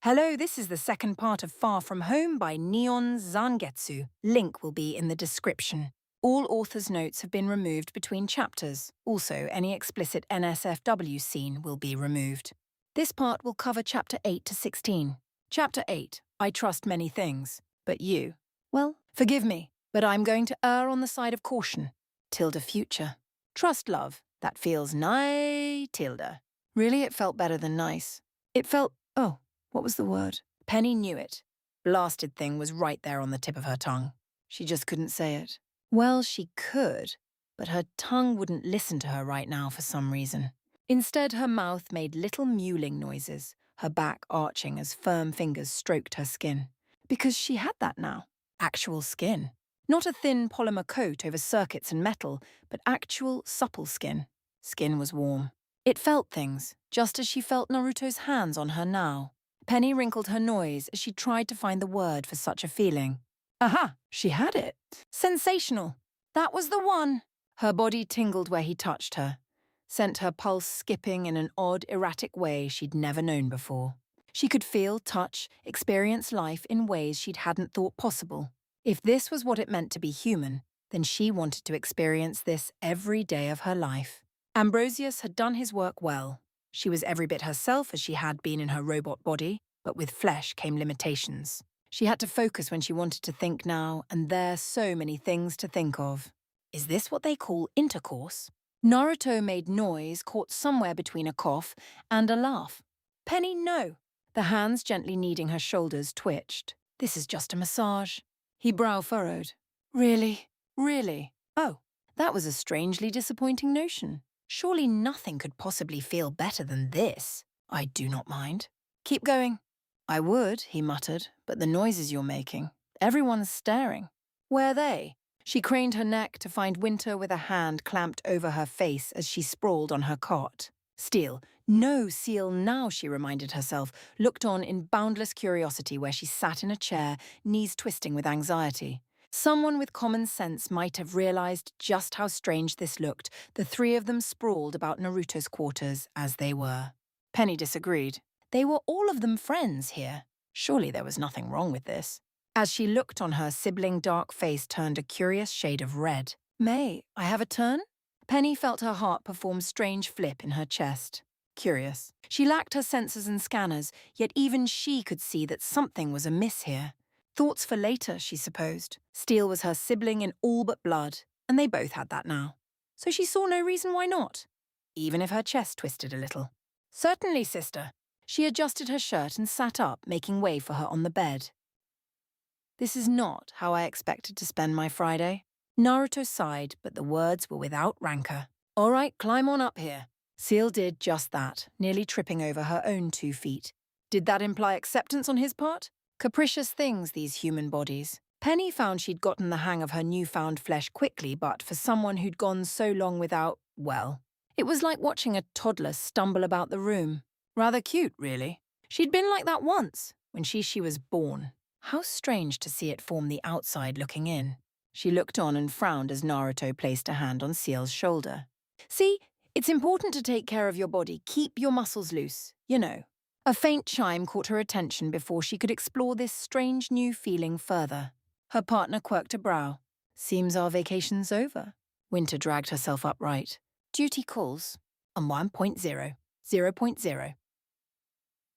Hello, this is the second part of Far From Home by Neon Zangetsu. Link will be in the description. All author's notes have been removed between chapters. Also, any explicit NSFW scene will be removed. This part will cover Chapter 8 to 16. Chapter 8, I trust many things, but you. Well, forgive me, but I'm going to err on the side of caution. Tilde future. Trust love, that feels tilde. Really, it felt better than nice. It felt, what was the word? Penny knew it. Blasted thing was right there on the tip of her tongue. She just couldn't say it. Well, she could, but her tongue wouldn't listen to her right now for some reason. Instead, her mouth made little mewling noises, her back arching as firm fingers stroked her skin. Because she had that now. Actual skin. Not a thin polymer coat over circuits and metal, but actual supple skin. Skin was warm. It felt things, just as she felt Naruto's hands on her now. Penny wrinkled her nose as she tried to find the word for such a feeling. Aha! She had it. Sensational. That was the one. Her body tingled where he touched her, sent her pulse skipping in an odd, erratic way she'd never known before. She could feel, touch, experience life in ways she hadn't thought possible. If this was what it meant to be human, then she wanted to experience this every day of her life. Ambrosius had done his work well. She was every bit herself as she had been in her robot body, but with flesh came limitations. She had to focus when she wanted to think now, and there so many things to think of. Is this what they call intercourse? Naruto made noise caught somewhere between a cough and a laugh. Penny, no. The hands gently kneading her shoulders twitched. This is just a massage. He brow furrowed. Really? Really? Oh, that was a strangely disappointing notion. Surely nothing could possibly feel better than this. I do not mind. Keep going. I would, he muttered, but the noises you're making. Everyone's staring. Where they? She craned her neck to find Winter with a hand clamped over her face as she sprawled on her cot. Steel, no Seal now, she reminded herself, looked on in boundless curiosity where she sat in a chair, knees twisting with anxiety. Someone with common sense might have realized just how strange this looked, the three of them sprawled about Naruto's quarters as they were. Penny disagreed. They were all of them friends here. Surely there was nothing wrong with this. As she looked on her sibling dark face turned a curious shade of red. May, I have a turn? Penny felt her heart perform strange flip in her chest. Curious. She lacked her sensors and scanners, yet even she could see that something was amiss here. Thoughts for later, she supposed. Steel was her sibling in all but blood, and they both had that now. So she saw no reason why not, even if her chest twisted a little. Certainly, sister. She adjusted her shirt and sat up, making way for her on the bed. This is not how I expected to spend my Friday. Naruto sighed, but the words were without rancor. All right, climb on up here. Seal did just that, nearly tripping over her own 2 feet. Did that imply acceptance on his part? Capricious things, these human bodies. Penny found she'd gotten the hang of her newfound flesh quickly, but for someone who'd gone so long without, well, it was like watching a toddler stumble about the room. Rather cute, really. She'd been like that once, when she was born. How strange to see it form the outside looking in. She looked on and frowned as Naruto placed a hand on Seal's shoulder. See, it's important to take care of your body. Keep your muscles loose, you know. A faint chime caught her attention before she could explore this strange new feeling further. Her partner quirked a brow. Seems our vacation's over. Winter dragged herself upright. Duty calls. On 1.0. 0.0.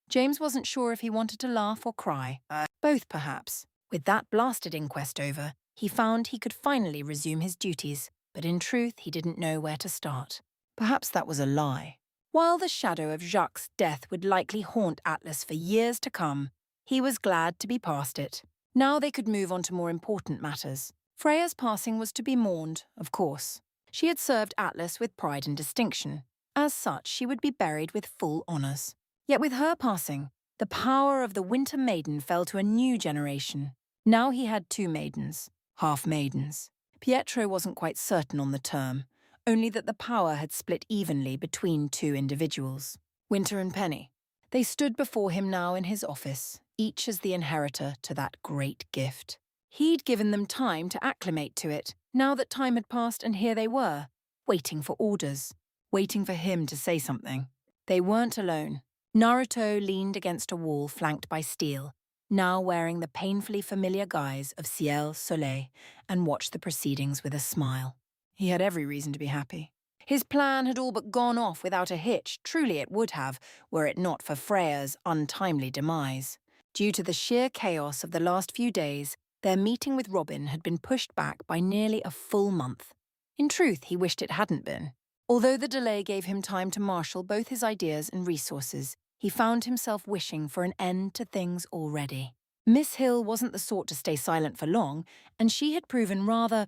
James wasn't sure if he wanted to laugh or cry. Both, perhaps. With that blasted inquest over, he found he could finally resume his duties, but in truth he didn't know where to start. Perhaps that was a lie. While the shadow of Jacques' death would likely haunt Atlas for years to come, he was glad to be past it. Now they could move on to more important matters. Freya's passing was to be mourned, of course. She had served Atlas with pride and distinction. As such, she would be buried with full honours. Yet with her passing, the power of the Winter Maiden fell to a new generation. Now he had 2 maidens, half-maidens. Pietro wasn't quite certain on the term, only that the power had split evenly between 2 individuals. Winter and Penny. They stood before him now in his office, each as the inheritor to that great gift. He'd given them time to acclimate to it, now that time had passed and here they were, waiting for orders, waiting for him to say something. They weren't alone. Naruto leaned against a wall flanked by steel, now wearing the painfully familiar guise of Ciel Soleil, and watched the proceedings with a smile. He had every reason to be happy. His plan had all but gone off without a hitch, truly it would have, were it not for Freya's untimely demise. Due to the sheer chaos of the last few days, their meeting with Robin had been pushed back by nearly a full month. In truth, he wished it hadn't been. Although the delay gave him time to marshal both his ideas and resources, he found himself wishing for an end to things already. Miss Hill wasn't the sort to stay silent for long, and she had proven rather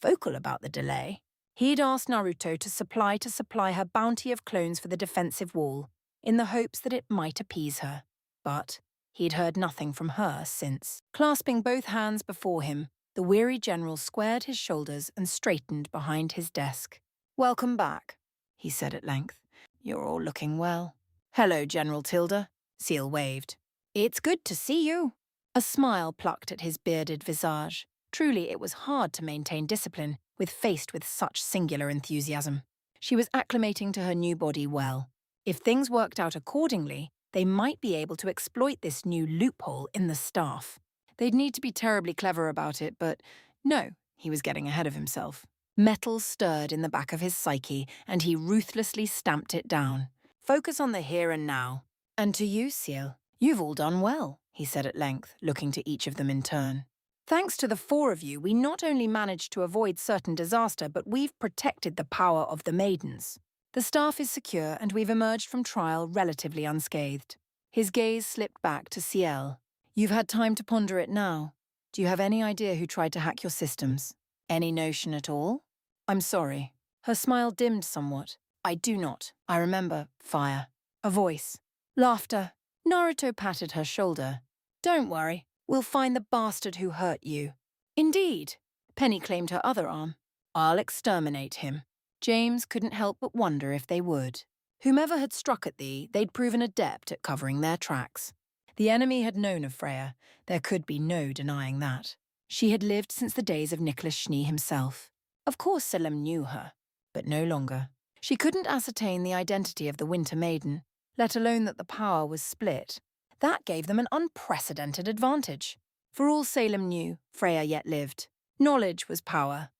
vocal about the delay. He'd asked Naruto to supply her bounty of clones for the defensive wall, in the hopes that it might appease her. But he'd heard nothing from her since. Clasping both hands before him, the weary general squared his shoulders and straightened behind his desk. "Welcome back," he said at length. "You're all looking well." "Hello, General Tilda," Seal waved. "It's good to see you." A smile plucked at his bearded visage. Truly, it was hard to maintain discipline, faced with such singular enthusiasm. She was acclimating to her new body well. If things worked out accordingly, they might be able to exploit this new loophole in the staff. They'd need to be terribly clever about it, but no, he was getting ahead of himself. Metal stirred in the back of his psyche, and he ruthlessly stamped it down. "Focus on the here and now. And to you, Seal, you've all done well," he said at length, looking to each of them in turn. "Thanks to the four of you, we not only managed to avoid certain disaster, but we've protected the power of the maidens. The staff is secure, and we've emerged from trial relatively unscathed." His gaze slipped back to Ciel. "You've had time to ponder it now. Do you have any idea who tried to hack your systems? Any notion at all?" "I'm sorry." Her smile dimmed somewhat. "I do not. I remember fire. A voice. Laughter." Naruto patted her shoulder. "Don't worry. We'll find the bastard who hurt you." "Indeed." Penny claimed her other arm. "I'll exterminate him." James couldn't help but wonder if they would. Whomever had struck at thee, they'd proven adept at covering their tracks. The enemy had known of Freya. There could be no denying that. She had lived since the days of Nicholas Schnee himself. Of course Selim knew her, but no longer. She couldn't ascertain the identity of the Winter Maiden, let alone that the power was split. That gave them an unprecedented advantage. For all Salem knew, Freya yet lived. Knowledge was power.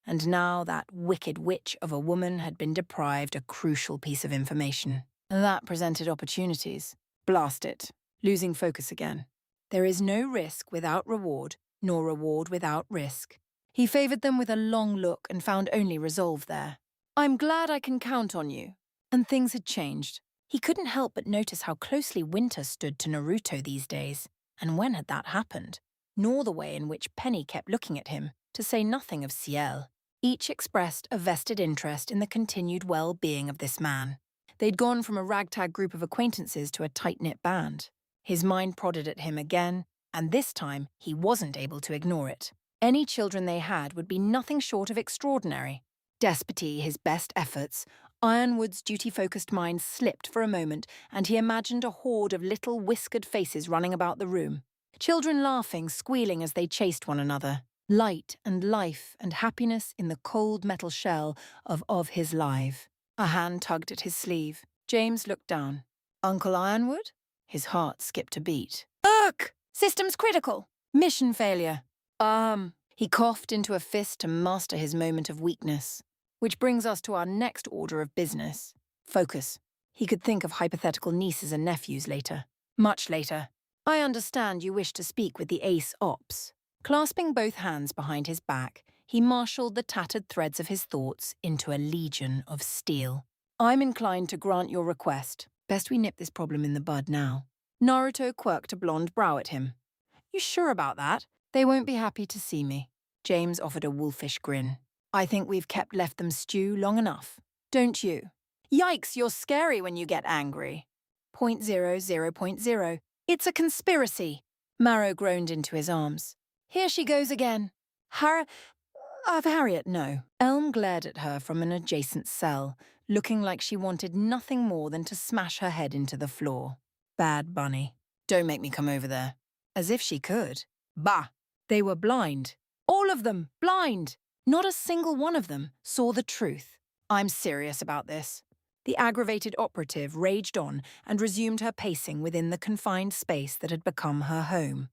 And now that wicked witch of a woman had been deprived a crucial piece of information. That presented opportunities. Blast it. Losing focus again. There is no risk without reward, nor reward without risk. He favoured them with a long look and found only resolve there. "I'm glad I can count on you." And things had changed. He couldn't help but notice how closely Winter stood to Naruto these days, and when had that happened? Nor the way in which Penny kept looking at him, to say nothing of Ciel. Each expressed a vested interest in the continued well-being of this man. They'd gone from a ragtag group of acquaintances to a tight-knit band. His mind prodded at him again, and this time he wasn't able to ignore it. Any children they had would be nothing short of extraordinary. Despoty his best efforts, Ironwood's duty-focused mind slipped for a moment, and he imagined a horde of little whiskered faces running about the room. Children laughing, squealing as they chased one another. Light and life and happiness in the cold metal shell of his life. A hand tugged at his sleeve. James looked down. "Uncle Ironwood?" His heart skipped a beat. "Ugh! Systems critical! Mission failure." He coughed into a fist to master his moment of weakness. "Which brings us to our next order of business. Focus." He could think of hypothetical nieces and nephews later. Much later. "I understand you wish to speak with the Ace Ops." Clasping both hands behind his back, he marshalled the tattered threads of his thoughts into a legion of steel. "I'm inclined to grant your request. Best we nip this problem in the bud now." Naruto quirked a blonde brow at him. "You sure about that? They won't be happy to see me." James offered a wolfish grin. "I think we've left them stew long enough. Don't you?" "Yikes, you're scary when you get angry." .00.0. It's a conspiracy. Marrow groaned into his arms. "Here she goes again." Harriet, no." Elm glared at her from an adjacent cell, looking like she wanted nothing more than to smash her head into the floor. "Bad bunny. Don't make me come over there." As if she could. Bah! They were blind. All of them, blind. Not a single one of them saw the truth. "I'm serious about this." The aggravated operative raged on and resumed her pacing within the confined space that had become her home.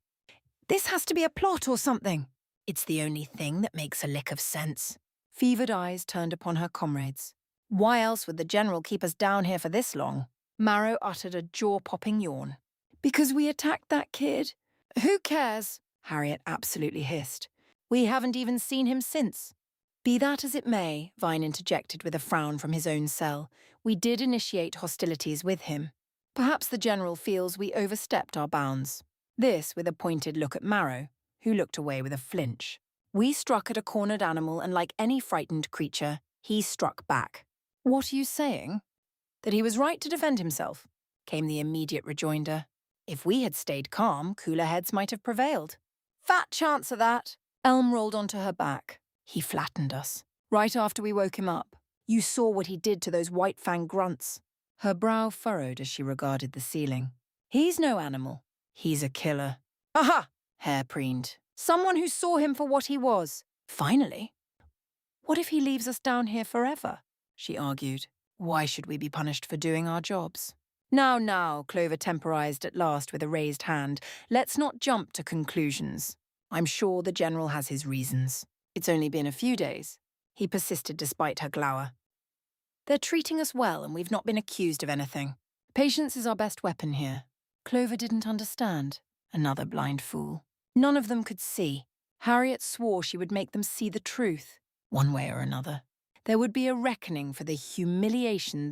This has to be a plot or something. It's the only thing that makes a lick of sense. Fevered eyes turned upon her comrades. Why else would the general keep us down here for this long? Marrow uttered a jaw-popping yawn. Because we attacked that kid. Who cares? Harriet absolutely hissed. We haven't even seen him since. Be that as it may, Vine interjected with a frown from his own cell, we did initiate hostilities with him. Perhaps the general feels we overstepped our bounds. This with a pointed look at Marrow, who looked away with a flinch. We struck at a cornered animal, and like any frightened creature, he struck back. What are you saying? That he was right to defend himself, came the immediate rejoinder. If we had stayed calm, cooler heads might have prevailed. Fat chance of that. Elm rolled onto her back. He flattened us. Right after we woke him up. You saw what he did to those white-fanged grunts. Her brow furrowed as she regarded the ceiling. He's no animal. He's a killer. Aha! Hare preened. Someone who saw him for what he was. Finally. What if he leaves us down here forever? She argued. Why should we be punished for doing our jobs? Now, Clover temporized at last with a raised hand. Let's not jump to conclusions. I'm sure the general has his reasons. It's only been a few days. He persisted despite her glower. They're treating us well, and we've not been accused of anything. Patience is our best weapon here. Clover didn't understand. Another blind fool. None of them could see. Harriet swore she would make them see the truth, one way or another. There would be a reckoning for the humiliation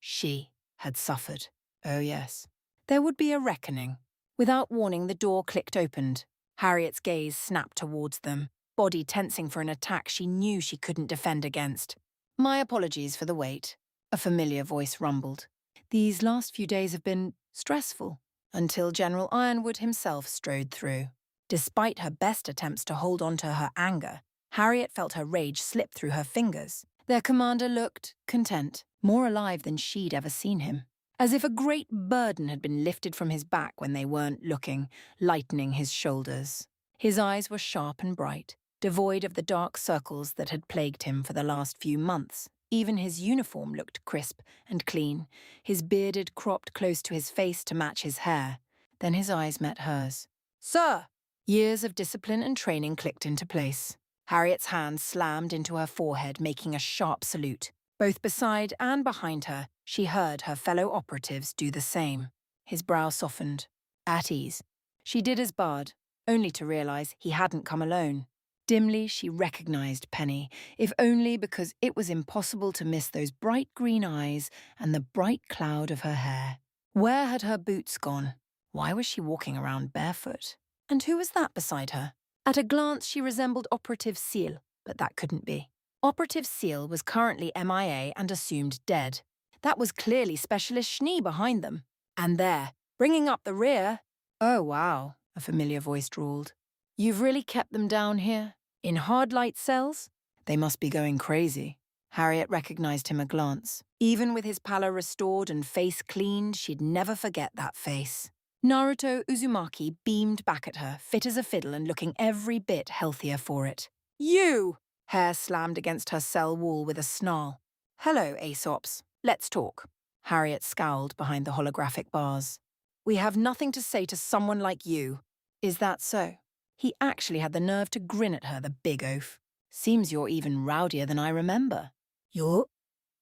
she, had suffered. Oh yes. There would be a reckoning. Without warning, the door clicked opened. Harriet's gaze snapped towards them, body tensing for an attack she knew she couldn't defend against. My apologies for the wait, a familiar voice rumbled. These last few days have been stressful, until General Ironwood himself strode through. Despite her best attempts to hold on to her anger, Harriet felt her rage slip through her fingers. Their commander looked content, more alive than she'd ever seen him. As if a great burden had been lifted from his back when they weren't looking, lightening his shoulders. His eyes were sharp and bright, devoid of the dark circles that had plagued him for the last few months. Even his uniform looked crisp and clean, his bearded cropped close to his face to match his hair. Then his eyes met hers. Sir! Years of discipline and training clicked into place. Harriet's hand slammed into her forehead, making a sharp salute. Both beside and behind her, she heard her fellow operatives do the same. His brow softened. At ease. She did as barred, only to realize he hadn't come alone. Dimly, she recognized Penny, if only because it was impossible to miss those bright green eyes and the bright cloud of her hair. Where had her boots gone? Why was she walking around barefoot? And who was that beside her? At a glance, she resembled Operative Seal, but that couldn't be. Operative Seal was currently MIA and assumed dead. That was clearly Specialist Schnee behind them. And there, bringing up the rear. Oh, wow, a familiar voice drawled. You've really kept them down here? In hard light cells? They must be going crazy. Harriet recognized him a glance. Even with his pallor restored and face cleaned, she'd never forget that face. Naruto Uzumaki beamed back at her, fit as a fiddle and looking every bit healthier for it. You! Hair slammed against her cell wall with a snarl. Hello, Aesops. Let's talk. Harriet scowled behind the holographic bars. We have nothing to say to someone like you. Is that so? He actually had the nerve to grin at her, the big oaf. Seems you're even rowdier than I remember. You're?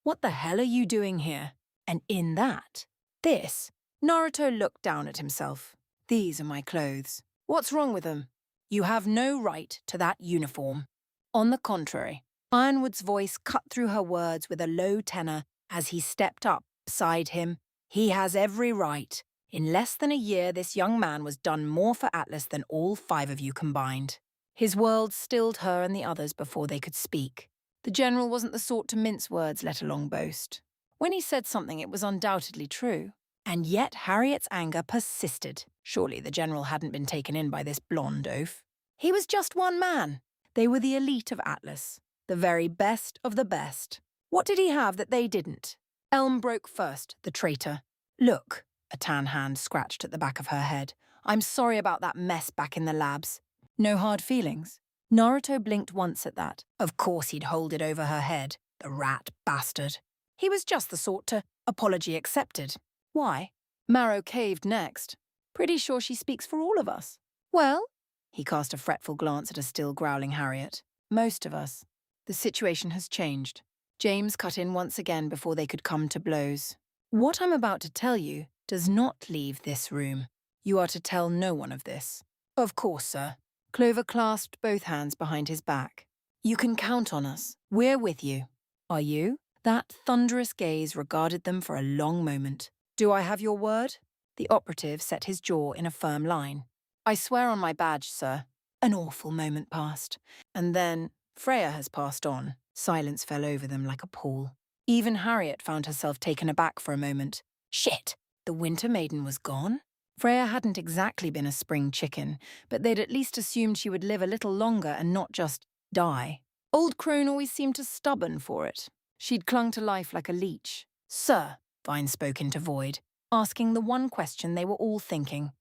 What the hell are you doing here? And in that? This? Naruto looked down at himself. These are my clothes. What's wrong with them? You have no right to that uniform. On the contrary, Ironwood's voice cut through her words with a low tenor as he stepped up beside him. He has every right. In less than a year, this young man was done more for Atlas than all 5 of you combined. His words stilled her and the others before they could speak. The general wasn't the sort to mince words, let alone boast. When he said something, it was undoubtedly true. And yet Harriet's anger persisted. Surely the general hadn't been taken in by this blonde oaf. He was just one man. They were the elite of Atlas, the very best of the best. What did he have that they didn't? Elm broke first, the traitor. Look, a tan hand scratched at the back of her head. I'm sorry about that mess back in the labs. No hard feelings? Naruto blinked once at that. Of course he'd hold it over her head, the rat bastard. He was just the sort to apology accepted. Why? Marrow caved next. Pretty sure she speaks for all of us. Well, he cast a fretful glance at a still growling Harriet. Most of us. The situation has changed. James cut in once again before they could come to blows. What I'm about to tell you does not leave this room. You are to tell no one of this. Of course, sir. Clover clasped both hands behind his back. You can count on us. We're with you. Are you? That thunderous gaze regarded them for a long moment. Do I have your word? The operative set his jaw in a firm line. I swear on my badge, sir. An awful moment passed. And then Freya has passed on. Silence fell over them like a pall. Even Harriet found herself taken aback for a moment. Shit! The Winter Maiden was gone? Freya hadn't exactly been a spring chicken, but they'd at least assumed she would live a little longer and not just die. Old Crone always seemed too stubborn for it. She'd clung to life like a leech. Sir, Vine spoke into void, asking the one question they were all thinking.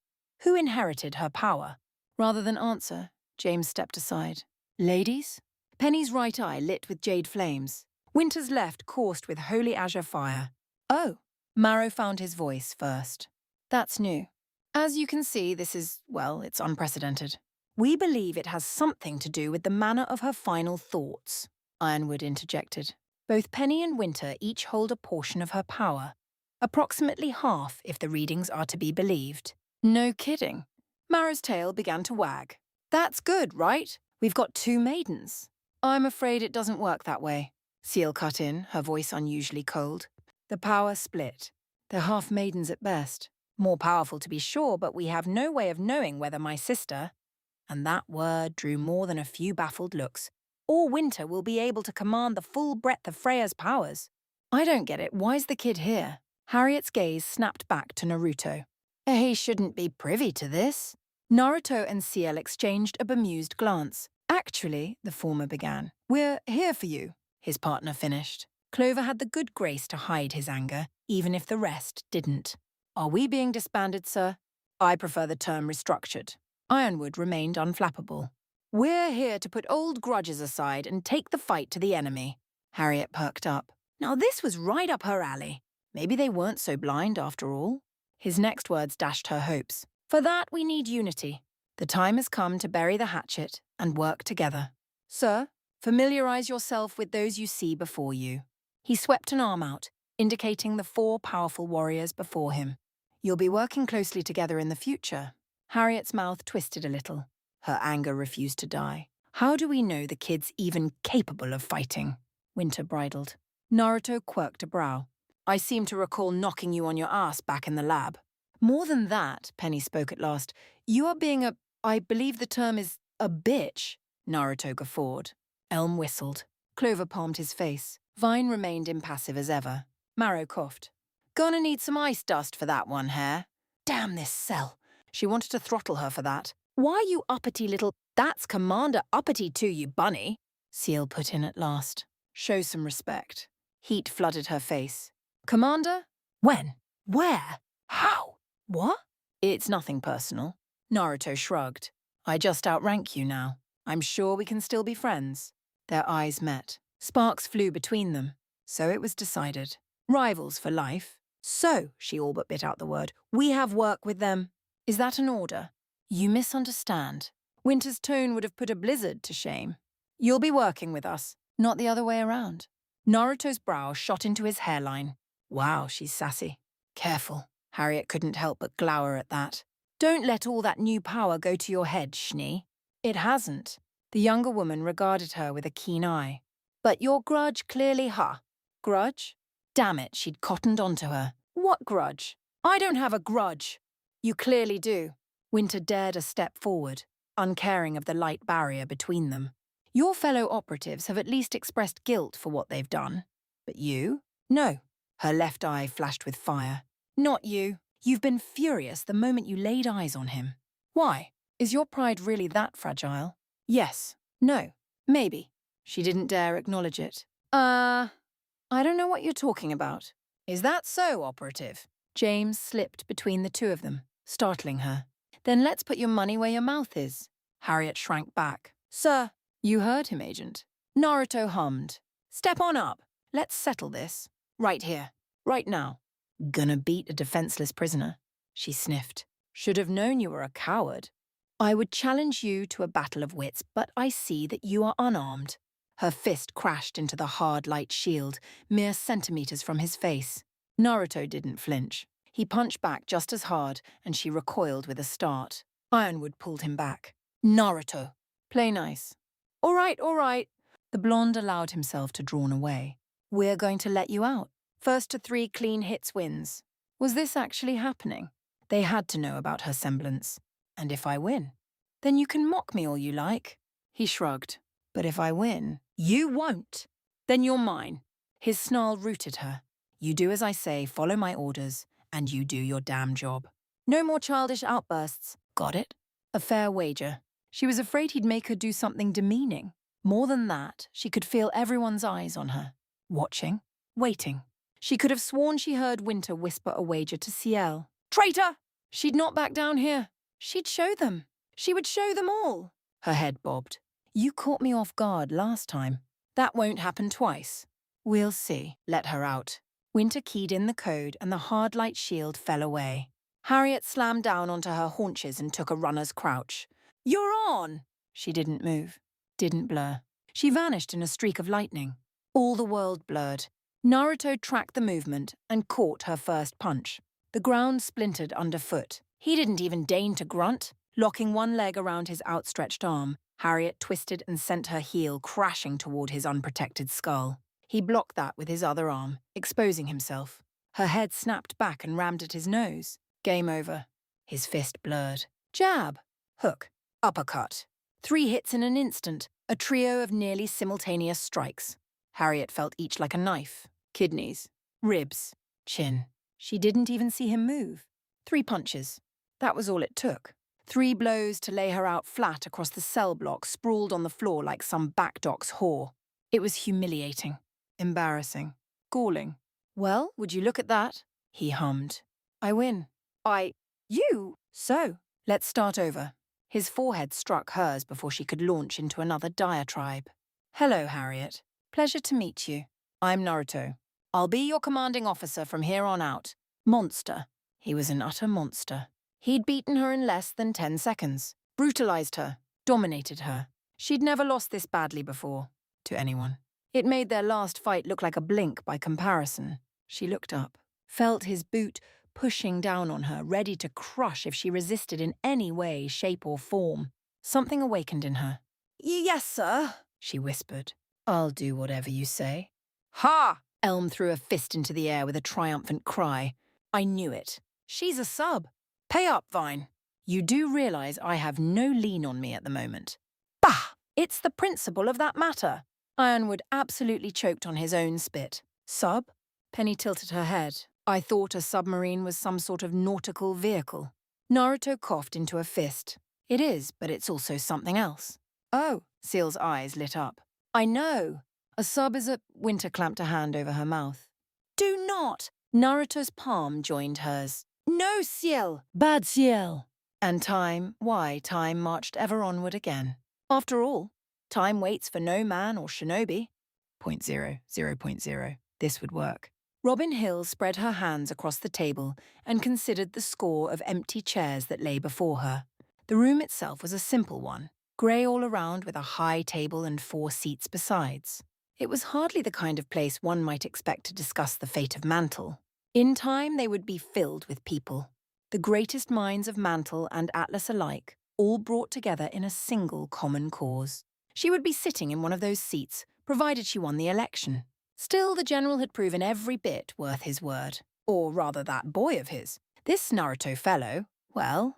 Who inherited her power? Rather than answer, James stepped aside. Ladies? Penny's right eye lit with jade flames. Winter's left coursed with holy azure fire. Oh, Marrow found his voice first. That's new. As you can see, this is, well, it's unprecedented. We believe it has something to do with the manner of her final thoughts, Ironwood interjected. Both Penny and Winter each hold a portion of her power. Approximately half, if the readings are to be believed. No kidding. Marrow's tail began to wag. That's good, right? We've got 2 maidens. I'm afraid it doesn't work that way. Seal cut in, her voice unusually cold. The power split. They're half maidens at best. More powerful to be sure, but we have no way of knowing whether my sister, and that word drew more than a few baffled looks, or Winter will be able to command the full breadth of Freya's powers. I don't get it. Why's the kid here? Harriet's gaze snapped back to Naruto. He shouldn't be privy to this. Naruto and Ciel exchanged a bemused glance. Actually, the former began. We're here for you, his partner finished. Clover had the good grace to hide his anger, even if the rest didn't. Are we being disbanded, sir? I prefer the term restructured. Ironwood remained unflappable. We're here to put old grudges aside and take the fight to the enemy. Harriet perked up. Now this was right up her alley. Maybe they weren't so blind after all. His next words dashed her hopes. For that we need unity. The time has come to bury the hatchet and work together. Sir, familiarize yourself with those you see before you. He swept an arm out, indicating the 4 powerful warriors before him. You'll be working closely together in the future. Harriet's mouth twisted a little. Her anger refused to die. How do we know the kid's even capable of fighting? Winter bridled. Naruto quirked a brow. I seem to recall knocking you on your ass back in the lab. More than that, Penny spoke at last. You are being I believe the term is a bitch, Naruto guffawed. Elm whistled. Clover palmed his face. Vine remained impassive as ever. Marrow coughed. Gonna need some ice dust for that one, Hare. Damn this cell. She wanted to throttle her for that. Why, you uppity little... That's Commander Uppity to you, bunny, Seal put in at last. Show some respect. Heat flooded her face. Commander? When? Where? How? What? It's nothing personal. Naruto shrugged. I just outrank you now. I'm sure we can still be friends. Their eyes met. Sparks flew between them. So it was decided. Rivals for life. So, she all but bit out the word, we have work with them. Is that an order? You misunderstand. Winter's tone would have put a blizzard to shame. You'll be working with us, not the other way around. Naruto's brow shot into his hairline. Wow, she's sassy. Careful. Harriet couldn't help but glower at that. Don't let all that new power go to your head, Schnee. It hasn't. The younger woman regarded her with a keen eye. But your grudge clearly, Grudge? Damn it, she'd cottoned onto her. What grudge? I don't have a grudge. You clearly do. Winter dared a step forward, uncaring of the light barrier between them. Your fellow operatives have at least expressed guilt for what they've done. But you? No. Her left eye flashed with fire. Not you. You've been furious the moment you laid eyes on him. Why? Is your pride really that fragile? Yes. No. Maybe. She didn't dare acknowledge it. I don't know what you're talking about. Is that so, operative? James slipped between the two of them, startling her. Then let's put your money where your mouth is. Harriet shrank back. Sir, you heard him, Agent. Naruto hummed. Step on up. Let's settle this. Right here. Right now. Gonna beat a defenseless prisoner. She sniffed. Should have known you were a coward. I would challenge you to a battle of wits, but I see that you are unarmed. Her fist crashed into the hard light shield, mere centimeters from his face. Naruto didn't flinch. He punched back just as hard, and she recoiled with a start. Ironwood pulled him back. Naruto. Play nice. All right, all right. The blonde allowed himself to drawn away. We're going to let you out. First to 3 clean hits wins. Was this actually happening? They had to know about her semblance. And if I win? Then you can mock me all you like. He shrugged. But if I win, you won't. Then you're mine. His snarl rooted her. You do as I say, follow my orders, and you do your damn job. No more childish outbursts. Got it? A fair wager. She was afraid he'd make her do something demeaning. More than that, she could feel everyone's eyes on her. Watching. Waiting. She could have sworn she heard Winter whisper a wager to Ciel. Traitor! She'd not back down here. She'd show them. She would show them all. Her head bobbed. You caught me off guard last time. That won't happen twice. We'll see. Let her out. Winter keyed in the code and the hard light shield fell away. Harriet slammed down onto her haunches and took a runner's crouch. You're on! She didn't move. Didn't blur. She vanished in a streak of lightning. All the world blurred. Naruto tracked the movement and caught her first punch. The ground splintered underfoot. He didn't even deign to grunt. Locking one leg around his outstretched arm, Harriet twisted and sent her heel crashing toward his unprotected skull. He blocked that with his other arm, exposing himself. Her head snapped back and rammed at his nose. Game over. His fist blurred. Jab. Hook. Uppercut. 3 hits in an instant, a trio of nearly simultaneous strikes. Harriet felt each like a knife. Kidneys. Ribs. Chin. She didn't even see him move. 3 punches. That was all it took. 3 blows to lay her out flat across the cell block, sprawled on the floor like some backdock's whore. It was humiliating. Embarrassing. Galling. Well, would you look at that? He hummed. I win. You? So, let's start over. His forehead struck hers before she could launch into another diatribe. Hello, Harriet. Pleasure to meet you. I'm Naruto. I'll be your commanding officer from here on out. Monster. He was an utter monster. He'd beaten her in less than 10 seconds. Brutalized her. Dominated her. She'd never lost this badly before. To anyone. It made their last fight look like a blink by comparison. She looked up. Felt his boot pushing down on her, ready to crush if she resisted in any way, shape or form. Something awakened in her. Yes, sir, she whispered. I'll do whatever you say. Ha! Elm threw a fist into the air with a triumphant cry. I knew it. She's a sub. Pay up, Vine. You do realize I have no lean on me at the moment. Bah! It's the principle of that matter. Ironwood absolutely choked on his own spit. Sub? Penny tilted her head. I thought a submarine was some sort of nautical vehicle. Naruto coughed into a fist. It is, but it's also something else. Oh, Seal's eyes lit up. I know. A sub is a... Winter clamped a hand over her mouth. Do not! Naruto's palm joined hers. No, Ciel! Bad Ciel! And time marched ever onward again. After all, time waits for no man or shinobi. 0.0. This would work. Robin Hill spread her hands across the table and considered the score of empty chairs that lay before her. The room itself was a simple one, grey all around with a high table and 4 seats besides. It was hardly the kind of place one might expect to discuss the fate of Mantle. In time, they would be filled with people. The greatest minds of Mantle and Atlas alike, all brought together in a single common cause. She would be sitting in one of those seats, provided she won the election. Still, the general had proven every bit worth his word. Or rather, that boy of his. This Naruto fellow, well,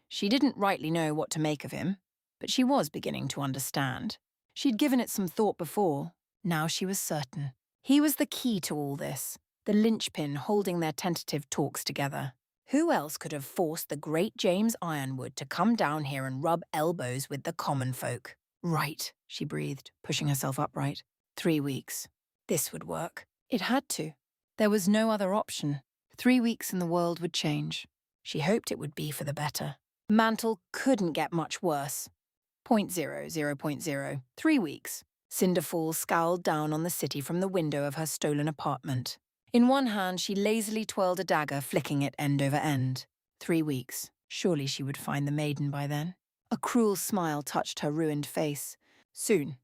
she didn't rightly know what to make of him, but she was beginning to understand. She'd given it some thought before. Now she was certain. He was the key to all this, the linchpin holding their tentative talks together. Who else could have forced the great James Ironwood to come down here and rub elbows with the common folk? Right, she breathed, pushing herself upright. 3 weeks. This would work. It had to. There was no other option. 3 weeks and the world would change. She hoped it would be for the better. Mantle couldn't get much worse. 0.0. 3 weeks. Cinderfall scowled down on the city from the window of her stolen apartment. In one hand, she lazily twirled a dagger, flicking it end over end. 3 weeks. Surely she would find the maiden by then. A cruel smile touched her ruined face. Soon.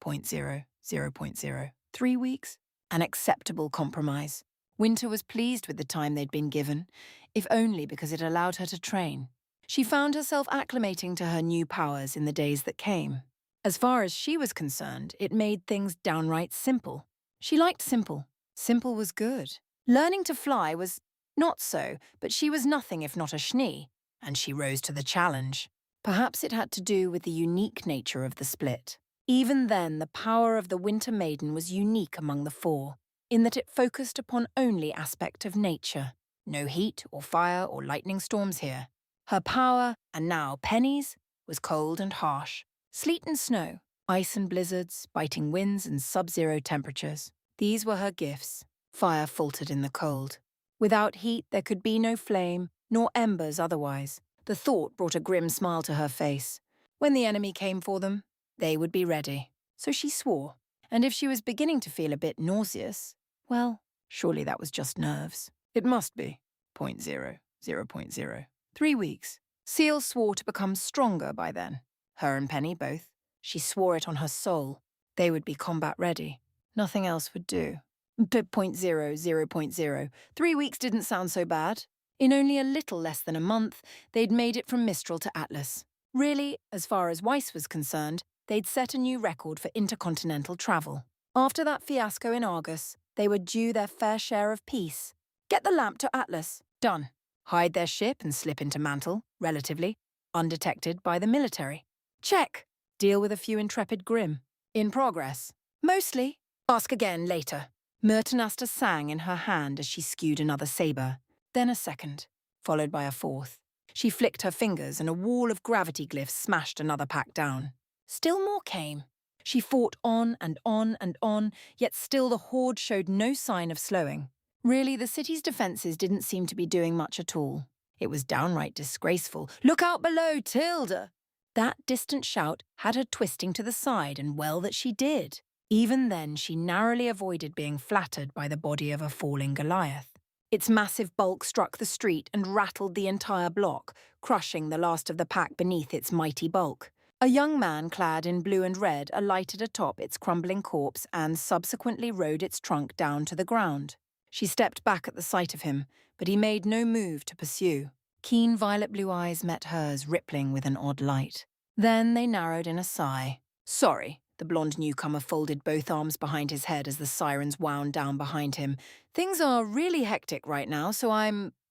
0.0, 0.0. 3 weeks? An acceptable compromise. Winter was pleased with the time they'd been given, if only because it allowed her to train. She found herself acclimating to her new powers in the days that came. As far as she was concerned, it made things downright simple. She liked simple. Simple was good. Learning to fly was not so, but she was nothing if not a schnee, and she rose to the challenge. Perhaps it had to do with the unique nature of the split. Even then, the power of the Winter Maiden was unique among the four, in that it focused upon only aspect of nature. No heat or fire or lightning storms here. Her power, and now Penny's, was cold and harsh. Sleet and snow, ice and blizzards, biting winds and sub-zero temperatures. These were her gifts. Fire faltered in the cold. Without heat, there could be no flame, nor embers otherwise. The thought brought a grim smile to her face. When the enemy came for them, they would be ready. So she swore. And if she was beginning to feel a bit nauseous, well, surely that was just nerves. It must be. 0.0, 0.0. 3 weeks. Seal swore to become stronger by then. Her and Penny both. She swore it on her soul. They would be combat ready. Nothing else would do. 0.0, 0.0. 3 weeks didn't sound so bad. In only a little less than a month, they'd made it from Mistral to Atlas. Really, as far as Weiss was concerned, they'd set a new record for intercontinental travel. After that fiasco in Argus, they were due their fair share of peace. Get the lamp to Atlas. Done. Hide their ship and slip into Mantle, relatively, undetected by the military. Check. Deal with a few intrepid Grim. In progress. Mostly. Ask again later. Myrtanasta sang in her hand as she skewed another sabre, then a second, followed by a fourth. She flicked her fingers and a wall of gravity glyphs smashed another pack down. Still more came. She fought on and on and on, yet still the horde showed no sign of slowing. Really, the city's defences didn't seem to be doing much at all. It was downright disgraceful. Look out below, Tilda! That distant shout had her twisting to the side, and well that she did. Even then, she narrowly avoided being flattered by the body of a falling Goliath. Its massive bulk struck the street and rattled the entire block, crushing the last of the pack beneath its mighty bulk. A young man clad in blue and red alighted atop its crumbling corpse and subsequently rode its trunk down to the ground. She stepped back at the sight of him, but he made no move to pursue. Keen violet-blue eyes met hers, rippling with an odd light. Then they narrowed in a sigh. Sorry. The blonde newcomer folded both arms behind his head as the sirens wound down behind him. Things are really hectic right now, so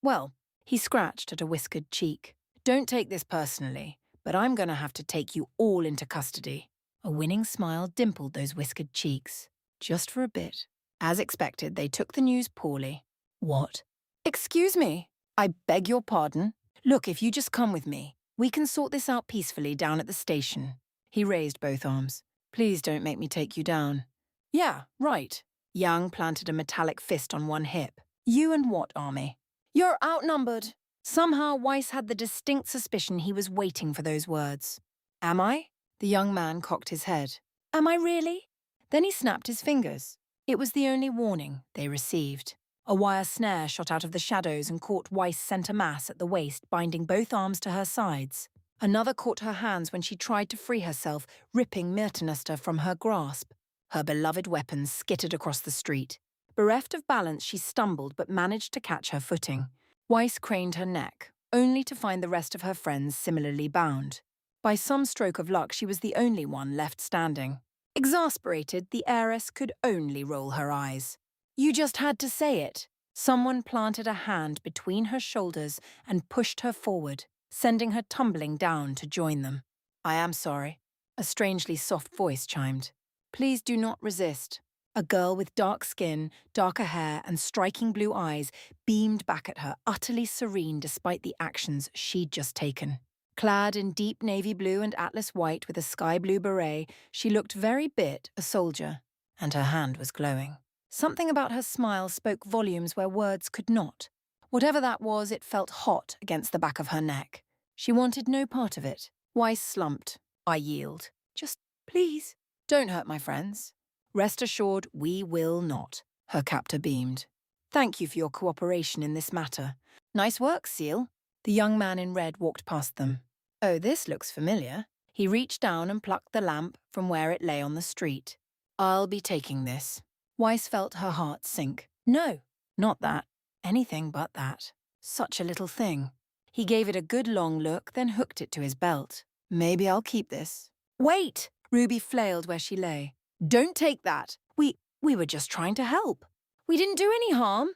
well, he scratched at a whiskered cheek. Don't take this personally, but I'm going to have to take you all into custody. A winning smile dimpled those whiskered cheeks. Just for a bit. As expected, they took the news poorly. What? Excuse me. I beg your pardon. Look, if you just come with me, we can sort this out peacefully down at the station. He raised both arms. Please don't make me take you down. Yeah, right. Yang planted a metallic fist on one hip. You and what army? You're outnumbered. Somehow Weiss had the distinct suspicion he was waiting for those words. Am I? The young man cocked his head. Am I really? Then he snapped his fingers. It was the only warning they received. A wire snare shot out of the shadows and caught Weiss centre mass at the waist, binding both arms to her sides. Another caught her hands when she tried to free herself, ripping Myrtanasta from her grasp. Her beloved weapon skittered across the street. Bereft of balance, she stumbled but managed to catch her footing. Weiss craned her neck, only to find the rest of her friends similarly bound. By some stroke of luck, she was the only one left standing. Exasperated, the heiress could only roll her eyes. You just had to say it. Someone planted a hand between her shoulders and pushed her forward, sending her tumbling down to join them. I am sorry. A strangely soft voice chimed. Please do not resist. A girl with dark skin, darker hair, and striking blue eyes beamed back at her, utterly serene despite the actions she'd just taken. Clad in deep navy blue and atlas white with a sky blue beret, she looked very bit a soldier, and her hand was glowing. Something about her smile spoke volumes where words could not. Whatever that was, it felt hot against the back of her neck. She wanted no part of it. Weiss slumped. I yield. Just, please, don't hurt my friends. Rest assured, we will not. Her captor beamed. Thank you for your cooperation in this matter. Nice work, Seal. The young man in red walked past them. Oh, this looks familiar. He reached down and plucked the lamp from where it lay on the street. I'll be taking this. Weiss felt her heart sink. No, not that. Anything but that. Such a little thing. He gave it a good long look, then hooked it to his belt. Maybe I'll keep this. Wait! Ruby flailed where she lay. Don't take that. We were just trying to help. We didn't do any harm.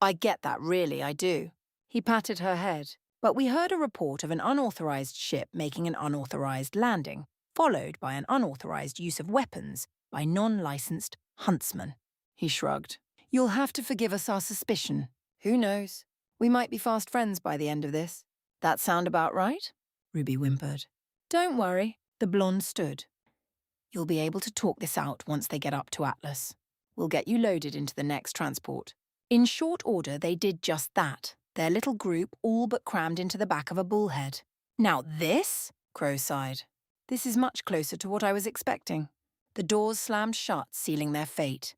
I get that, really, I do. He patted her head. But we heard a report of an unauthorized ship making an unauthorized landing, followed by an unauthorized use of weapons by non-licensed huntsmen. He shrugged. You'll have to forgive us our suspicion. Who knows? We might be fast friends by the end of this. That sound about right? Ruby whimpered. Don't worry. The blonde stood. You'll be able to talk this out once they get up to Atlas. We'll get you loaded into the next transport. In short order, they did just that. Their little group all but crammed into the back of a bullhead. Now this? Crow sighed. This is much closer to what I was expecting. The doors slammed shut, sealing their fate.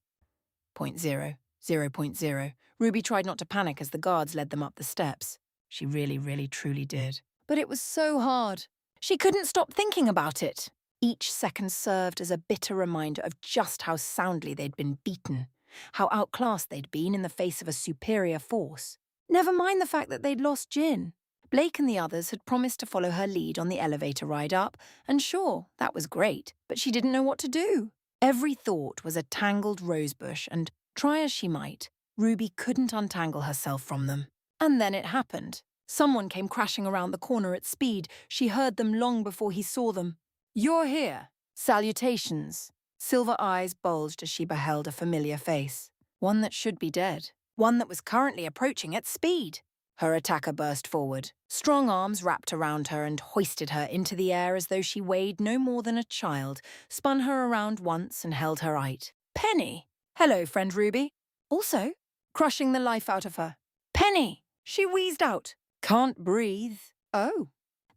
0.0, 0.0. Ruby tried not to panic as the guards led them up the steps. She really, truly did. But it was so hard. She couldn't stop thinking about it. Each second served as a bitter reminder of just how soundly they'd been beaten, how outclassed they'd been in the face of a superior force. Never mind the fact that they'd lost Jin. Blake and the others had promised to follow her lead on the elevator ride up, and sure, that was great, but she didn't know what to do. Every thought was a tangled rosebush, and, try as she might, Ruby couldn't untangle herself from them. And then it happened. Someone came crashing around the corner at speed. She heard them long before he saw them. You're here. Salutations. Silver eyes bulged as she beheld a familiar face. One that should be dead. One that was currently approaching at speed. Her attacker burst forward. Strong arms wrapped around her and hoisted her into the air as though she weighed no more than a child, spun her around once and held her right. Penny! Hello, friend Ruby. Also, crushing the life out of her. Penny! She wheezed out. Can't breathe. Oh.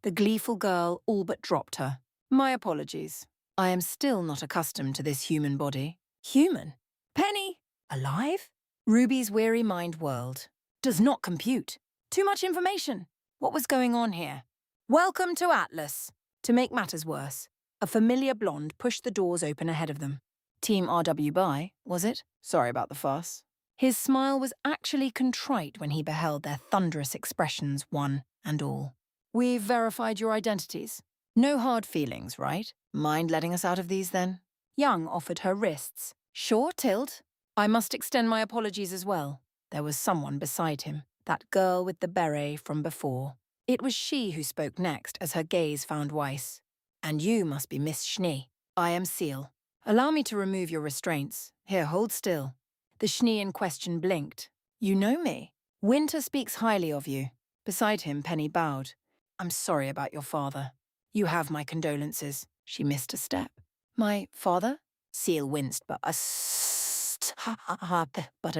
The gleeful girl all but dropped her. My apologies. I am still not accustomed to this human body. Human? Penny? Alive? Ruby's weary mind whirled. Does not compute. Too much information. What was going on here? Welcome to Atlas. To make matters worse, a familiar blonde pushed the doors open ahead of them. Team RWBY, was it? Sorry about the fuss. His smile was actually contrite when he beheld their thunderous expressions, one and all. We've verified your identities. No hard feelings, right? Mind letting us out of these, then? Young offered her wrists. Sure, Tilt. I must extend my apologies as well. There was someone beside him, that girl with the beret from before. It was she who spoke next as her gaze found Weiss. And you must be Miss Schnee. I am Seal. Allow me to remove your restraints. Here, hold still. The Schnee in question blinked. You know me. Winter speaks highly of you. Beside him, Penny bowed. I'm sorry about your father. You have my condolences. She missed a step. My father? Seal winced, but a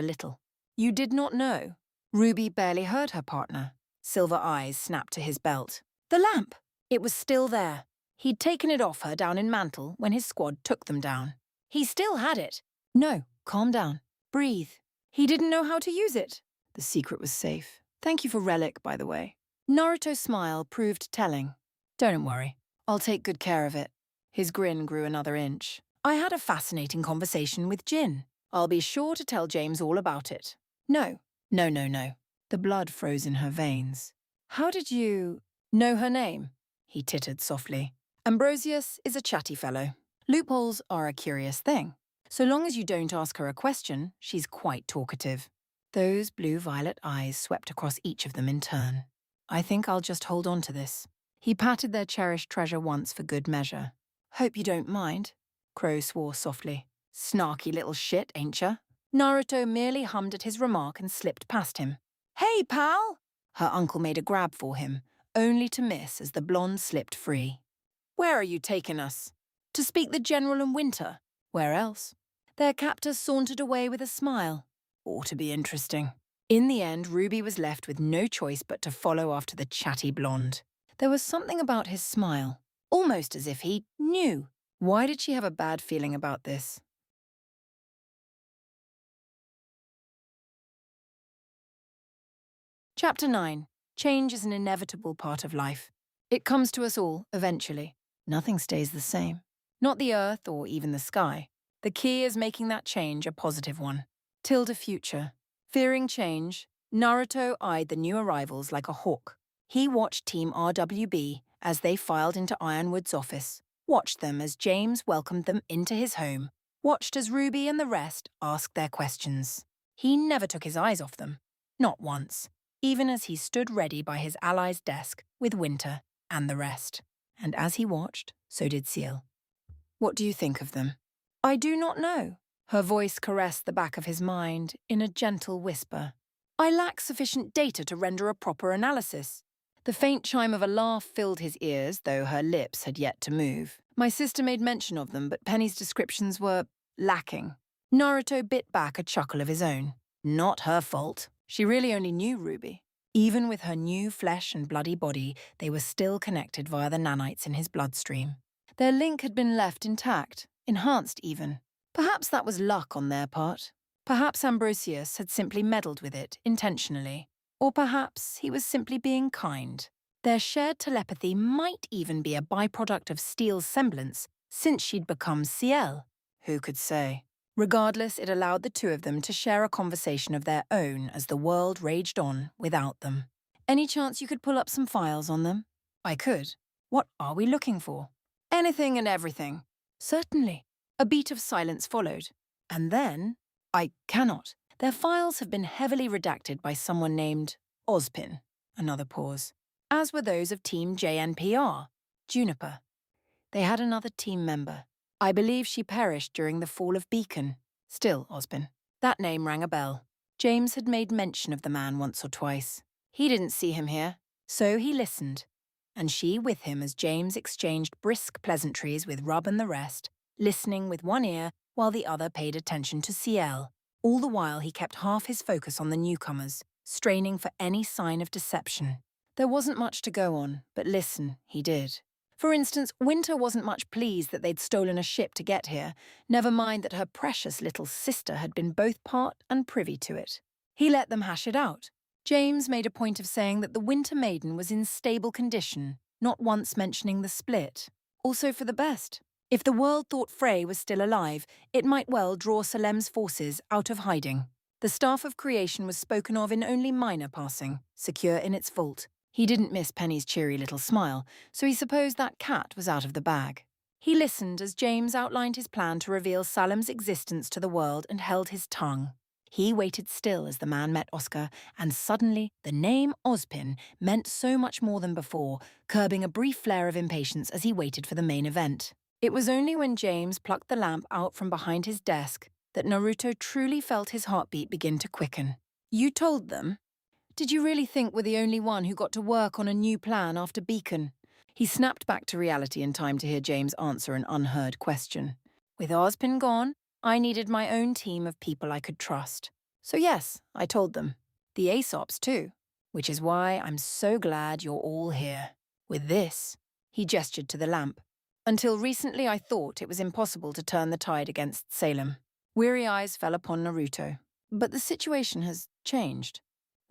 little. You did not know. Ruby barely heard her partner. Silver eyes snapped to his belt. The lamp! It was still there. He'd taken it off her down in Mantle when his squad took them down. He still had it. No, calm down. Breathe. He didn't know how to use it. The secret was safe. Thank you for Relic, by the way. Naruto's smile proved telling. Don't worry. I'll take good care of it. His grin grew another inch. I had a fascinating conversation with Jin. I'll be sure to tell James all about it. No. The blood froze in her veins. How did you know her name? He tittered softly. Ambrosius is a chatty fellow. Loopholes are a curious thing. So long as you don't ask her a question, she's quite talkative. Those blue-violet eyes swept across each of them in turn. I think I'll just hold on to this. He patted their cherished treasure once for good measure. Hope you don't mind. Crow swore softly. Snarky little shit, ain't ya? Naruto merely hummed at his remark and slipped past him. Hey, pal! Her uncle made a grab for him, only to miss as the blonde slipped free. Where are you taking us? To speak the General and Winter. Where else? Their captor sauntered away with a smile. Ought to be interesting. In the end, Ruby was left with no choice but to follow after the chatty blonde. There was something about his smile, almost as if he knew. Why did she have a bad feeling about this? Chapter 9. Change is an inevitable part of life. It comes to us all, eventually. Nothing stays the same. Not the earth or even the sky. The key is making that change a positive one. Tilde future. Fearing change, Naruto eyed the new arrivals like a hawk. He watched Team RWB as they filed into Ironwood's office, watched them as James welcomed them into his home, watched as RWBY and the rest asked their questions. He never took his eyes off them. Not once. Even as he stood ready by his ally's desk with Winter and the rest. And as he watched, so did Ciel. What do you think of them? I do not know. Her voice caressed the back of his mind in a gentle whisper. I lack sufficient data to render a proper analysis. The faint chime of a laugh filled his ears, though her lips had yet to move. My sister made mention of them, but Penny's descriptions were lacking. Naruto bit back a chuckle of his own. Not her fault. She really only knew RWBY. Even with her new flesh and bloody body, they were still connected via the nanites in his bloodstream. Their link had been left intact, enhanced even. Perhaps that was luck on their part. Perhaps Ambrosius had simply meddled with it, intentionally. Or perhaps he was simply being kind. Their shared telepathy might even be a byproduct of Steele's semblance, since she'd become Ciel. Who could say? Regardless, it allowed the two of them to share a conversation of their own as the world raged on without them. Any chance you could pull up some files on them? I could. What are we looking for? Anything and everything. Certainly. A beat of silence followed. And then, I cannot. Their files have been heavily redacted by someone named Ozpin. Another pause. As were those of Team JNPR, Juniper. They had another team member. I believe she perished during the fall of Beacon. Still Ozpin. That name rang a bell. James had made mention of the man once or twice. He didn't see him here, so he listened. And she with him as James exchanged brisk pleasantries with Rub and the rest, listening with one ear while the other paid attention to Ciel. All the while he kept half his focus on the newcomers, straining for any sign of deception. There wasn't much to go on, but listen, he did. For instance, Winter wasn't much pleased that they'd stolen a ship to get here, never mind that her precious little sister had been both part and privy to it. He let them hash it out. James made a point of saying that the Winter Maiden was in stable condition, not once mentioning the split. Also for the best. If the world thought Frey was still alive, it might well draw Salem's forces out of hiding. The Staff of Creation was spoken of in only minor passing, secure in its vault. He didn't miss Penny's cheery little smile, so he supposed that cat was out of the bag. He listened as James outlined his plan to reveal Salem's existence to the world and held his tongue. He waited still as the man met Oscar, and suddenly the name Ozpin meant so much more than before, curbing a brief flare of impatience as he waited for the main event. It was only when James plucked the lamp out from behind his desk that Naruto truly felt his heartbeat begin to quicken. You told them? Did you really think we're the only one who got to work on a new plan after Beacon? He snapped back to reality in time to hear James answer an unheard question. With Ozpin gone, I needed my own team of people I could trust. So yes, I told them. The Aesops too. Which is why I'm so glad you're all here. With this, he gestured to the lamp. Until recently I thought it was impossible to turn the tide against Salem. Weary eyes fell upon Naruto. But the situation has changed.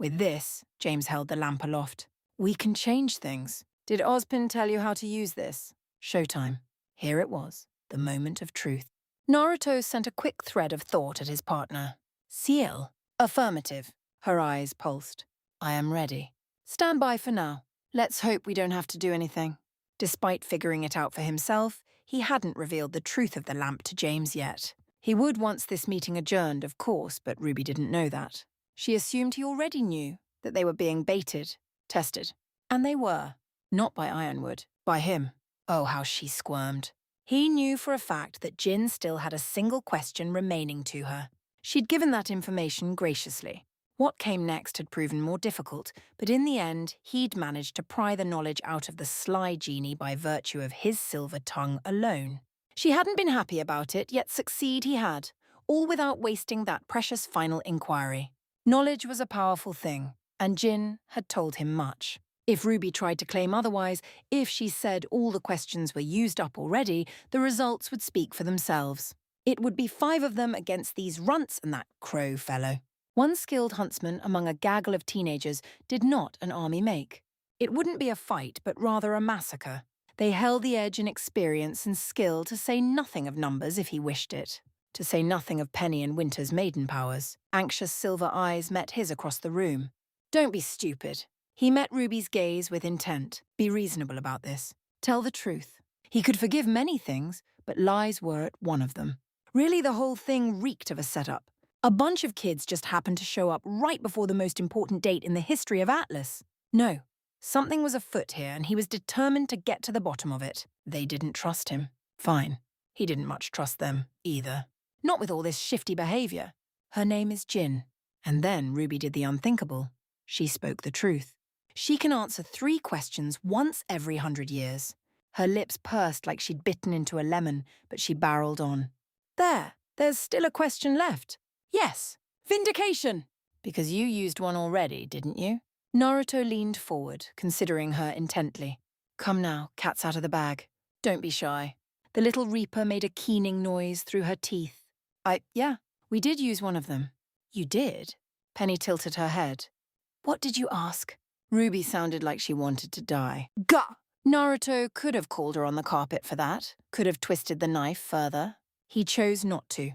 With this, James held the lamp aloft. We can change things. Did Ozpin tell you how to use this? Showtime. Here it was, the moment of truth. Naruto sent a quick thread of thought at his partner. Ciel? Affirmative. Her eyes pulsed. I am ready. Stand by for now. Let's hope we don't have to do anything. Despite figuring it out for himself, he hadn't revealed the truth of the lamp to James yet. He would once this meeting adjourned, of course, but RWBY didn't know that. She assumed he already knew that they were being baited, tested. And they were. Not by Ironwood, by him. Oh, how she squirmed. He knew for a fact that Jin still had a single question remaining to her. She'd given that information graciously. What came next had proven more difficult, but in the end, he'd managed to pry the knowledge out of the sly genie by virtue of his silver tongue alone. She hadn't been happy about it, yet succeed he had, all without wasting that precious final inquiry. Knowledge was a powerful thing, and Jin had told him much. If RWBY tried to claim otherwise, if she said all the questions were used up already, the results would speak for themselves. It would be 5 of them against these runts and that crow fellow. One skilled huntsman among a gaggle of teenagers did not an army make. It wouldn't be a fight, but rather a massacre. They held the edge in experience and skill, to say nothing of numbers if he wished it. To say nothing of Penny and Winter's maiden powers. Anxious silver eyes met his across the room. Don't be stupid. He met Ruby's gaze with intent. Be reasonable about this. Tell the truth. He could forgive many things, but lies weren't one of them. Really, the whole thing reeked of a setup. A bunch of kids just happened to show up right before the most important date in the history of Atlas. No, something was afoot here, and he was determined to get to the bottom of it. They didn't trust him. Fine. He didn't much trust them, either. Not with all this shifty behavior. Her name is Jin. And then Ruby did the unthinkable. She spoke the truth. She can answer 3 questions once every 100 years. Her lips pursed like she'd bitten into a lemon, but she barreled on. There's still a question left. Yes, vindication. Because you used one already, didn't you? Naruto leaned forward, considering her intently. Come now, cat's out of the bag. Don't be shy. The little reaper made a keening noise through her teeth. Yeah, we did use one of them. You did? Penny tilted her head. What did you ask? Ruby sounded like she wanted to die. Gah! Naruto could have called her on the carpet for that, could have twisted the knife further. He chose not to.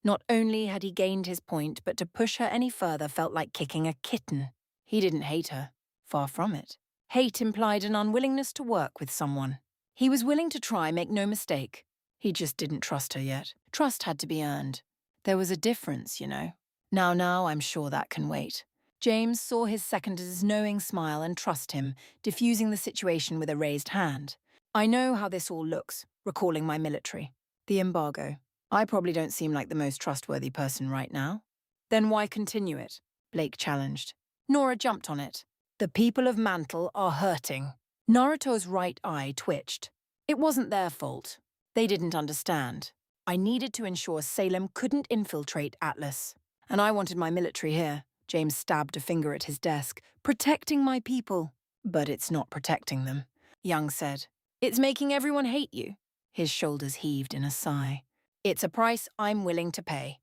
Not only had he gained his point, but to push her any further felt like kicking a kitten. He didn't hate her. Far from it. Hate implied an unwillingness to work with someone. He was willing to try, make no mistake. He just didn't trust her yet. Trust had to be earned. There was a difference, you know. Now, I'm sure that can wait. James saw his seconder's knowing smile and trust him, diffusing the situation with a raised hand. I know how this all looks, recalling my military. The embargo. I probably don't seem like the most trustworthy person right now. Then why continue it? Blake challenged. Nora jumped on it. The people of Mantle are hurting. Naruto's right eye twitched. It wasn't their fault. They didn't understand. I needed to ensure Salem couldn't infiltrate Atlas. And I wanted my military here. James stabbed a finger at his desk. Protecting my people. But it's not protecting them. Young said. It's making everyone hate you. His shoulders heaved in a sigh. It's a price I'm willing to pay.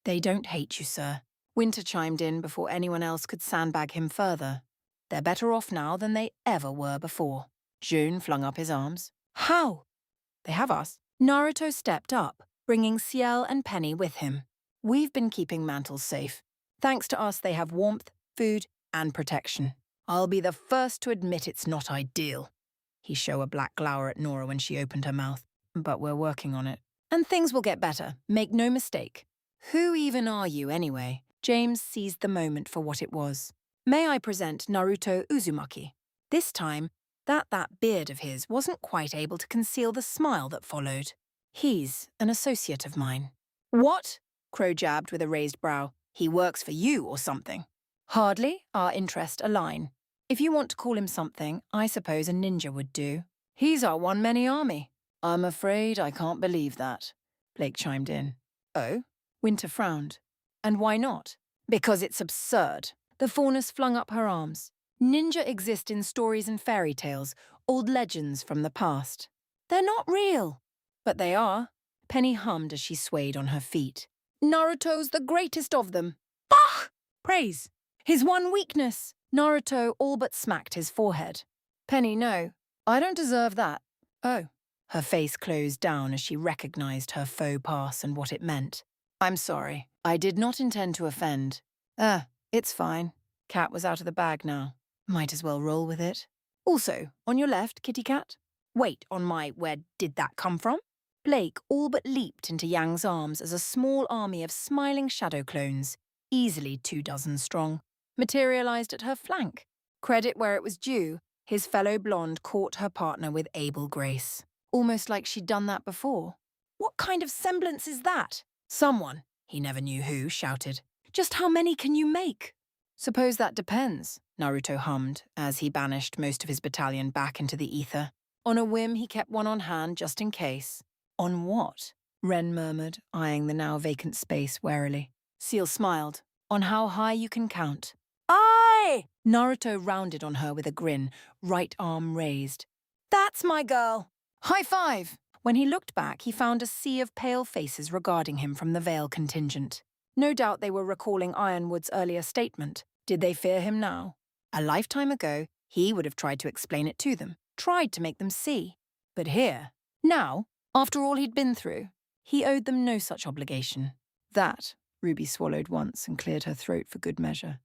They don't hate you, sir. Winter chimed in before anyone else could sandbag him further. They're better off now than they ever were before. Jun flung up his arms. How? They have us. Naruto stepped up, bringing Ciel and Penny with him. We've been keeping Mantle safe. Thanks to us, they have warmth, food, and protection. I'll be the first to admit it's not ideal. He showed a black glower at Nora when she opened her mouth. But we're working on it. And things will get better, make no mistake. Who even are you, anyway? James seized the moment for what it was. May I present Naruto Uzumaki? This time, that beard of his wasn't quite able to conceal the smile that followed. He's an associate of mine. What? Crow jabbed with a raised brow. He works for you or something. Hardly. Our interests align. If you want to call him something, I suppose a ninja would do. He's our one-man army. I'm afraid I can't believe that, Blake chimed in. Oh? Winter frowned. And why not? Because it's absurd. The faunus flung up her arms. Ninja exist in stories and fairy tales, old legends from the past. They're not real. But they are. Penny hummed as she swayed on her feet. Naruto's the greatest of them. Bah! Praise. His one weakness. Naruto all but smacked his forehead. Penny, no. I don't deserve that. Oh. Her face closed down as she recognized her faux pas and what it meant. I'm sorry. I did not intend to offend. It's fine. Cat was out of the bag now. Might as well roll with it. Also, on your left, kitty cat. Wait, on my where did that come from? Blake all but leaped into Yang's arms as a small army of smiling shadow clones, easily 24 strong, materialized at her flank. Credit where it was due, his fellow blonde caught her partner with able grace. Almost like she'd done that before. What kind of semblance is that? Someone, he never knew who, shouted. Just how many can you make? Suppose that depends, Naruto hummed, as he banished most of his battalion back into the ether. On a whim, he kept one on hand just in case. On what? Ren murmured, eyeing the now vacant space warily. Seal smiled. On how high you can count. Aye! Naruto rounded on her with a grin, right arm raised. That's my girl! High five! When he looked back, he found a sea of pale faces regarding him from the Veil contingent. No doubt they were recalling Ironwood's earlier statement. Did they fear him now? A lifetime ago, he would have tried to explain it to them, tried to make them see. But here, now, after all he'd been through, he owed them no such obligation. That, Ruby swallowed once and cleared her throat for good measure.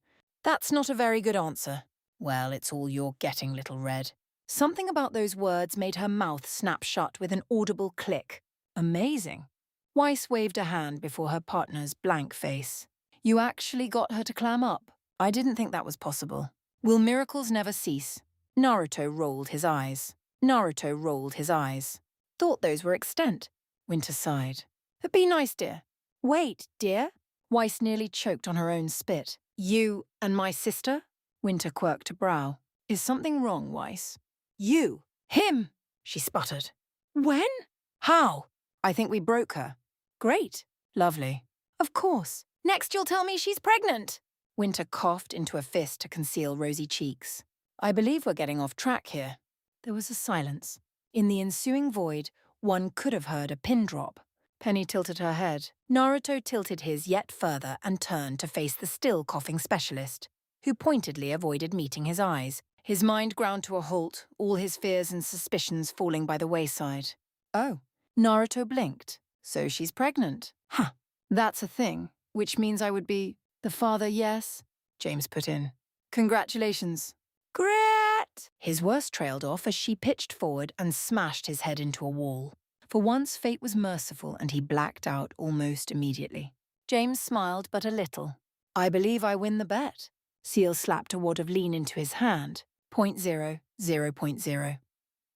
That's not a very good answer. Well, it's all you're getting, little Red. Something about those words made her mouth snap shut with an audible click. Amazing. Weiss waved a hand before her partner's blank face. You actually got her to clam up. I didn't think that was possible. Will miracles never cease? Naruto rolled his eyes. Naruto rolled his eyes. Thought those were extant. Winter sighed. But be nice, dear. Wait, dear? Weiss nearly choked on her own spit. You and my sister? Winter quirked a brow. Is something wrong, Weiss? You. Him, she sputtered. When? How? I think we broke her. Great. Lovely. Of course. Next you'll tell me she's pregnant. Winter coughed into a fist to conceal rosy cheeks. I believe we're getting off track here. There was a silence. In the ensuing void, one could have heard a pin drop. Penny tilted her head. Naruto tilted his yet further and turned to face the still coughing specialist, who pointedly avoided meeting his eyes. His mind ground to a halt, all his fears and suspicions falling by the wayside. Oh, Naruto blinked. So she's pregnant. Huh. That's a thing, which means I would be the father, yes? James put in. Congratulations. Grat! His worst trailed off as she pitched forward and smashed his head into a wall. For once, fate was merciful and he blacked out almost immediately. James smiled but a little. I believe I win the bet. Seal slapped a wad of lean into his hand. 0.0, 0.0.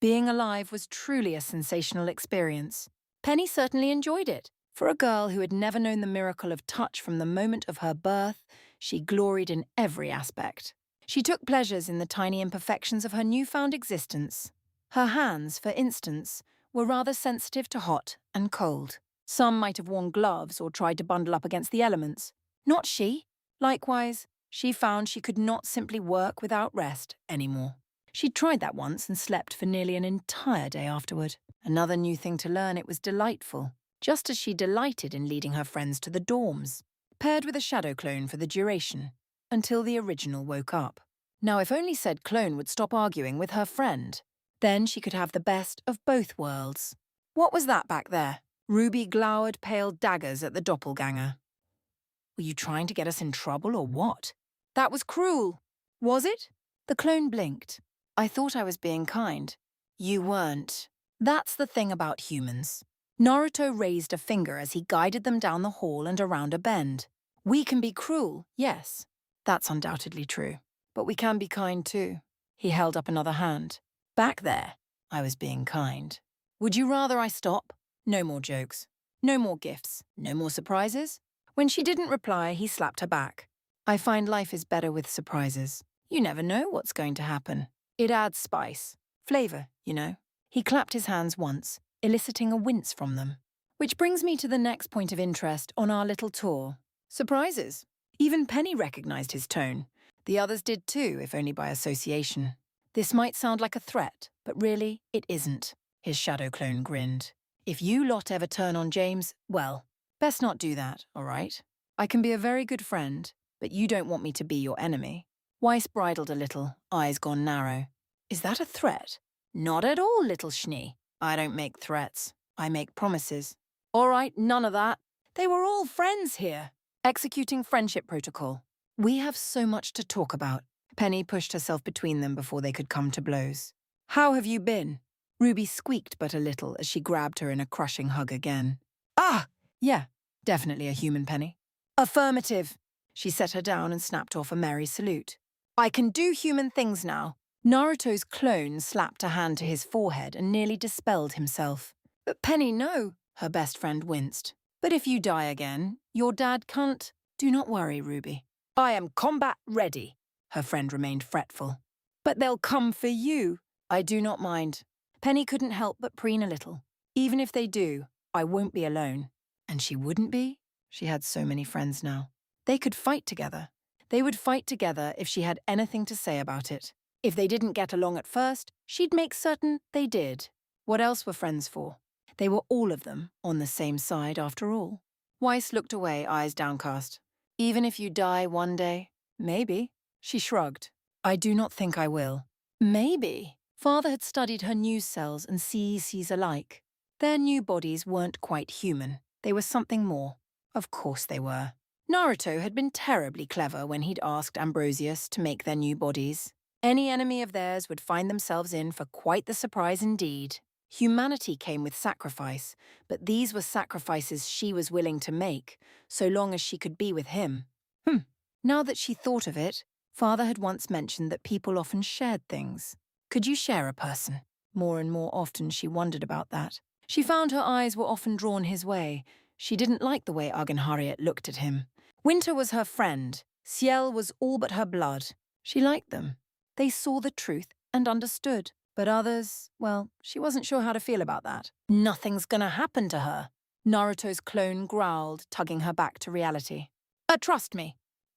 Being alive was truly a sensational experience. Penny certainly enjoyed it. For a girl who had never known the miracle of touch from the moment of her birth, she gloried in every aspect. She took pleasures in the tiny imperfections of her newfound existence. Her hands, for instance, were rather sensitive to hot and cold. Some might have worn gloves or tried to bundle up against the elements. Not she. Likewise, she found she could not simply work without rest anymore. She'd tried that once and slept for nearly an entire day afterward. Another new thing to learn, it was delightful, just as she delighted in leading her friends to the dorms, paired with a shadow clone for the duration, until the original woke up. Now, if only said clone would stop arguing with her friend, then she could have the best of both worlds. What was that back there? Ruby glowered pale daggers at the doppelganger. Were you trying to get us in trouble or what? That was cruel. Was it? The clone blinked. I thought I was being kind. You weren't. That's the thing about humans. Naruto raised a finger as he guided them down the hall and around a bend. We can be cruel, yes. That's undoubtedly true. But we can be kind too. He held up another hand. Back there, I was being kind. Would you rather I stop? No more jokes. No more gifts. No more surprises? When she didn't reply, he slapped her back. I find life is better with surprises. You never know what's going to happen. It adds spice. Flavor, you know. He clapped his hands once, eliciting a wince from them. Which brings me to the next point of interest on our little tour. Surprises. Even Penny recognized his tone. The others did too, if only by association. This might sound like a threat, but really, it isn't. His shadow clone grinned. If you lot ever turn on James, well, best not do that, all right? I can be a very good friend, but you don't want me to be your enemy. Weiss bridled a little, eyes gone narrow. Is that a threat? Not at all, little Schnee. I don't make threats. I make promises. All right, none of that. They were all friends here. Executing friendship protocol. We have so much to talk about. Penny pushed herself between them before they could come to blows. How have you been? Ruby squeaked but a little as she grabbed her in a crushing hug again. Ah! Yeah, definitely a human, Penny. Affirmative. She set her down and snapped off a merry salute. I can do human things now. Naruto's clone slapped a hand to his forehead and nearly dispelled himself. But Penny, no, her best friend winced. But if you die again, your dad can't. Do not worry, Ruby. I am combat ready. Her friend remained fretful. But they'll come for you. I do not mind. Penny couldn't help but preen a little. Even if they do, I won't be alone. And she wouldn't be? She had so many friends now. They could fight together. They would fight together if she had anything to say about it. If they didn't get along at first, she'd make certain they did. What else were friends for? They were all of them on the same side after all. Weiss looked away, eyes downcast. Even if you die one day? Maybe. She shrugged. I do not think I will. Maybe. Father had studied her new cells and CECs alike. Their new bodies weren't quite human. They were something more. Of course they were. Naruto had been terribly clever when he'd asked Ambrosius to make their new bodies. Any enemy of theirs would find themselves in for quite the surprise indeed. Humanity came with sacrifice, but these were sacrifices she was willing to make, so long as she could be with him. Now that she thought of it, Father had once mentioned that people often shared things. Could you share a person? More and more often she wondered about that. She found her eyes were often drawn his way. She didn't like the way Harriet looked at him. Winter was her friend. Ciel was all but her blood. She liked them. They saw the truth and understood. But others, well, she wasn't sure how to feel about that. Nothing's gonna happen to her. Naruto's clone growled, tugging her back to reality. Trust me.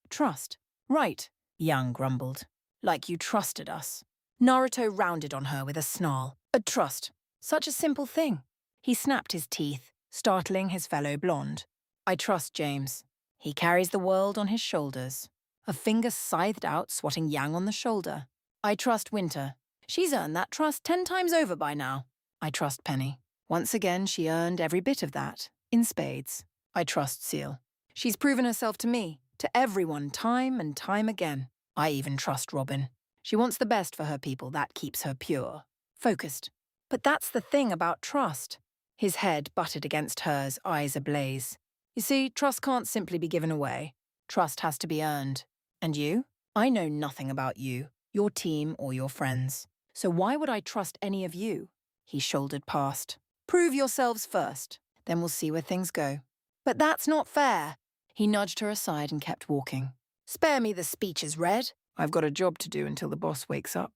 Trust? Right, Yang grumbled. Like you trusted us. Naruto rounded on her with a snarl. Trust. Such a simple thing. He snapped his teeth, startling his fellow blonde. I trust James. He carries the world on his shoulders. A finger scythed out, swatting Yang on the shoulder. I trust Winter. She's earned that trust 10 times over by now. I trust Penny. Once again, she earned every bit of that, in spades. I trust Seal. She's proven herself to me, to everyone, time and time again. I even trust Robin. She wants the best for her people, that keeps her pure. Focused. But that's the thing about trust. His head butted against hers, eyes ablaze. You see, trust can't simply be given away. Trust has to be earned. And you? I know nothing about you, your team, or your friends. So why would I trust any of you? He shouldered past. Prove yourselves first, then we'll see where things go. But that's not fair. He nudged her aside and kept walking. Spare me the speeches, Red. I've got a job to do until the boss wakes up.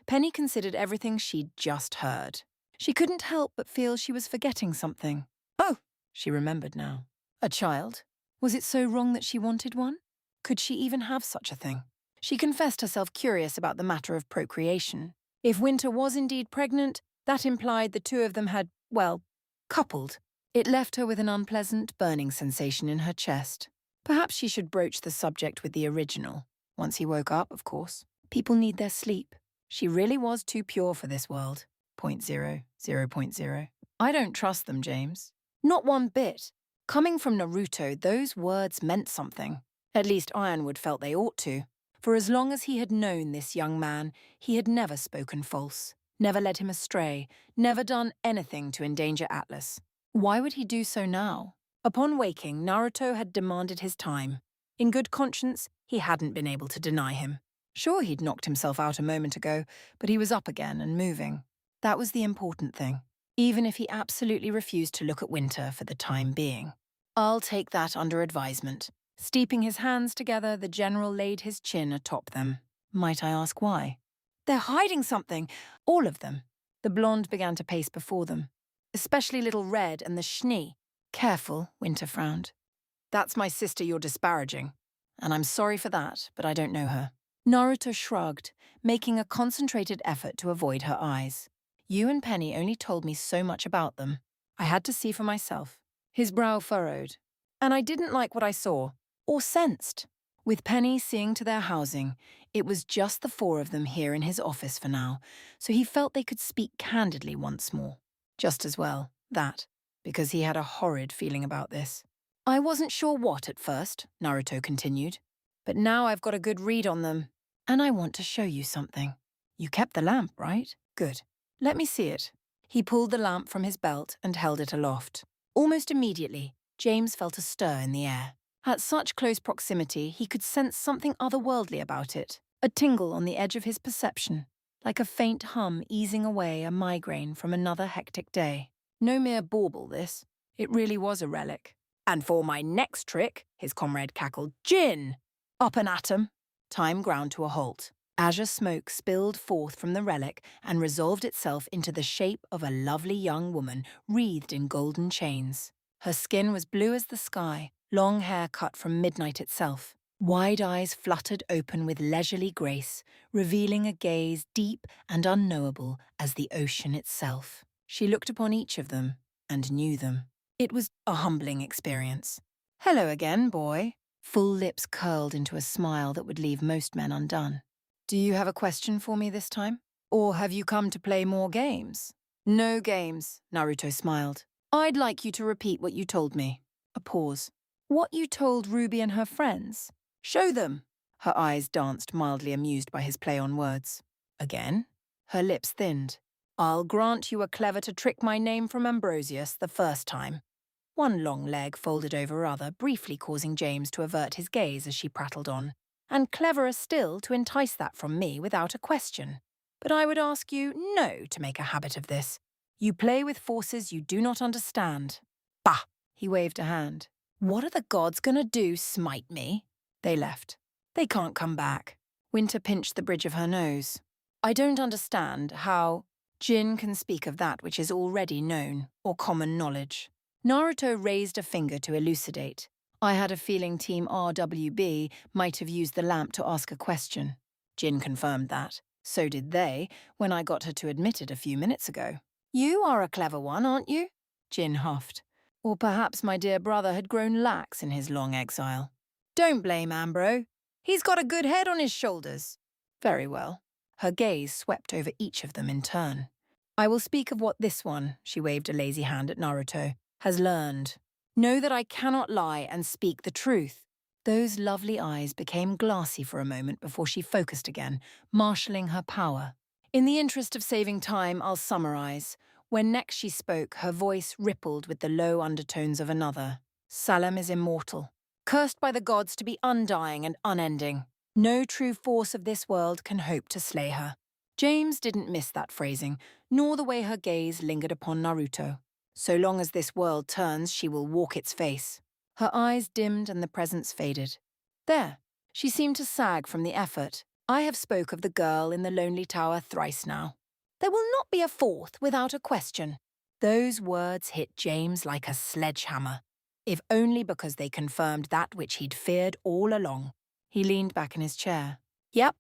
Penny considered everything she'd just heard. She couldn't help but feel she was forgetting something. Oh, she remembered now. A child? Was it so wrong that she wanted one? Could she even have such a thing? She confessed herself curious about the matter of procreation. If Winter was indeed pregnant, that implied the two of them had, well, coupled. It left her with an unpleasant, burning sensation in her chest. Perhaps she should broach the subject with the original. Once he woke up, of course. People need their sleep. She really was too pure for this world. 0.0, 0.0. I don't trust them, James. Not one bit. Coming from Naruto, those words meant something. At least Ironwood felt they ought to. For as long as he had known this young man, he had never spoken false, never led him astray, never done anything to endanger Atlas. Why would he do so now? Upon waking, Naruto had demanded his time. In good conscience, he hadn't been able to deny him. Sure, he'd knocked himself out a moment ago, but he was up again and moving. That was the important thing, even if he absolutely refused to look at Winter for the time being. I'll take that under advisement. Steeping his hands together, the general laid his chin atop them. Might I ask why? They're hiding something, all of them. The blonde began to pace before them, especially little Red and the Schnee. Careful, Winter frowned. That's my sister you're disparaging. And I'm sorry for that, but I don't know her. Naruto shrugged, making a concentrated effort to avoid her eyes. You and Penny only told me so much about them. I had to see for myself. His brow furrowed. And I didn't like what I saw. Or sensed. With Penny seeing to their housing, it was just the four of them here in his office for now, so he felt they could speak candidly once more. Just as well, that, because he had a horrid feeling about this. I wasn't sure what at first, Naruto continued, but now I've got a good read on them, and I want to show you something. You kept the lamp, right? Good. Let me see it. He pulled the lamp from his belt and held it aloft. Almost immediately, James felt a stir in the air. At such close proximity, he could sense something otherworldly about it, a tingle on the edge of his perception, like a faint hum easing away a migraine from another hectic day. No mere bauble, this. It really was a relic. And for my next trick, his comrade cackled, Jin! Up and at 'em. Time ground to a halt. Azure smoke spilled forth from the relic and resolved itself into the shape of a lovely young woman wreathed in golden chains. Her skin was blue as the sky, long hair cut from midnight itself. Wide eyes fluttered open with leisurely grace, revealing a gaze deep and unknowable as the ocean itself. She looked upon each of them and knew them. It was a humbling experience. Hello again, boy. Full lips curled into a smile that would leave most men undone. Do you have a question for me this time? Or have you come to play more games? No games, Naruto smiled. I'd like you to repeat what you told me. A pause. What you told Ruby and her friends. Show them. Her eyes danced, mildly amused by his play on words. Again? Her lips thinned. I'll grant you were clever to trick my name from Ambrosius the first time. One long leg folded over other, briefly causing James to avert his gaze as she prattled on. And cleverer still to entice that from me without a question. But I would ask you no to make a habit of this. You play with forces you do not understand. Bah! He waved a hand. What are the gods gonna do, smite me? They left. They can't come back. Winter pinched the bridge of her nose. I don't understand how Jin can speak of that which is already known, or common knowledge. Naruto raised a finger to elucidate. I had a feeling Team RWB might have used the lamp to ask a question. Jin confirmed that. So did they, when I got her to admit it a few minutes ago. You are a clever one, aren't you? Jin huffed. Or perhaps my dear brother had grown lax in his long exile. Don't blame Ambro. He's got a good head on his shoulders. Very well. Her gaze swept over each of them in turn. I will speak of what this one, she waved a lazy hand at Naruto, has learned. Know that I cannot lie and speak the truth. Those lovely eyes became glassy for a moment before she focused again, marshalling her power. In the interest of saving time, I'll summarize. When next she spoke, her voice rippled with the low undertones of another. Salem is immortal, cursed by the gods to be undying and unending. No true force of this world can hope to slay her. James didn't miss that phrasing, nor the way her gaze lingered upon Naruto. So long as this world turns, she will walk its face. Her eyes dimmed and the presence faded. There, she seemed to sag from the effort. I have spoke of the girl in the lonely tower thrice now. There will not be a fourth without a question. Those words hit James like a sledgehammer, if only because they confirmed that which he'd feared all along. He leaned back in his chair. Yep.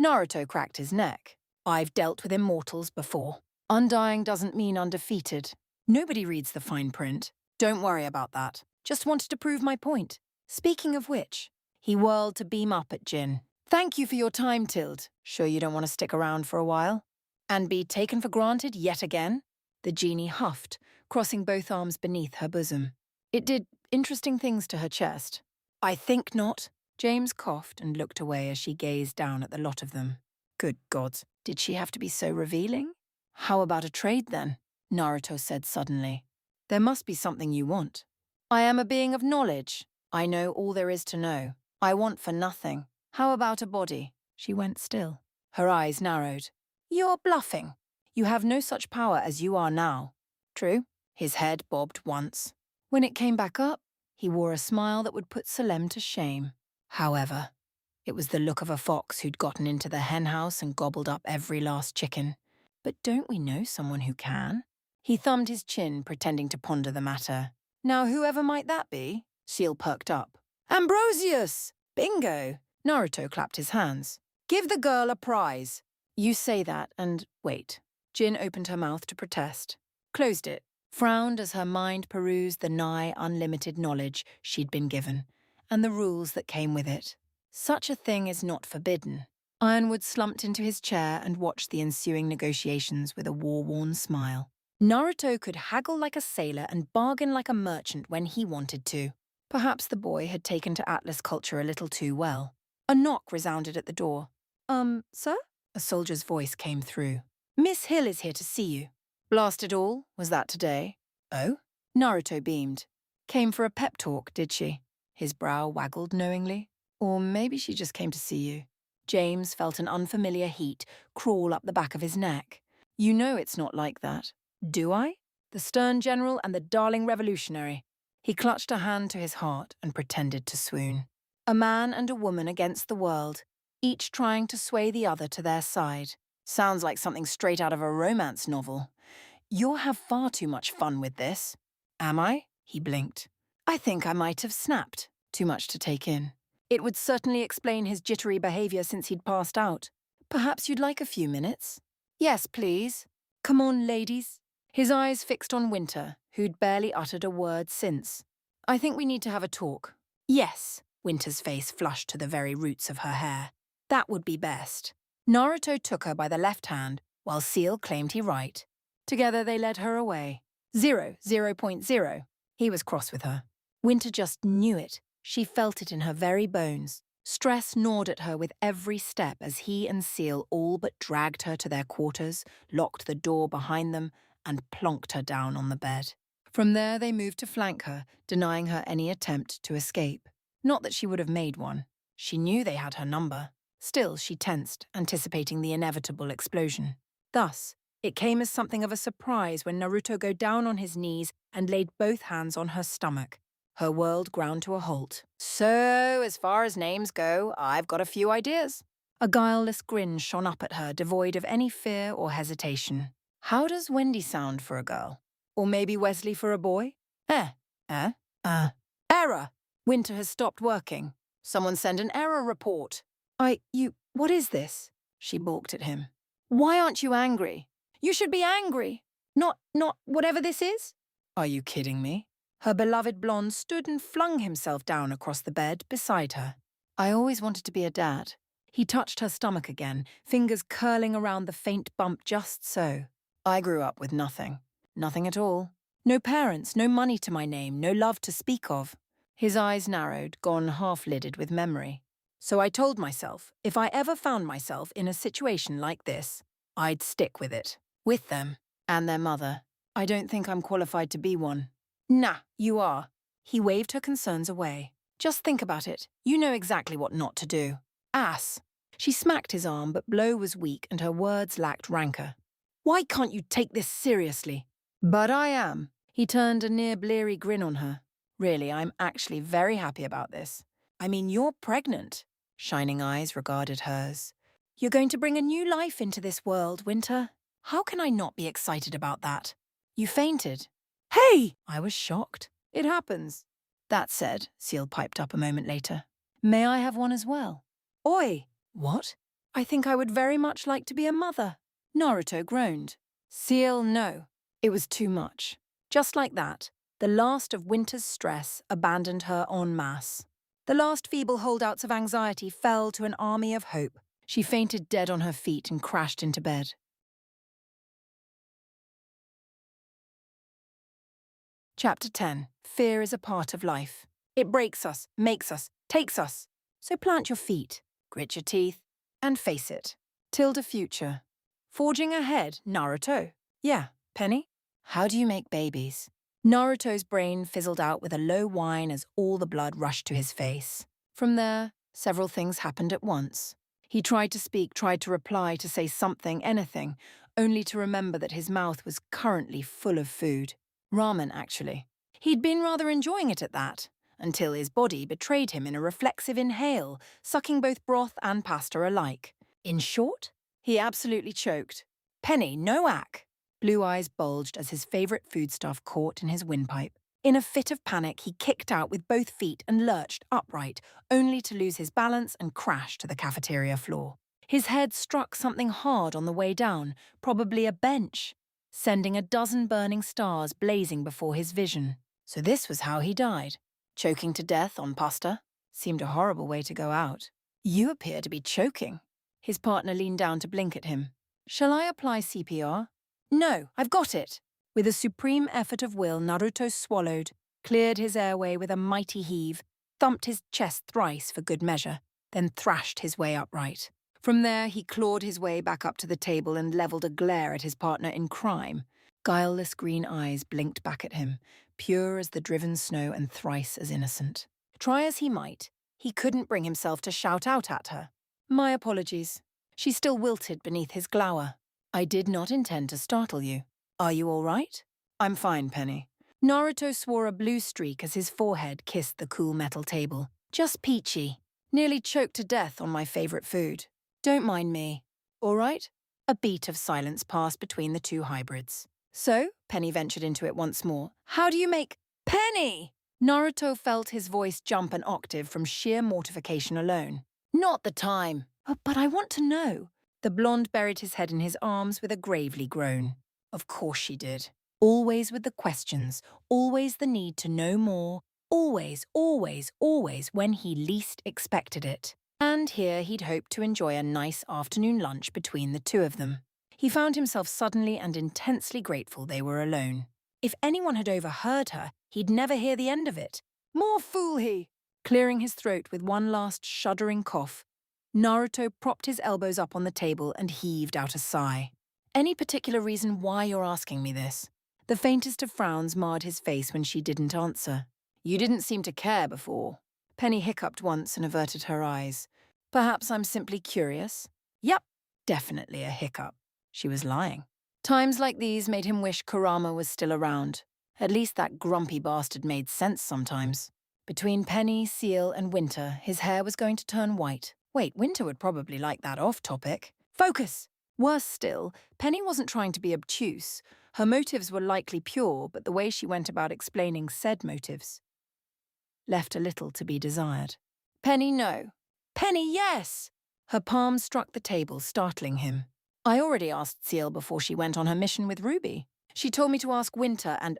Naruto cracked his neck. I've dealt with immortals before. Undying doesn't mean undefeated. Nobody reads the fine print. Don't worry about that. Just wanted to prove my point. Speaking of which, he whirled to beam up at Jin. Thank you for your time, Tild. Sure you don't want to stick around for a while? And be taken for granted yet again? The genie huffed, crossing both arms beneath her bosom. It did interesting things to her chest. I think not. James coughed and looked away as she gazed down at the lot of them. Good gods, did she have to be so revealing? How about a trade then? Naruto said suddenly. There must be something you want. I am a being of knowledge. I know all there is to know. I want for nothing. How about a body? She went still. Her eyes narrowed. You're bluffing. You have no such power as you are now. True. His head bobbed once. When it came back up, he wore a smile that would put Salem to shame. However, it was the look of a fox who'd gotten into the henhouse and gobbled up every last chicken. But don't we know someone who can? He thumbed his chin, pretending to ponder the matter. Now whoever might that be? Seal perked up. Ambrosius! Bingo! Naruto clapped his hands. Give the girl a prize. You say that and wait. Jin opened her mouth to protest. Closed it. Frowned as her mind perused the nigh unlimited knowledge she'd been given, and the rules that came with it. Such a thing is not forbidden. Ironwood slumped into his chair and watched the ensuing negotiations with a war-worn smile. Naruto could haggle like a sailor and bargain like a merchant when he wanted to. Perhaps the boy had taken to Atlas culture a little too well. A knock resounded at the door. Sir? A soldier's voice came through. Miss Hill is here to see you. Blast it all, was that today? Oh? Naruto beamed. Came for a pep talk, did she? His brow waggled knowingly. Or maybe she just came to see you. James felt an unfamiliar heat crawl up the back of his neck. You know it's not like that. Do I? The stern general and the darling revolutionary. He clutched a hand to his heart and pretended to swoon. A man and a woman against the world, each trying to sway the other to their side. Sounds like something straight out of a romance novel. You'll have far too much fun with this. Am I? He blinked. I think I might have snapped. Too much to take in. It would certainly explain his jittery behavior since he'd passed out. Perhaps you'd like a few minutes? Yes, please. Come on, ladies. His eyes fixed on Winter, who'd barely uttered a word since. I think we need to have a talk. Yes, Winter's face flushed to the very roots of her hair. That would be best. Naruto took her by the left hand, while Seal claimed he right. Together they led her away. 0.0. He was cross with her. Winter just knew it. She felt it in her very bones. Stress gnawed at her with every step as he and Seal all but dragged her to their quarters, locked the door behind them, and plonked her down on the bed. From there they moved to flank her, denying her any attempt to escape. Not that she would have made one. She knew they had her number. Still, she tensed, anticipating the inevitable explosion. Thus, it came as something of a surprise when Naruto go down on his knees and laid both hands on her stomach. Her world ground to a halt. So, as far as names go, I've got a few ideas. A guileless grin shone up at her, devoid of any fear or hesitation. How does Wendy sound for a girl? Or maybe Wesley for a boy? Error! Winter has stopped working. Someone send an error report. What is this? She balked at him. Why aren't you angry? You should be angry. Not whatever this is? Are you kidding me? Her beloved blonde stood and flung himself down across the bed beside her. I always wanted to be a dad. He touched her stomach again, fingers curling around the faint bump just so. I grew up with nothing. Nothing at all. No parents, no money to my name, no love to speak of. His eyes narrowed, gone half-lidded with memory. So I told myself, if I ever found myself in a situation like this, I'd stick with it. With them. And their mother. I don't think I'm qualified to be one. Nah, you are. He waved her concerns away. Just think about it. You know exactly what not to do. Ass. She smacked his arm, but blow was weak and her words lacked rancor. Why can't you take this seriously? But I am. He turned a near bleary grin on her. Really, I'm actually very happy about this. I mean, you're pregnant. Shining eyes regarded hers. You're going to bring a new life into this world, Winter. How can I not be excited about that? You fainted. Hey! I was shocked. It happens. That said, Seal piped up a moment later. May I have one as well? Oi! What? I think I would very much like to be a mother. Naruto groaned. Seal, no. It was too much. Just like that, the last of Winter's stress abandoned her en masse. The last feeble holdouts of anxiety fell to an army of hope. She fainted dead on her feet and crashed into bed. Chapter 10. Fear is a part of life. It breaks us, makes us, takes us. So plant your feet, grit your teeth, and face it. Tilde future. Forging ahead, Naruto. Yeah, Penny? How do you make babies? Naruto's brain fizzled out with a low whine as all the blood rushed to his face. From there, several things happened at once. He tried to speak, tried to reply, to say something, anything, only to remember that his mouth was currently full of food. Ramen, actually. He'd been rather enjoying it at that, until his body betrayed him in a reflexive inhale, sucking both broth and pasta alike. In short, he absolutely choked. Penny, no ack. Blue eyes bulged as his favourite foodstuff caught in his windpipe. In a fit of panic, he kicked out with both feet and lurched upright, only to lose his balance and crash to the cafeteria floor. His head struck something hard on the way down, probably a bench, sending a dozen burning stars blazing before his vision. So this was how he died. Choking to death on pasta? Seemed a horrible way to go out. You appear to be choking. His partner leaned down to blink at him. Shall I apply CPR? No, I've got it. With a supreme effort of will, Naruto swallowed, cleared his airway with a mighty heave, thumped his chest thrice for good measure, then thrashed his way upright. From there, he clawed his way back up to the table and levelled a glare at his partner in crime. Guileless green eyes blinked back at him, pure as the driven snow and thrice as innocent. Try as he might, he couldn't bring himself to shout out at her. My apologies. She still wilted beneath his glower. I did not intend to startle you. Are you all right? I'm fine, Penny. Naruto swore a blue streak as his forehead kissed the cool metal table. Just peachy. Nearly choked to death on my favourite food. Don't mind me. All right? A beat of silence passed between the two hybrids. So, Penny ventured into it once more. How do you make... Penny! Naruto felt his voice jump an octave from sheer mortification alone. Not the time. Oh, but I want to know. The blonde buried his head in his arms with a gravely groan. Of course she did. Always with the questions, always the need to know more, Always, always, always when he least expected it. And here he'd hoped to enjoy a nice afternoon lunch between the two of them. He found himself suddenly and intensely grateful they were alone. If anyone had overheard her, he'd never hear the end of it. More fool he! Clearing his throat with one last shuddering cough, Naruto propped his elbows up on the table and heaved out a sigh. Any particular reason why you're asking me this? The faintest of frowns marred his face when she didn't answer. You didn't seem to care before. Penny hiccuped once and averted her eyes. Perhaps I'm simply curious? Yep, definitely a hiccup. She was lying. Times like these made him wish Kurama was still around. At least that grumpy bastard made sense sometimes. Between Penny, Seal, and Winter, his hair was going to turn white. Wait, Winter would probably like that off-topic. Focus! Worse still, Penny wasn't trying to be obtuse. Her motives were likely pure, but the way she went about explaining said motives left a little to be desired. Penny, no. Penny, yes! Her palm struck the table, startling him. I already asked Seal before she went on her mission with RWBY. She told me to ask Winter and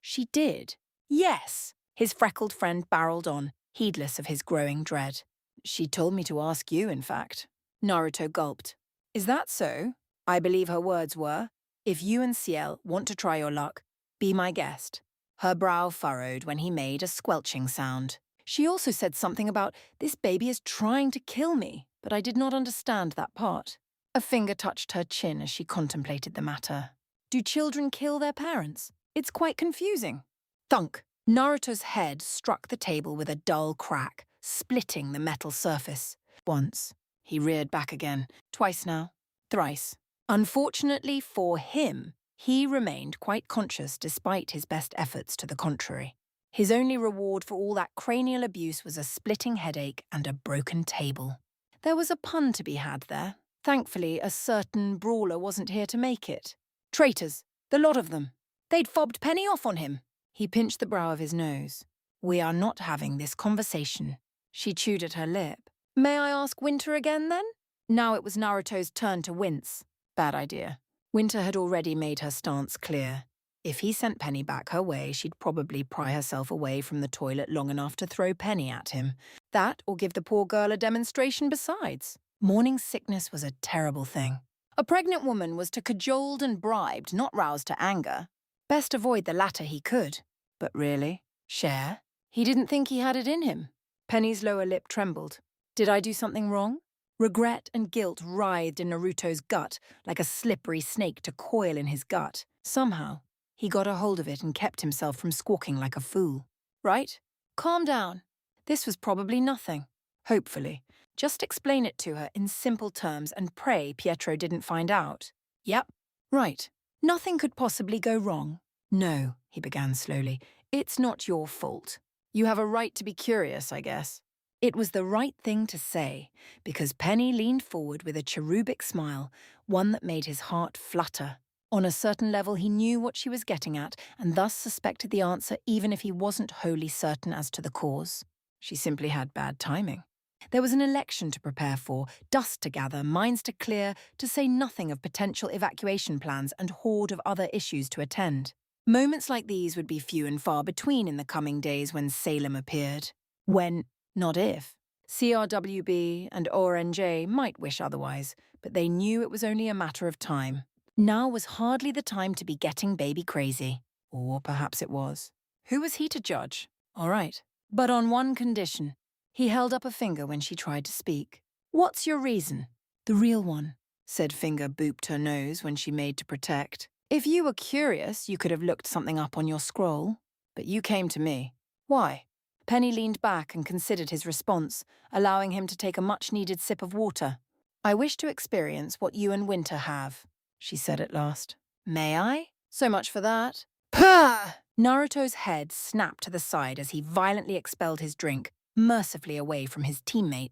She did. Yes! His freckled friend barreled on, heedless of his growing dread. She told me to ask you, in fact. Naruto gulped. Is that so? I believe her words were, if you and Ciel want to try your luck, be my guest. Her brow furrowed when he made a squelching sound. She also said something about, this baby is trying to kill me, but I did not understand that part. A finger touched her chin as she contemplated the matter. Do children kill their parents? It's quite confusing. Thunk! Naruto's head struck the table with a dull crack, splitting the metal surface. Once. He reared back again. Twice now. Thrice. Unfortunately for him, he remained quite conscious despite his best efforts to the contrary. His only reward for all that cranial abuse was a splitting headache and a broken table. There was a pun to be had there. Thankfully, a certain brawler wasn't here to make it. Traitors, the lot of them. They'd fobbed Penny off on him. He pinched the brow of his nose. We are not having this conversation. She chewed at her lip. May I ask Winter again, then? Now it was Naruto's turn to wince. Bad idea. Winter had already made her stance clear. If he sent Penny back her way, she'd probably pry herself away from the toilet long enough to throw Penny at him. That, or give the poor girl a demonstration besides. Morning sickness was a terrible thing. A pregnant woman was to cajoled and bribed, not roused to anger. Best avoid the latter he could. But really? Share? He didn't think he had it in him. Penny's lower lip trembled. Did I do something wrong? Regret and guilt writhed in Naruto's gut like a slippery snake to coil in his gut. Somehow, he got a hold of it and kept himself from squawking like a fool. Right? Calm down. This was probably nothing. Hopefully. Just explain it to her in simple terms and pray Pietro didn't find out. Yep. Right. Nothing could possibly go wrong. No, he began slowly. It's not your fault. You have a right to be curious, I guess. It was the right thing to say, because Penny leaned forward with a cherubic smile, one that made his heart flutter. On a certain level, he knew what she was getting at, and thus suspected the answer even if he wasn't wholly certain as to the cause. She simply had bad timing. There was an election to prepare for, dust to gather, minds to clear, to say nothing of potential evacuation plans and horde of other issues to attend. Moments like these would be few and far between in the coming days when Salem appeared. When, not if. RWBY and ORNJ might wish otherwise, but they knew it was only a matter of time. Now was hardly the time to be getting baby crazy. Or perhaps it was. Who was he to judge? All right. But on one condition. He held up a finger when she tried to speak. What's your reason? The real one, said Finger booped her nose when she made to protect. If you were curious, you could have looked something up on your scroll. But you came to me. Why? Penny leaned back and considered his response, allowing him to take a much-needed sip of water. I wish to experience what you and Winter have, she said at last. May I? So much for that. Pah! Naruto's head snapped to the side as he violently expelled his drink, mercifully away from his teammate,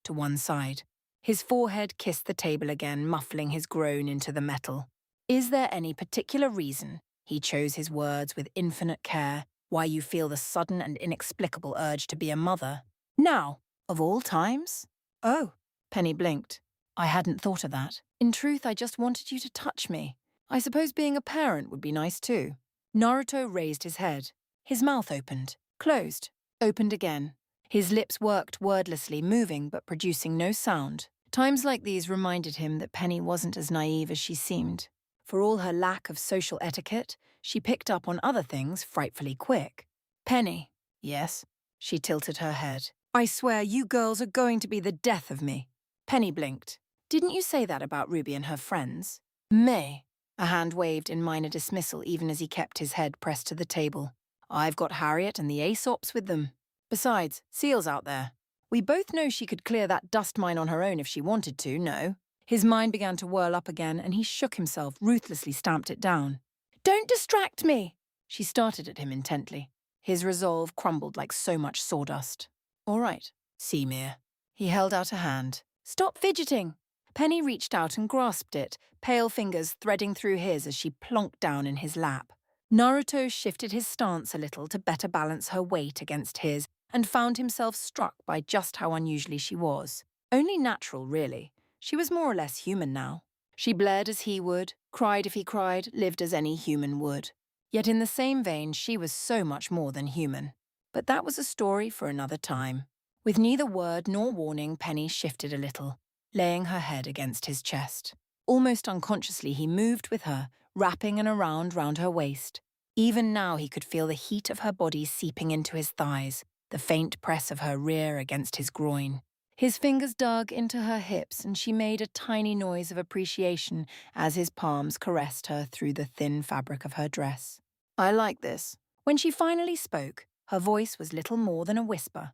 to one side. His forehead kissed the table again, muffling his groan into the metal. Is there any particular reason, he chose his words with infinite care, why you feel the sudden and inexplicable urge to be a mother? Now, of all times? Oh, Penny blinked. I hadn't thought of that. In truth, I just wanted you to touch me. I suppose being a parent would be nice too. Naruto raised his head. His mouth opened. Closed. Opened again. His lips worked wordlessly, moving but producing no sound. Times like these reminded him that Penny wasn't as naive as she seemed. For all her lack of social etiquette, she picked up on other things frightfully quick. Penny. Yes? She tilted her head. I swear you girls are going to be the death of me. Penny blinked. Didn't you say that about Ruby and her friends? May. A hand waved in minor dismissal even as he kept his head pressed to the table. I've got Harriet and the Aesops with them. Besides, Seal's out there. We both know she could clear that dust mine on her own if she wanted to, no? His mind began to whirl up again and he shook himself, ruthlessly stamped it down. Don't distract me! She started at him intently. His resolve crumbled like so much sawdust. All right, Seamere. He held out a hand. Stop fidgeting! Penny reached out and grasped it, pale fingers threading through his as she plonked down in his lap. Naruto shifted his stance a little to better balance her weight against his and found himself struck by just how unusually she was. Only natural, really. She was more or less human now. She bled as he would, cried if he cried, lived as any human would. Yet in the same vein, she was so much more than human. But that was a story for another time. With neither word nor warning, Penny shifted a little, laying her head against his chest. Almost unconsciously, he moved with her, wrapping and around her waist. Even now he could feel the heat of her body seeping into his thighs, the faint press of her rear against his groin. His fingers dug into her hips and she made a tiny noise of appreciation as his palms caressed her through the thin fabric of her dress. I like this. When she finally spoke, her voice was little more than a whisper.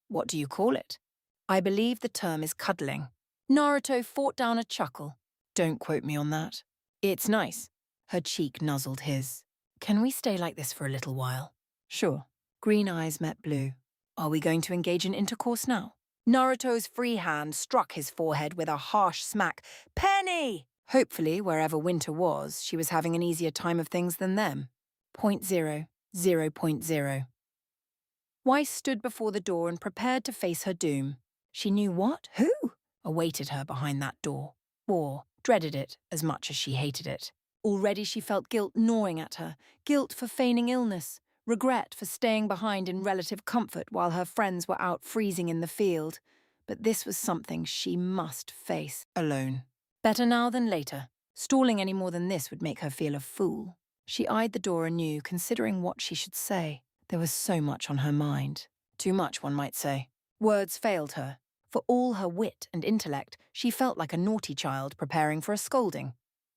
What do you call it? I believe the term is cuddling. Naruto fought down a chuckle. Don't quote me on that. It's nice. Her cheek nuzzled his. Can we stay like this for a little while? Sure. Green eyes met blue. Are we going to engage in intercourse now? Naruto's free hand struck his forehead with a harsh smack. Penny! Hopefully, wherever Winter was, she was having an easier time of things than them. 0.0. Weiss stood before the door and prepared to face her doom. She knew what? Who? Awaited her behind that door. Or dreaded it as much as she hated it. Already she felt guilt gnawing at her, guilt for feigning illness, regret for staying behind in relative comfort while her friends were out freezing in the field. But this was something she must face alone. Better now than later. Stalling any more than this would make her feel a fool. She eyed the door anew, considering what she should say. There was so much on her mind. Too much, one might say. Words failed her. For all her wit and intellect, she felt like a naughty child preparing for a scolding.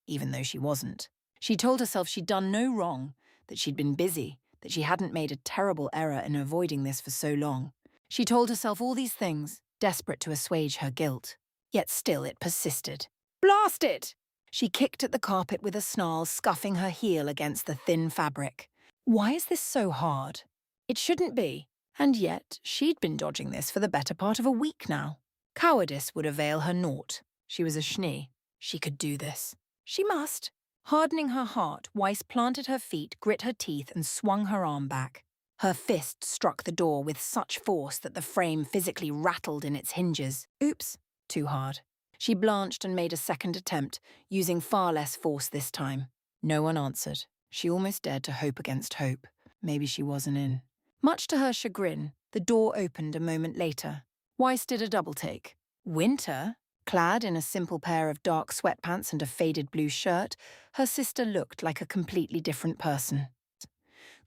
Even though she wasn't. She told herself she'd done no wrong, that she'd been busy, that she hadn't made a terrible error in avoiding this for so long. She told herself all these things, desperate to assuage her guilt. Yet still it persisted. Blast it! She kicked at the carpet with a snarl, scuffing her heel against the thin fabric. Why is this so hard? It shouldn't be. And yet she'd been dodging this for the better part of a week now. Cowardice would avail her naught. She was a schnee. She could do this. She must. Hardening her heart, Weiss planted her feet, grit her teeth, and swung her arm back. Her fist struck the door with such force that the frame physically rattled in its hinges. Oops, too hard. She blanched and made a second attempt, using far less force this time. No one answered. She almost dared to hope against hope. Maybe she wasn't in. Much to her chagrin, the door opened a moment later. Weiss did a double take. Winter? Clad in a simple pair of dark sweatpants and a faded blue shirt, her sister looked like a completely different person.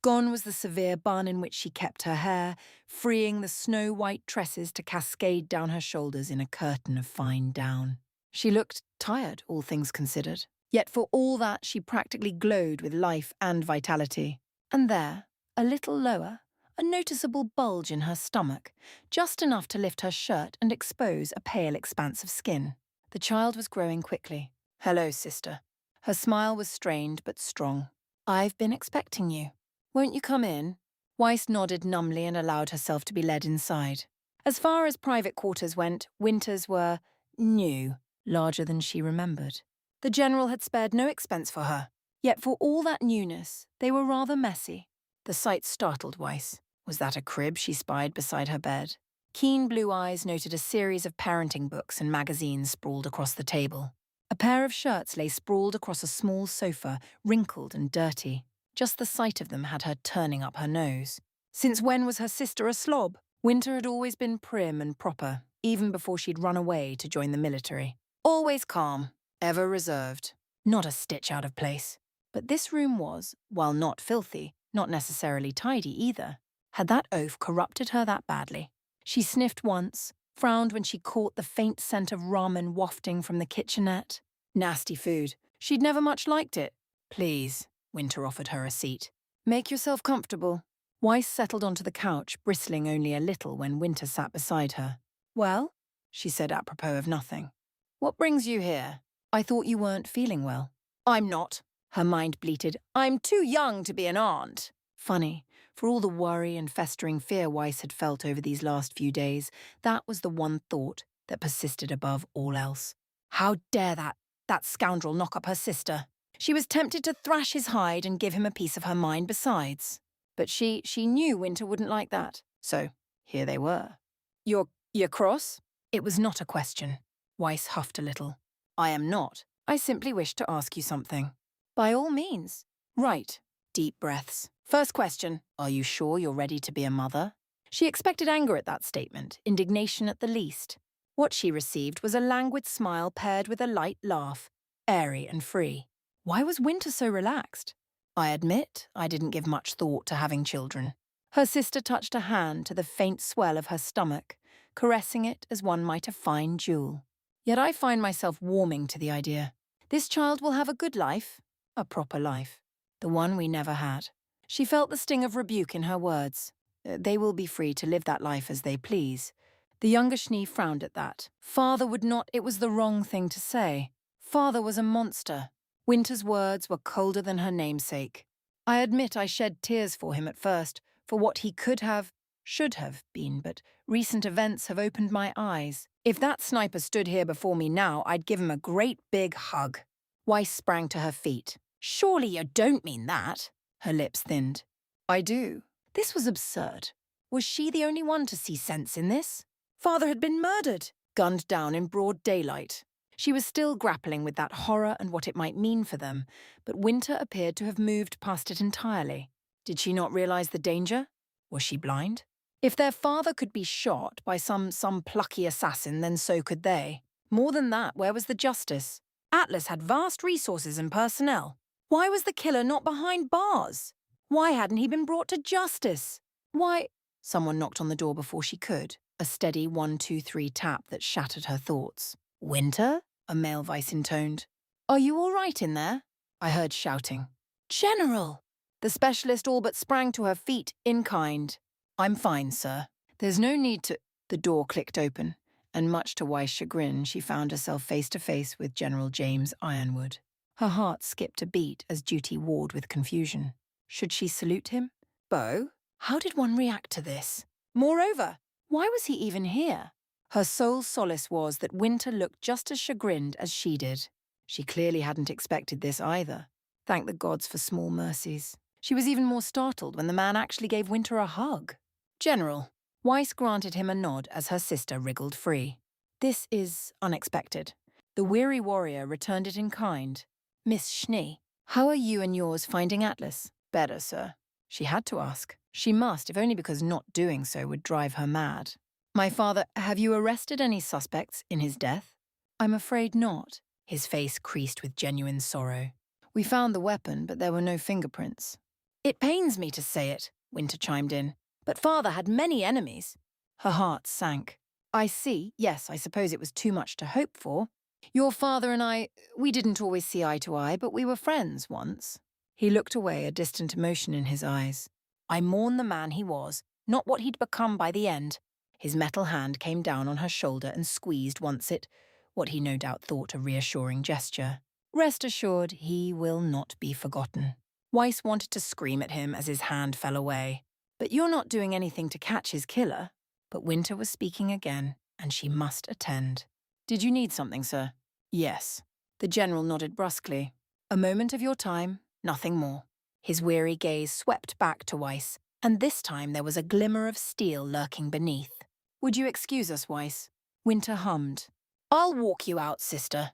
Gone was the severe bun in which she kept her hair, freeing the snow-white tresses to cascade down her shoulders in a curtain of fine down. She looked tired, all things considered. Yet for all that, she practically glowed with life and vitality. And there, a little lower, a noticeable bulge in her stomach, just enough to lift her shirt and expose a pale expanse of skin. The child was growing quickly. Hello, sister. Her smile was strained but strong. I've been expecting you. Won't you come in? Weiss nodded numbly and allowed herself to be led inside. As far as private quarters went, Winter's were new, larger than she remembered. The general had spared no expense for her. Yet for all that newness, they were rather messy. The sight startled Weiss. Was that a crib she spied beside her bed? Keen blue eyes noted a series of parenting books and magazines sprawled across the table. A pair of shirts lay sprawled across a small sofa, wrinkled and dirty. Just the sight of them had her turning up her nose. Since when was her sister a slob? Winter had always been prim and proper, even before she'd run away to join the military. Always calm, ever reserved, not a stitch out of place. But this room was, while not filthy, not necessarily tidy either. Had that oaf corrupted her that badly? She sniffed once, frowned when she caught the faint scent of ramen wafting from the kitchenette. Nasty food. She'd never much liked it. Please, Winter offered her a seat. Make yourself comfortable. Weiss settled onto the couch, bristling only a little when Winter sat beside her. Well, she said apropos of nothing. What brings you here? I thought you weren't feeling well. I'm not, her mind bleated. I'm too young to be an aunt. Funny, for all the worry and festering fear Weiss had felt over these last few days, that was the one thought that persisted above all else. How dare that scoundrel knock up her sister? She was tempted to thrash his hide and give him a piece of her mind besides. But she knew Winter wouldn't like that. So, here they were. You're cross? It was not a question. Weiss huffed a little. I am not. I simply wish to ask you something. By all means. Right. Deep breaths. First question. Are you sure you're ready to be a mother? She expected anger at that statement, indignation at the least. What she received was a languid smile paired with a light laugh, airy and free. Why was Winter so relaxed? I admit I didn't give much thought to having children. Her sister touched a hand to the faint swell of her stomach, caressing it as one might a fine jewel. Yet I find myself warming to the idea. This child will have a good life, a proper life, the one we never had. She felt the sting of rebuke in her words. They will be free to live that life as they please. The younger Schnee frowned at that. Father would not, it was the wrong thing to say. Father was a monster. Winter's words were colder than her namesake. I admit I shed tears for him at first, for what he could have, should have been, but recent events have opened my eyes. If that sniper stood here before me now, I'd give him a great big hug. Weiss sprang to her feet. Surely you don't mean that? Her lips thinned. I do. This was absurd. Was she the only one to see sense in this? Father had been murdered, gunned down in broad daylight. She was still grappling with that horror and what it might mean for them, but Winter appeared to have moved past it entirely. Did she not realize the danger? Was she blind? If their father could be shot by some plucky assassin, then so could they. More than that, where was the justice? Atlas had vast resources and personnel. Why was the killer not behind bars? Why hadn't he been brought to justice? Why? Someone knocked on the door before she could, a steady 1-2-3 tap that shattered her thoughts. Winter? A male voice intoned. Are you all right in there? I heard shouting. General! The specialist all but sprang to her feet in kind. I'm fine, sir. There's no need to... The door clicked open, and much to Weiss' chagrin, she found herself face to face with General James Ironwood. Her heart skipped a beat as duty warred with confusion. Should she salute him? Beau? How did one react to this? Moreover, why was he even here? Her sole solace was that Winter looked just as chagrined as she did. She clearly hadn't expected this either. Thank the gods for small mercies. She was even more startled when the man actually gave Winter a hug. General. Weiss granted him a nod as her sister wriggled free. This is unexpected. The weary warrior returned it in kind. Miss Schnee, how are you and yours finding Atlas? Better, sir. She had to ask. She must, if only because not doing so would drive her mad. My father, have you arrested any suspects in his death? I'm afraid not. His face creased with genuine sorrow. We found the weapon, but there were no fingerprints. It pains me to say it, Winter chimed in, but father had many enemies. Her heart sank. I see. Yes, I suppose it was too much to hope for. Your father and I, we didn't always see eye to eye, but we were friends once. He looked away, a distant emotion in his eyes. I mourn the man he was, not what he'd become by the end. His metal hand came down on her shoulder and squeezed once it, what he no doubt thought a reassuring gesture. Rest assured, he will not be forgotten. Weiss wanted to scream at him as his hand fell away. But you're not doing anything to catch his killer. But Winter was speaking again, and she must attend. Did you need something, sir? Yes. The general nodded brusquely. A moment of your time, nothing more. His weary gaze swept back to Weiss, and this time there was a glimmer of steel lurking beneath. Would you excuse us, Weiss? Winter hummed. I'll walk you out, sister.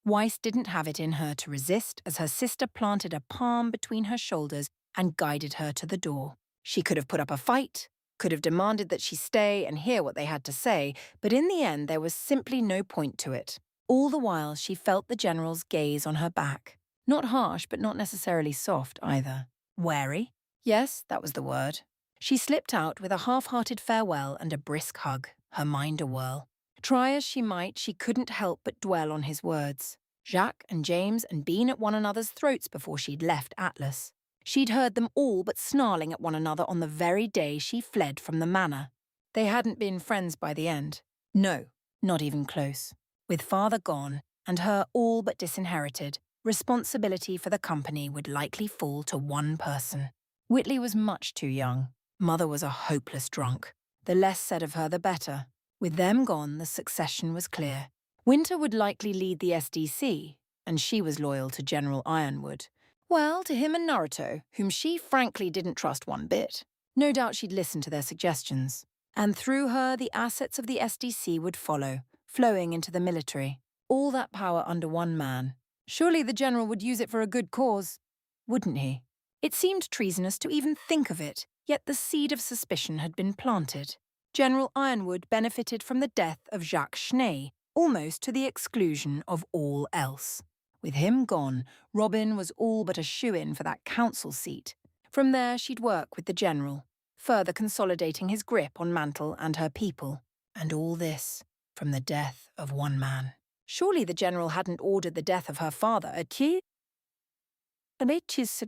Weiss didn't have it in her to resist as her sister planted a palm between her shoulders and guided her to the door. She could have put up a fight, could have demanded that she stay and hear what they had to say, but in the end there was simply no point to it. All the while she felt the general's gaze on her back. Not harsh, but not necessarily soft either. Wary? Yes, that was the word. She slipped out with a half-hearted farewell and a brisk hug, her mind awhirl. Try as she might, she couldn't help but dwell on his words. Jacques and James had been at one another's throats before she'd left Atlas. She'd heard them all but snarling at one another on the very day she fled from the manor. They hadn't been friends by the end. No, not even close. With father gone, and her all but disinherited, responsibility for the company would likely fall to one person. Whitley was much too young. Mother was a hopeless drunk. The less said of her, the better. With them gone, the succession was clear. Winter would likely lead the SDC, and she was loyal to General Ironwood. Well, to him and Naruto, whom she frankly didn't trust one bit. No doubt she'd listen to their suggestions. And through her, the assets of the SDC would follow, flowing into the military. All that power under one man. Surely the general would use it for a good cause, wouldn't he? It seemed treasonous to even think of it, yet the seed of suspicion had been planted. General Ironwood benefited from the death of Jacques Schnee, almost to the exclusion of all else. With him gone, Robin was all but a shoo-in for that council seat. From there she'd work with the general, further consolidating his grip on Mantle and her people. And all this from the death of one man. Surely the general hadn't ordered the death of her father,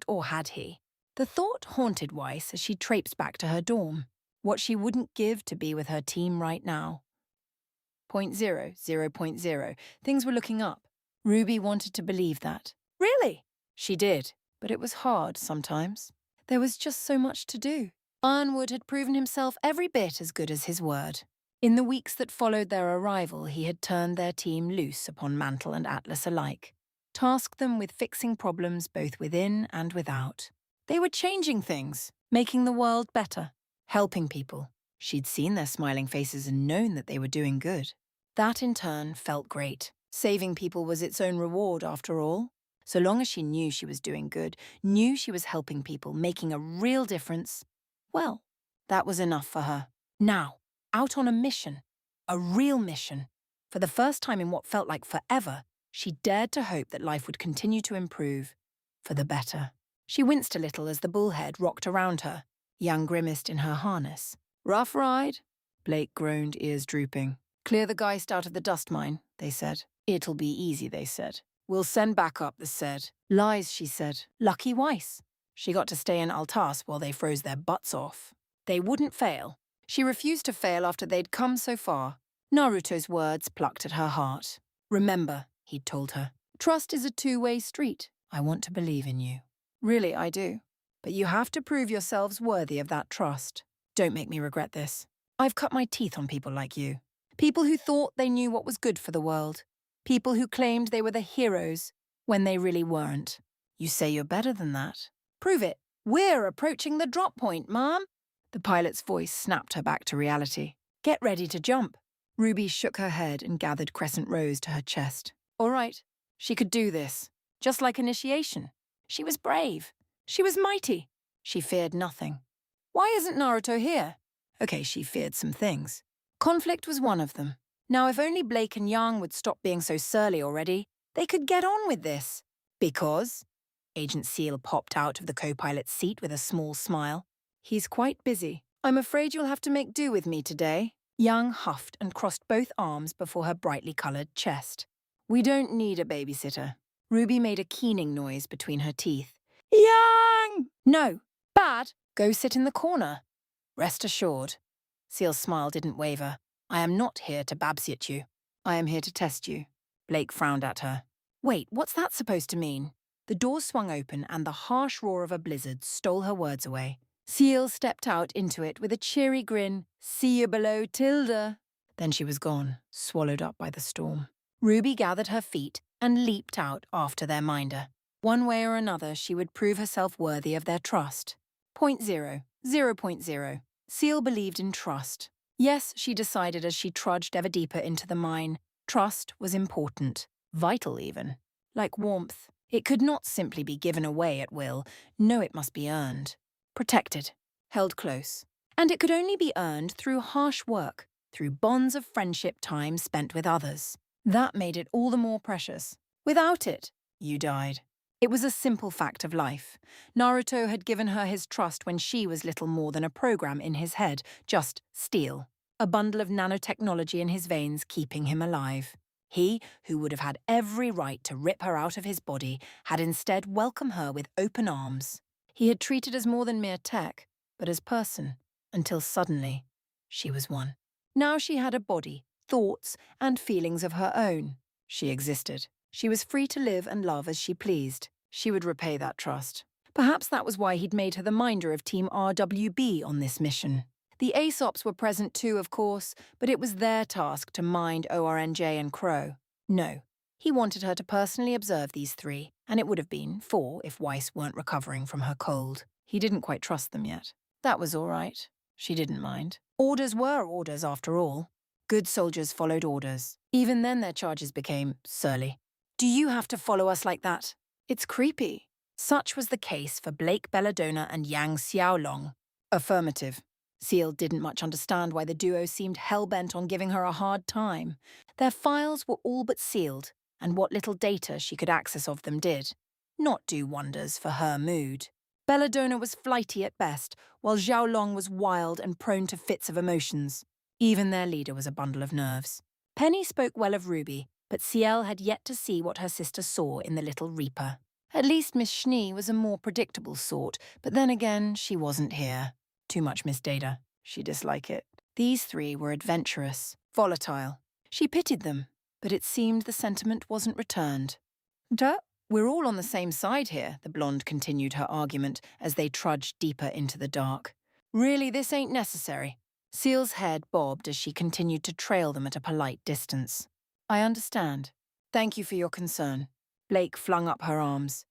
or had he? The thought haunted Weiss as she traipsed back to her dorm. What she wouldn't give to be with her team right now. 0.0. Things were looking up. Ruby wanted to believe that. Really? She did, but it was hard sometimes. There was just so much to do. Ironwood had proven himself every bit as good as his word. In the weeks that followed their arrival, he had turned their team loose upon Mantle and Atlas alike, tasked them with fixing problems both within and without. They were changing things, making the world better, helping people. She'd seen their smiling faces and known that they were doing good. That, in turn, felt great. Saving people was its own reward, after all. So long as she knew she was doing good, knew she was helping people, making a real difference, well, that was enough for her. Now, out on a mission. A real mission. For the first time in what felt like forever, she dared to hope that life would continue to improve. For the better. She winced a little as the bullhead rocked around her. Young grimaced in her harness. Rough ride? Blake groaned, ears drooping. Clear the Geist out of the dust mine, they said. It'll be easy, they said. We'll send backup, they said. Lies, she said. Lucky Weiss. She got to stay in Altas while they froze their butts off. They wouldn't fail. She refused to fail after they'd come so far. Naruto's words plucked at her heart. Remember, he'd told her, trust is a two-way street. I want to believe in you. Really, I do. But you have to prove yourselves worthy of that trust. Don't make me regret this. I've cut my teeth on people like you. People who thought they knew what was good for the world. People who claimed they were the heroes when they really weren't. You say you're better than that. Prove it. We're approaching the drop point, Mom. The pilot's voice snapped her back to reality. Get ready to jump. Ruby shook her head and gathered crescent rows to her chest. All right. She could do this. Just like initiation. She was brave. She was mighty. She feared nothing. Why isn't Naruto here? Okay, she feared some things. Conflict was one of them. Now, if only Blake and Yang would stop being so surly already, they could get on with this. Because? Agent Seal popped out of the co-pilot's seat with a small smile. He's quite busy. I'm afraid you'll have to make do with me today. Yang huffed and crossed both arms before her brightly coloured chest. We don't need a babysitter. Ruby made a keening noise between her teeth. Yang! No. Bad. Go sit in the corner. Rest assured. Seal's smile didn't waver. I am not here to babysit you. I am here to test you. Blake frowned at her. Wait, what's that supposed to mean? The door swung open and the harsh roar of a blizzard stole her words away. Seal stepped out into it with a cheery grin. See you below, Tilda. Then she was gone, swallowed up by the storm. Ruby gathered her feet and leaped out after their minder. One way or another, she would prove herself worthy of their trust. 0.0. Seal believed in trust. Yes, she decided as she trudged ever deeper into the mine, trust was important, vital even. Like warmth, it could not simply be given away at will. No, it must be earned. Protected. held close. And it could only be earned through harsh work, through bonds of friendship time spent with others. That made it all the more precious. Without it, you died. It was a simple fact of life. Naruto had given her his trust when she was little more than a program in his head, just steel, a bundle of nanotechnology in his veins keeping him alive. He, who would have had every right to rip her out of his body, had instead welcomed her with open arms. He had treated as more than mere tech, but as person, until suddenly, she was one. Now she had a body, thoughts, and feelings of her own. She existed. She was free to live and love as she pleased. She would repay that trust. Perhaps that was why he'd made her the minder of Team RWB on this mission. The Aesops were present too, of course, but it was their task to mind ORNJ and Crow. No, he wanted her to personally observe these three, and it would have been 4 if Weiss weren't recovering from her cold. He didn't quite trust them yet. That was all right. She didn't mind. Orders were orders, after all. Good soldiers followed orders. Even then their charges became surly. Do you have to follow us like that? It's creepy. Such was the case for Blake Belladonna and Yang Xiaolong. Affirmative. Seal didn't much understand why the duo seemed hell-bent on giving her a hard time. Their files were all but sealed, and what little data she could access of them did not do wonders for her mood. Belladonna was flighty at best, while Xiaolong was wild and prone to fits of emotions. Even their leader was a bundle of nerves. Penny spoke well of Ruby, but Ciel had yet to see what her sister saw in the little Reaper. At least Miss Schnee was a more predictable sort, but then again, she wasn't here. Too much Miss Data. She disliked it. These three were adventurous, volatile. She pitied them, but it seemed the sentiment wasn't returned. Duh. We're all on the same side here, the blonde continued her argument as they trudged deeper into the dark. Really, this ain't necessary. Seal's head bobbed as she continued to trail them at a polite distance. I understand. Thank you for your concern. Blake flung up her arms.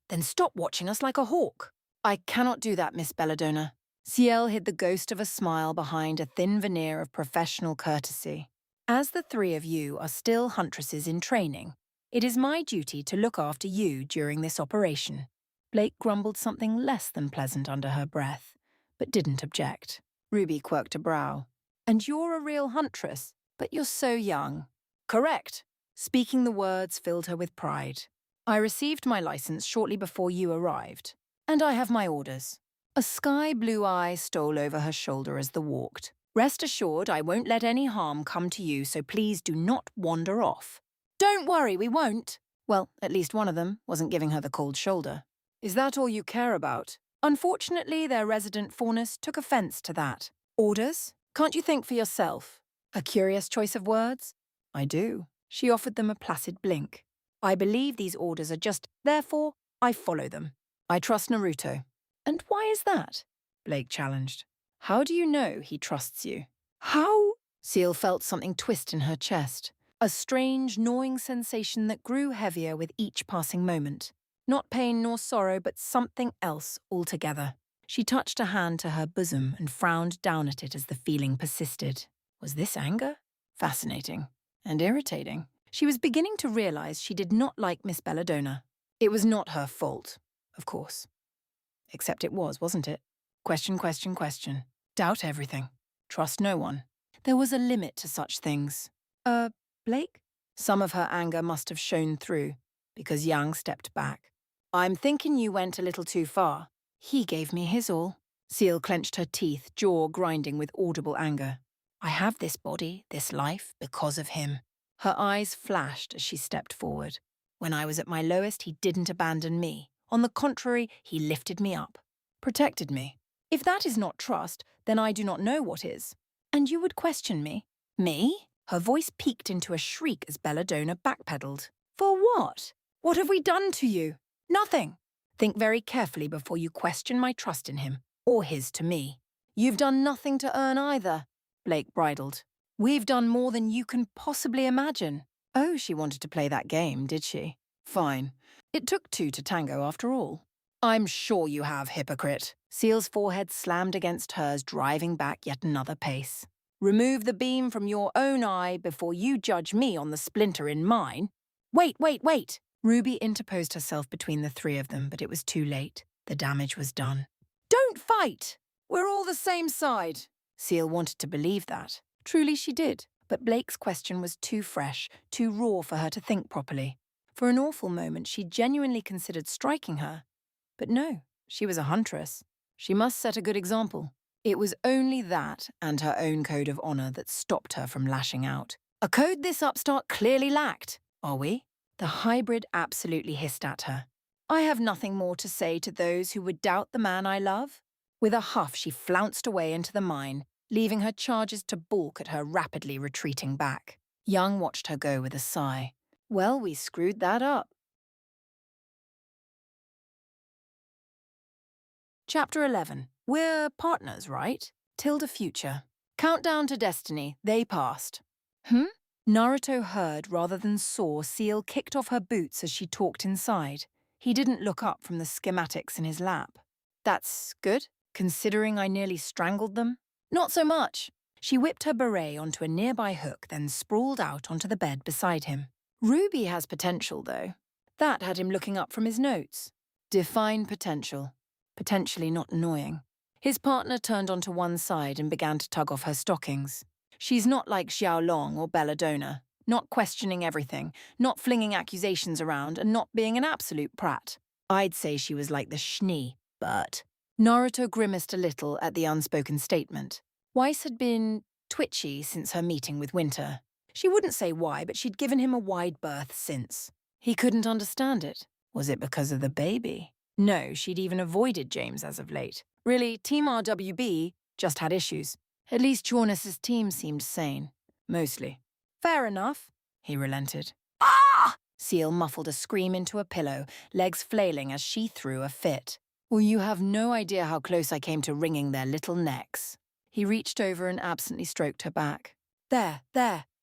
Then stop watching us like a hawk. I cannot do that, Miss Belladonna. Ciel hid the ghost of a smile behind a thin veneer of professional courtesy. As the three of you are still huntresses in training, it is my duty to look after you during this operation. Blake grumbled something less than pleasant under her breath, but didn't object. Ruby quirked a brow. And you're a real huntress, but you're so young. Correct. Speaking the words filled her with pride. I received my license shortly before you arrived, and I have my orders. A sky-blue eye stole over her shoulder as they walked. Rest assured I won't let any harm come to you, so please do not wander off. Don't worry, we won't. Well, at least one of them wasn't giving her the cold shoulder. Is that all you care about? Unfortunately, their resident faunus took offense to that. Orders? Can't you think for yourself? A curious choice of words? I do. She offered them a placid blink. I believe these orders are just, therefore, I follow them. I trust Naruto. And why is that? Blake challenged. How do you know he trusts you? How? Seal felt something twist in her chest. A strange, gnawing sensation that grew heavier with each passing moment. Not pain nor sorrow, but something else altogether. She touched a hand to her bosom and frowned down at it as the feeling persisted. Was this anger? Fascinating. And irritating. She was beginning to realize she did not like Miss Belladonna. It was not her fault, of course. Except it was, wasn't it? Question, question, question. Doubt everything. Trust no one. There was a limit to such things. Blake? Some of her anger must have shone through, because Yang stepped back. I'm thinking you went a little too far. He gave me his all. Seal clenched her teeth, jaw grinding with audible anger. I have this body, this life, because of him. Her eyes flashed as she stepped forward. When I was at my lowest, he didn't abandon me. On the contrary, he lifted me up. Protected me. If that is not trust, then I do not know what is. And you would question me? Me? Her voice peaked into a shriek as Belladonna backpedaled. For what? What have we done to you? Nothing. Think very carefully before you question my trust in him, or his to me. You've done nothing to earn either. Blake bridled. We've done more than you can possibly imagine. Oh, she wanted to play that game, did she? Fine. It took 2 to tango after all. I'm sure you have, hypocrite. Seal's forehead slammed against hers, driving back yet another pace. Remove the beam from your own eye before you judge me on the splinter in mine. Wait, wait, wait! Ruby interposed herself between the three of them, but it was too late. The damage was done. Don't fight! We're all the same side. Seal wanted to believe that. Truly she did. But Blake's question was too fresh, too raw for her to think properly. For an awful moment, she genuinely considered striking her. But no, she was a huntress. She must set a good example. It was only that and her own code of honor that stopped her from lashing out. A code this upstart clearly lacked, are we? The hybrid absolutely hissed at her. I have nothing more to say to those who would doubt the man I love. With a huff, she flounced away into the mine, leaving her charges to balk at her rapidly retreating back. Young watched her go with a sigh. Well, we screwed that up. Chapter 11. We're partners, right? Tilde future. Countdown to destiny. They passed. Naruto heard rather than saw Seal kicked off her boots as she talked inside. He didn't look up from the schematics in his lap. That's good, considering I nearly strangled them. Not so much. She whipped her beret onto a nearby hook, then sprawled out onto the bed beside him. RWBY has potential, though. That had him looking up from his notes. Define potential. Potentially not annoying. His partner turned onto one side and began to tug off her stockings. She's not like Xiaolong or Belladonna, not questioning everything, not flinging accusations around, and not being an absolute prat. I'd say she was like the Schnee, but... Naruto grimaced a little at the unspoken statement. Weiss had been twitchy since her meeting with Winter. She wouldn't say why, but she'd given him a wide berth since. He couldn't understand it. Was it because of the baby? No, she'd even avoided James as of late. Really, Team RWB just had issues. At least Journess's team seemed sane. Mostly. Fair enough, he relented. Ah! Seal muffled a scream into a pillow, legs flailing as she threw a fit. Well, you have no idea how close I came to wringing their little necks. He reached over and absently stroked her back. There,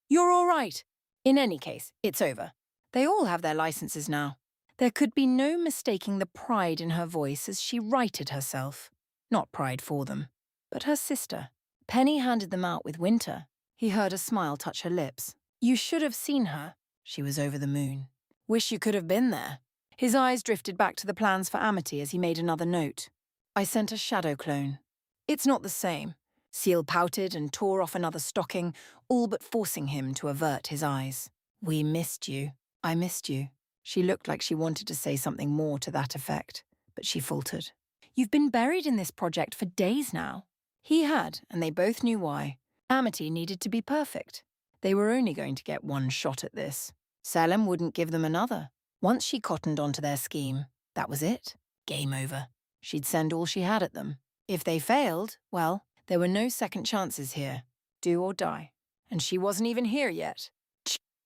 you're all right. In any case, it's over. They all have their licenses now. There could be no mistaking the pride in her voice as she righted herself. Not pride for them, but her sister. Penny handed them out with Winter. He heard a smile touch her lips. You should have seen her. She was over the moon. Wish you could have been there. His eyes drifted back to the plans for Amity as he made another note. I sent a shadow clone. It's not the same. Seal pouted and tore off another stocking, all but forcing him to avert his eyes. We missed you. I missed you. She looked like she wanted to say something more to that effect, but she faltered. You've been buried in this project for days now. He had, and they both knew why. Amity needed to be perfect. They were only going to get one shot at this. Selim wouldn't give them another. Once she cottoned onto their scheme, that was it. Game over. She'd send all she had at them. If they failed, well, there were no second chances here. Do or die. And she wasn't even here yet.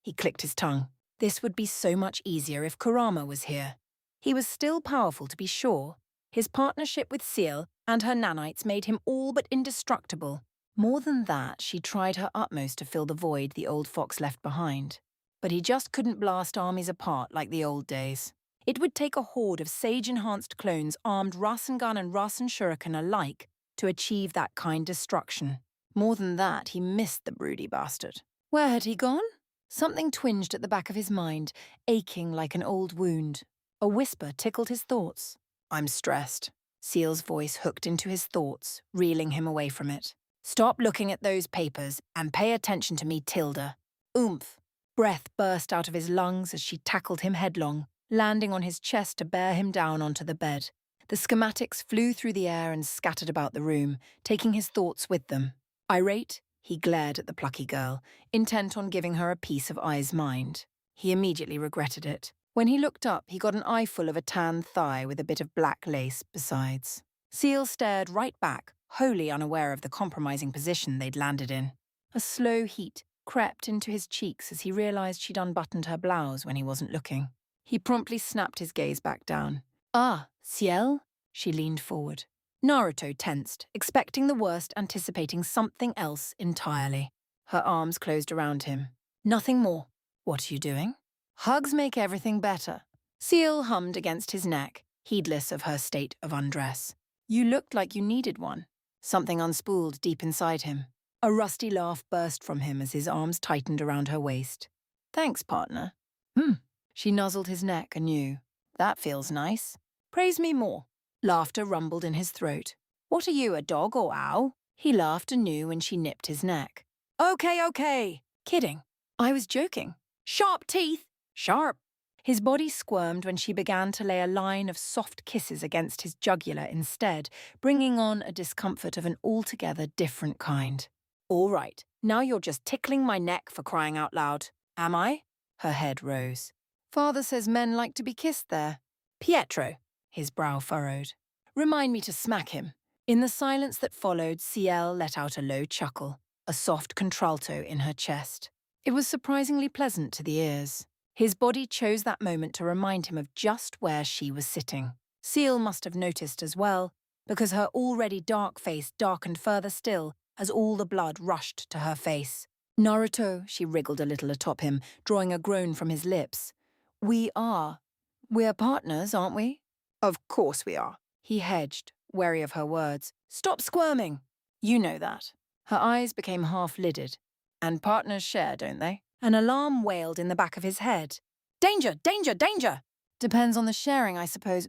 He clicked his tongue. This would be so much easier if Kurama was here. He was still powerful, to be sure. His partnership with Seal and her nanites made him all but indestructible. More than that, she tried her utmost to fill the void the old fox left behind. But he just couldn't blast armies apart like the old days. It would take a horde of sage-enhanced clones armed Rasengan and Rasen Shuriken alike to achieve that kind destruction. More than that, he missed the broody bastard. Where had he gone? Something twinged at the back of his mind, aching like an old wound. A whisper tickled his thoughts. I'm stressed. Seal's voice hooked into his thoughts, reeling him away from it. Stop looking at those papers and pay attention to me, Tilde. Oomph. Breath burst out of his lungs as she tackled him headlong, landing on his chest to bear him down onto the bed. The schematics flew through the air and scattered about the room, taking his thoughts with them. Irate, he glared at the plucky girl, intent on giving her a piece of Ai's mind. He immediately regretted it. When he looked up, he got an eyeful of a tan thigh with a bit of black lace besides. Seal stared right back, wholly unaware of the compromising position they'd landed in. A slow heat crept into his cheeks as he realized she'd unbuttoned her blouse when he wasn't looking. He promptly snapped his gaze back down. Ah, Ciel? She leaned forward. Naruto tensed, expecting the worst, anticipating something else entirely. Her arms closed around him. Nothing more. What are you doing? Hugs make everything better. Seal hummed against his neck, heedless of her state of undress. You looked like you needed one. Something unspooled deep inside him. A rusty laugh burst from him as his arms tightened around her waist. Thanks, partner. She nuzzled his neck anew. That feels nice. Praise me more. Laughter rumbled in his throat. What are you, a dog or owl? He laughed anew when she nipped his neck. Okay. Kidding. I was joking. Sharp teeth. Sharp. His body squirmed when she began to lay a line of soft kisses against his jugular instead, bringing on a discomfort of an altogether different kind. All right, now you're just tickling my neck for crying out loud. Am I? Her head rose. Father says men like to be kissed there. Pietro. His brow furrowed. Remind me to smack him. In the silence that followed, Ciel let out a low chuckle, a soft contralto in her chest. It was surprisingly pleasant to the ears. His body chose that moment to remind him of just where she was sitting. Ciel must have noticed as well, because her already dark face darkened further still as all the blood rushed to her face. Naruto, she wriggled a little atop him, drawing a groan from his lips. We're partners, aren't we? Of course we are. He hedged, wary of her words. Stop squirming. You know that. Her eyes became half-lidded. And partners share, don't they? An alarm wailed in the back of his head. Danger! Depends on the sharing, I suppose.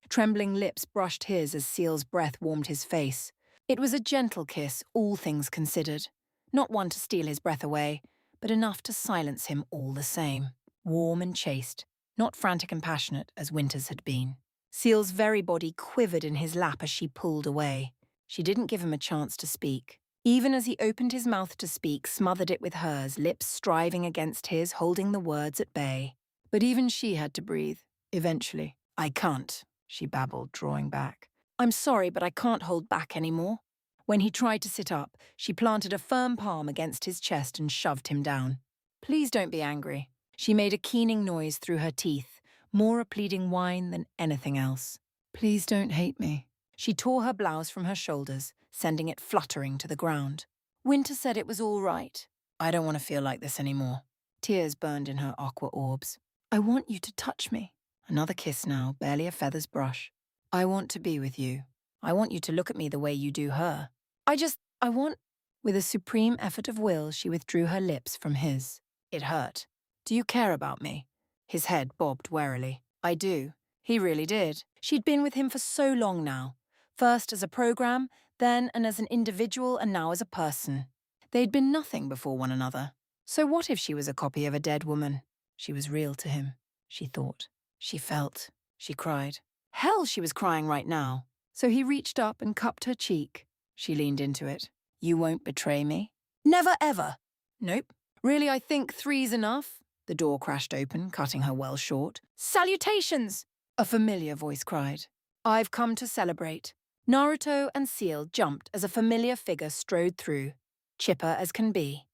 Trembling lips brushed his as Ciel's breath warmed his face. It was a gentle kiss, all things considered. Not one to steal his breath away, but enough to silence him all the same. Warm and chaste, not frantic and passionate as Winter's had been. Ciel's very body quivered in his lap as she pulled away. She didn't give him a chance to speak. Even as he opened his mouth to speak, smothered it with hers, lips striving against his, holding the words at bay. But even she had to breathe, eventually. I can't, she babbled, drawing back. I'm sorry, but I can't hold back anymore. When he tried to sit up, she planted a firm palm against his chest and shoved him down. Please don't be angry. She made a keening noise through her teeth, more a pleading whine than anything else. Please don't hate me. She tore her blouse from her shoulders, sending it fluttering to the ground. Winter said it was all right. I don't want to feel like this anymore. Tears burned in her aqua orbs. I want you to touch me. Another kiss now, barely a feather's brush. I want to be with you. I want you to look at me the way you do her. I want... With a supreme effort of will, she withdrew her lips from his. It hurt. Do you care about me? His head bobbed warily. I do. He really did. She'd been with him for so long now. First as a program, then and as an individual, and now as a person. They'd been nothing before one another. So what if she was a copy of a dead woman? She was real to him, she thought. She felt. She cried. Hell, she was crying right now. So he reached up and cupped her cheek. She leaned into it. You won't betray me? Never ever. Nope. Really, I think 3's enough. The door crashed open, cutting her well short. Salutations! A familiar voice cried. I've come to celebrate. Naruto and Ciel jumped as a familiar figure strode through, chipper as can be.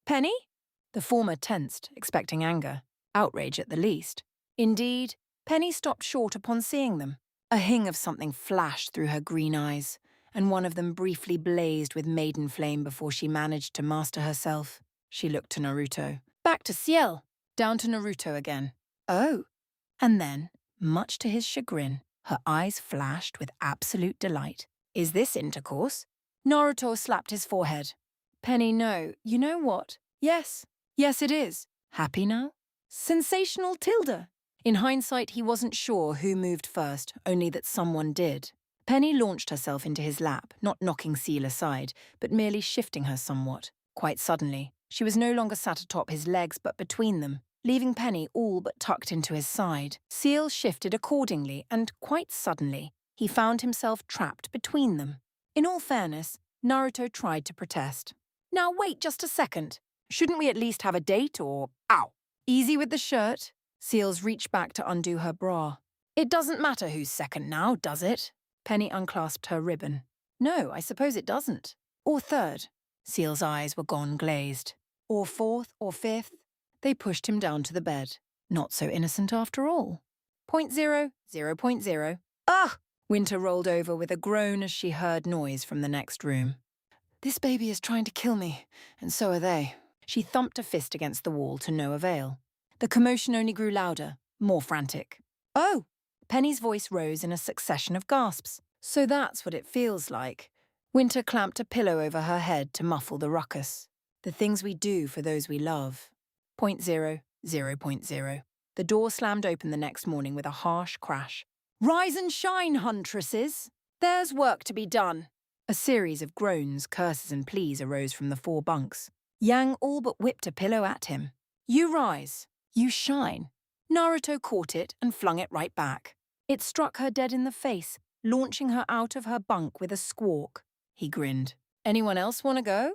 Penny? The former tensed, expecting anger, outrage at the least. Indeed, Penny stopped short upon seeing them. A hing of something flashed through her green eyes, and one of them briefly blazed with maiden flame before she managed to master herself. She looked to Naruto. Back to Ciel. Down to Naruto again. Oh. And then, much to his chagrin, her eyes flashed with absolute delight. Is this intercourse? Naruto slapped his forehead. Penny, no. You know what? Yes. Yes, it is. Happy now? Sensational Tilda. In hindsight, he wasn't sure who moved first, only that someone did. Penny launched herself into his lap, not knocking Ciel aside, but merely shifting her somewhat. Quite suddenly, she was no longer sat atop his legs but between them, leaving Penny all but tucked into his side. Ciel shifted accordingly, and quite suddenly, he found himself trapped between them. In all fairness, Naruto tried to protest. Now wait just a second. Shouldn't we at least have a date or... Ow! Easy with the shirt. Ciel's reached back to undo her bra. It doesn't matter who's second now, does it? Penny unclasped her ribbon. No, I suppose it doesn't. Or third. Ciel's eyes were gone glazed. Or fourth or fifth. They pushed him down to the bed. Not so innocent after all. 0.0, 0.0. Ugh! Winter rolled over with a groan as she heard noise from the next room. This baby is trying to kill me, and so are they. She thumped a fist against the wall to no avail. The commotion only grew louder, more frantic. Oh! Penny's voice rose in a succession of gasps. So that's what it feels like. Winter clamped a pillow over her head to muffle the ruckus. The things we do for those we love. 0.0, 0.0. The door slammed open the next morning with a harsh crash. Rise and shine, huntresses! There's work to be done. A series of groans, curses and pleas arose from the 4 bunks. Yang all but whipped a pillow at him. You rise. You shine. Naruto caught it and flung it right back. It struck her dead in the face, launching her out of her bunk with a squawk. He grinned. Anyone else want to go?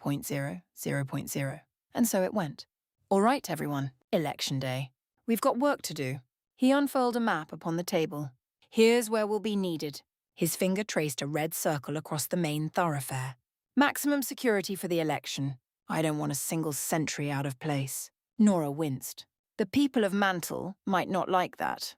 0.0, 0.0. And so it went. All right, everyone. Election day. We've got work to do. He unfurled a map upon the table. Here's where we'll be needed. His finger traced a red circle across the main thoroughfare. Maximum security for the election. I don't want a single sentry out of place. Nora winced. The people of Mantle might not like that.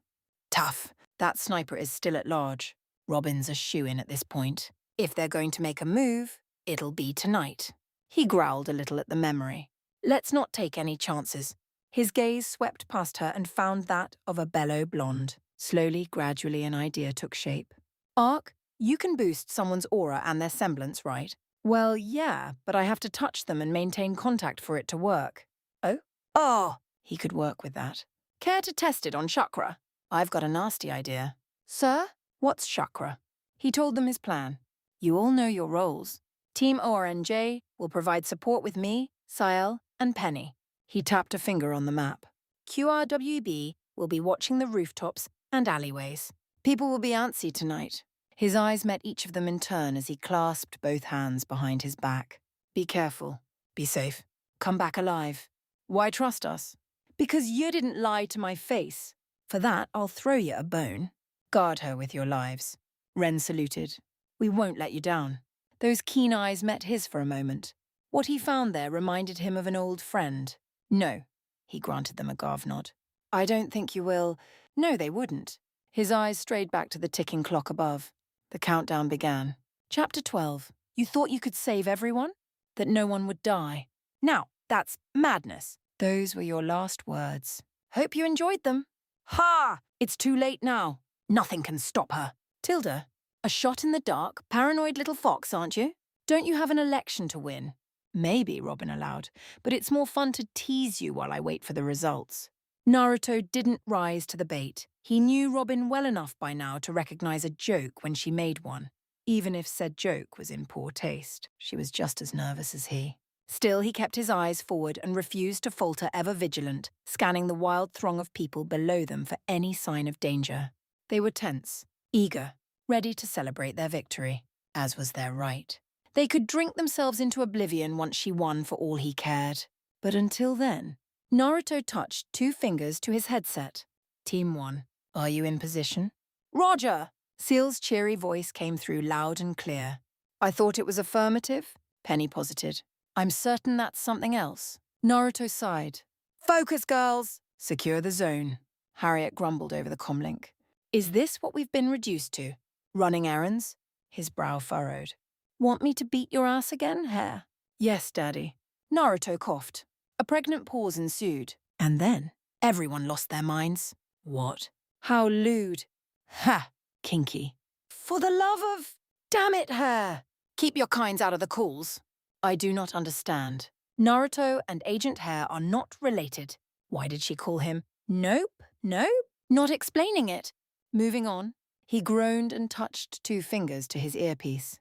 Tough. That sniper is still at large. Robin's a shoo-in at this point. If they're going to make a move, it'll be tonight. He growled a little at the memory. Let's not take any chances. His gaze swept past her and found that of a bellow blonde. Slowly, gradually, an idea took shape. Ark, you can boost someone's aura and their semblance, right? Well, yeah, but I have to touch them and maintain contact for it to work. Oh? Oh! He could work with that. Care to test it on chakra? I've got a nasty idea. Sir, what's chakra? He told them his plan. You all know your roles. Team ORNJ will provide support with me, Sael, and Penny. He tapped a finger on the map. RWBY will be watching the rooftops and alleyways. People will be antsy tonight. His eyes met each of them in turn as he clasped both hands behind his back. Be careful. Be safe. Come back alive. Why trust us? Because you didn't lie to my face. For that, I'll throw you a bone. Guard her with your lives. Ren saluted. We won't let you down. Those keen eyes met his for a moment. What he found there reminded him of an old friend. No, he granted them a garv nod. I don't think you will. No, they wouldn't. His eyes strayed back to the ticking clock above. The countdown began. Chapter 12. You thought you could save everyone? That no one would die. Now, that's madness. Those were your last words. Hope you enjoyed them. Ha! It's too late now. Nothing can stop her. Tilda, a shot in the dark, paranoid little fox, aren't you? Don't you have an election to win? Maybe, Robin allowed, but it's more fun to tease you while I wait for the results. Naruto didn't rise to the bait. He knew Robin well enough by now to recognize a joke when she made one. Even if said joke was in poor taste, she was just as nervous as he. Still, he kept his eyes forward and refused to falter, ever vigilant, scanning the wild throng of people below them for any sign of danger. They were tense, eager, ready to celebrate their victory, as was their right. They could drink themselves into oblivion once she won for all he cared. But until then, Naruto touched 2 fingers to his headset. Team 1, are you in position? Roger! Seal's cheery voice came through loud and clear. I thought it was affirmative, Penny posited. I'm certain that's something else. Naruto sighed. Focus, girls! Secure the zone. Harriet grumbled over the comlink. Is this what we've been reduced to? Running errands? His brow furrowed. Want me to beat your ass again, Hare? Yes, Daddy. Naruto coughed. A pregnant pause ensued. And then, everyone lost their minds. What? How lewd. Ha! Kinky. For the love of... Damn it, Hare! Keep your kinds out of the calls. I do not understand. Naruto and Agent Hare are not related. Why did she call him? Nope, nope, not explaining it. Moving on, he groaned and touched 2 fingers to his earpiece.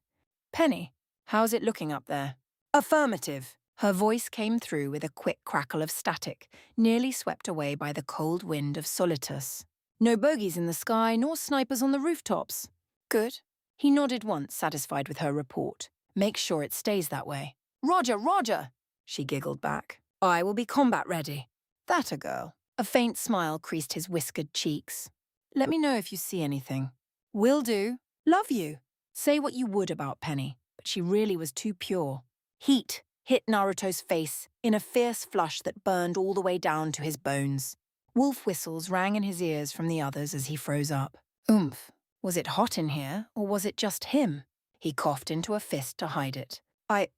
Penny, how's it looking up there? Affirmative. Her voice came through with a quick crackle of static, nearly swept away by the cold wind of Solitus. No bogies in the sky, nor snipers on the rooftops. Good. He nodded once, satisfied with her report. Make sure it stays that way. Roger, Roger! She giggled back. I will be combat ready. That a girl. A faint smile creased his whiskered cheeks. Let me know if you see anything. Will do. Love you. Say what you would about Penny, but she really was too pure. Heat hit Naruto's face in a fierce flush that burned all the way down to his bones. Wolf whistles rang in his ears from the others as he froze up. Oomph. Was it hot in here, or was it just him? He coughed into a fist to hide it. I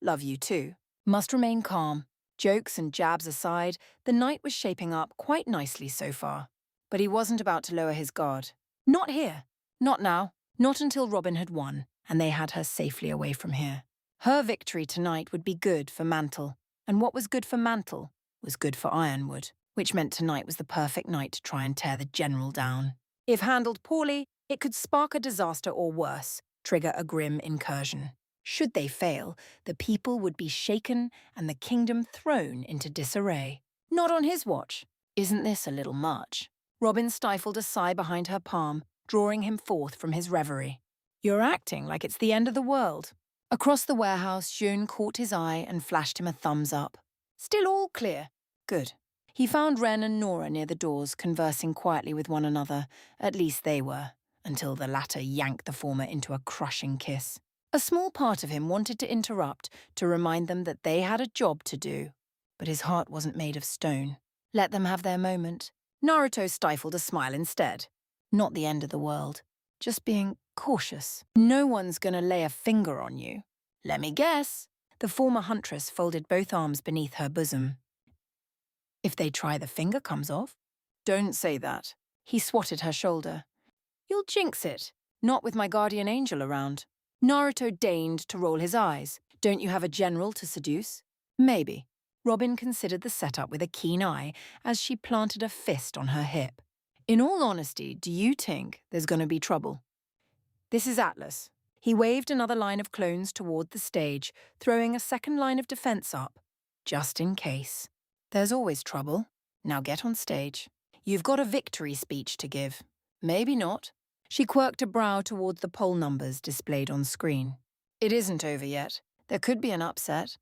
love you too. Must remain calm. Jokes and jabs aside, the night was shaping up quite nicely so far. But he wasn't about to lower his guard. Not here. Not now. Not until Robin had won, and they had her safely away from here. Her victory tonight would be good for Mantle, and what was good for Mantle was good for Ironwood, which meant tonight was the perfect night to try and tear the general down. If handled poorly, It could spark a disaster or worse, trigger a grim incursion. Should they fail, the people would be shaken and the kingdom thrown into disarray. Not on his watch. Isn't this a little much? Robin stifled a sigh behind her palm, drawing him forth from his reverie. You're acting like it's the end of the world. Across the warehouse, June caught his eye and flashed him a thumbs up. Still all clear. Good. He found Ren and Nora near the doors, conversing quietly with one another. At least they were, until the latter yanked the former into a crushing kiss. A small part of him wanted to interrupt, to remind them that they had a job to do. But his heart wasn't made of stone. Let them have their moment. Naruto stifled a smile instead. Not the end of the world. Just being cautious. No one's gonna lay a finger on you. Let me guess. The former huntress folded both arms beneath her bosom. If they try, the finger comes off. Don't say that. He swatted her shoulder. You'll jinx it. Not with my guardian angel around. Naruto deigned to roll his eyes. Don't you have a general to seduce? Maybe. Robin considered the setup with a keen eye as she planted a fist on her hip. In all honesty, do you think there's going to be trouble? This is Atlas. He waved another line of clones toward the stage, throwing a second line of defense up. Just in case. There's always trouble. Now get on stage. You've got a victory speech to give. Maybe not. She quirked a brow towards the poll numbers displayed on screen. It isn't over yet. There could be an upset.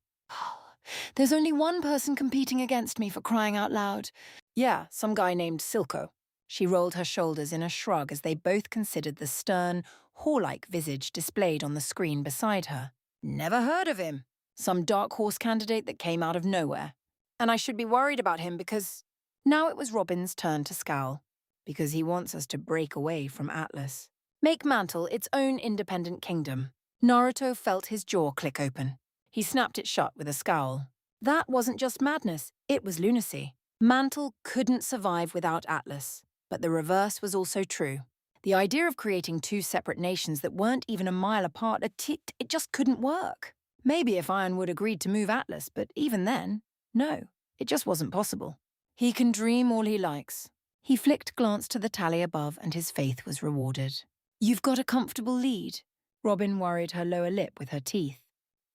There's only one person competing against me, for crying out loud. Yeah, some guy named Silco. She rolled her shoulders in a shrug as they both considered the stern, whore-like visage displayed on the screen beside her. Never heard of him. Some dark horse candidate that came out of nowhere. And I should be worried about him because... Now it was Robin's turn to scowl. Because he wants us to break away from Atlas. Make Mantle its own independent kingdom. Naruto felt his jaw click open. He snapped it shut with a scowl. That wasn't just madness, it was lunacy. Mantle couldn't survive without Atlas. But the reverse was also true. The idea of creating two separate nations that weren't even a mile apart, it just couldn't work. Maybe if Ironwood agreed to move Atlas, but even then, no, it just wasn't possible. He can dream all he likes. He flicked glance to the tally above and his faith was rewarded. You've got a comfortable lead. Robin worried her lower lip with her teeth.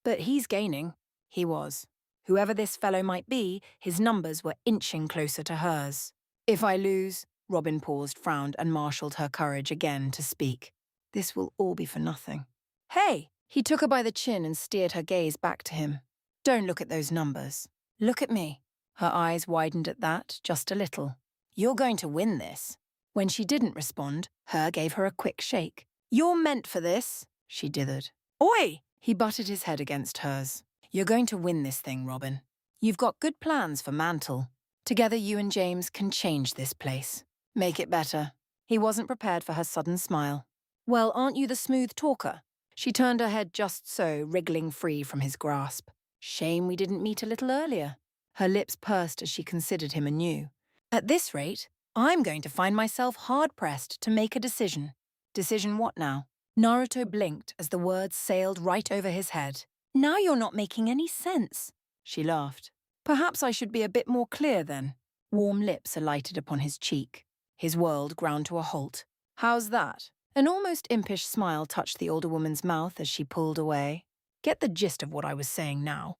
But he's gaining. He was. Whoever this fellow might be, his numbers were inching closer to hers. If I lose... Robin paused, frowned, and marshalled her courage again to speak. This will all be for nothing. Hey! He took her by the chin and steered her gaze back to him. Don't look at those numbers. Look at me. Her eyes widened at that, just a little. You're going to win this. When she didn't respond, Her gave her a quick shake. You're meant for this, she dithered. Oi! He butted his head against hers. You're going to win this thing, Robin. You've got good plans for Mantle. Together you and James can change this place. Make it better. He wasn't prepared for her sudden smile. Well, aren't you the smooth talker? She turned her head just so, wriggling free from his grasp. Shame we didn't meet a little earlier. Her lips pursed as she considered him anew. At this rate, I'm going to find myself hard-pressed to make a decision. Decision what now? Naruto blinked as the words sailed right over his head. Now you're not making any sense. She laughed. Perhaps I should be a bit more clear then. Warm lips alighted upon his cheek. His world ground to a halt. How's that? An almost impish smile touched the older woman's mouth as she pulled away. Get the gist of what I was saying now.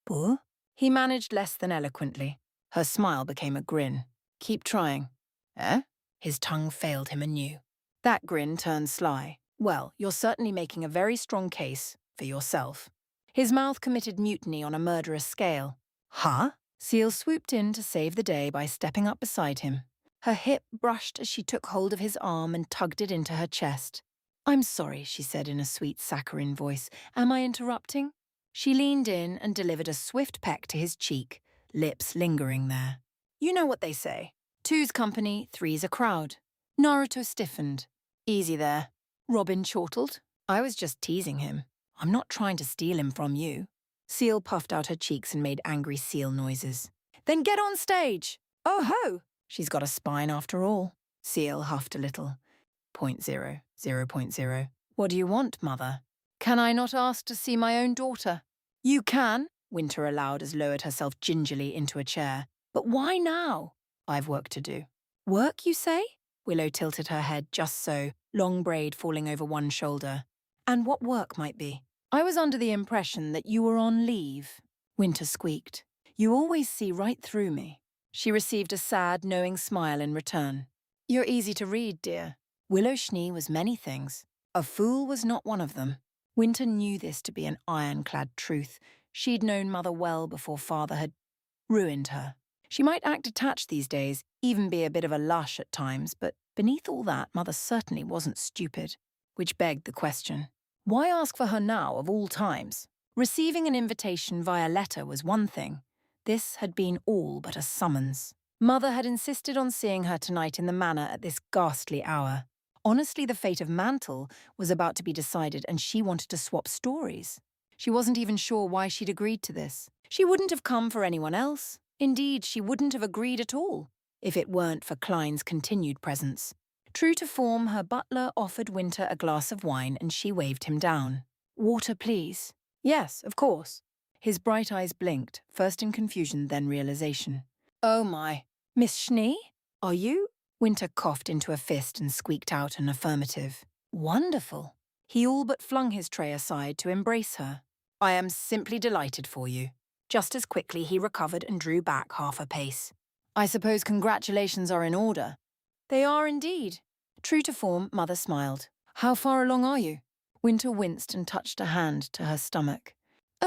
Buh? He managed less than eloquently. Her smile became a grin. Keep trying. Eh? His tongue failed him anew. That grin turned sly. Well, you're certainly making a very strong case for yourself. His mouth committed mutiny on a murderous scale. Huh? Seal swooped in to save the day by stepping up beside him. Her hip brushed as she took hold of his arm and tugged it into her chest. I'm sorry, she said in a sweet saccharine voice. Am I interrupting? She leaned in and delivered a swift peck to his cheek, lips lingering there. You know what they say. Two's company, three's a crowd. Naruto stiffened. Easy there. Robin chortled. I was just teasing him. I'm not trying to steal him from you. Seal puffed out her cheeks and made angry seal noises. Then get on stage! Oh ho! She's got a spine after all. Seal huffed a little. 0.0, 0.0. What do you want, mother? Can I not ask to see my own daughter? You can, Winter allowed as lowered herself gingerly into a chair. But why now? I've work to do. Work, you say? Willow tilted her head just so, long braid falling over one shoulder. And what work might be? I was under the impression that you were on leave, Winter squeaked. You always see right through me. She received a sad, knowing smile in return. You're easy to read, dear. Willow Schnee was many things. A fool was not one of them. Winter knew this to be an ironclad truth. She'd known Mother well before Father had ruined her. She might act detached these days, even be a bit of a lush at times, but beneath all that, Mother certainly wasn't stupid. Which begged the question, why ask for her now of all times? Receiving an invitation via letter was one thing. This had been all but a summons. Mother had insisted on seeing her tonight in the manor at this ghastly hour. Honestly, the fate of Mantle was about to be decided, and she wanted to swap stories. She wasn't even sure why she'd agreed to this. She wouldn't have come for anyone else. Indeed, she wouldn't have agreed at all, if it weren't for Klein's continued presence. True to form, her butler offered Winter a glass of wine, and she waved him down. Water, please. Yes, of course. His bright eyes blinked, first in confusion, then realization. Oh my. Miss Schnee? Are you? Winter coughed into a fist and squeaked out an affirmative. Wonderful. He all but flung his tray aside to embrace her. I am simply delighted for you. Just as quickly he recovered and drew back half a pace. I suppose congratulations are in order. They are indeed. True to form, Mother smiled. How far along are you? Winter winced and touched a hand to her stomach.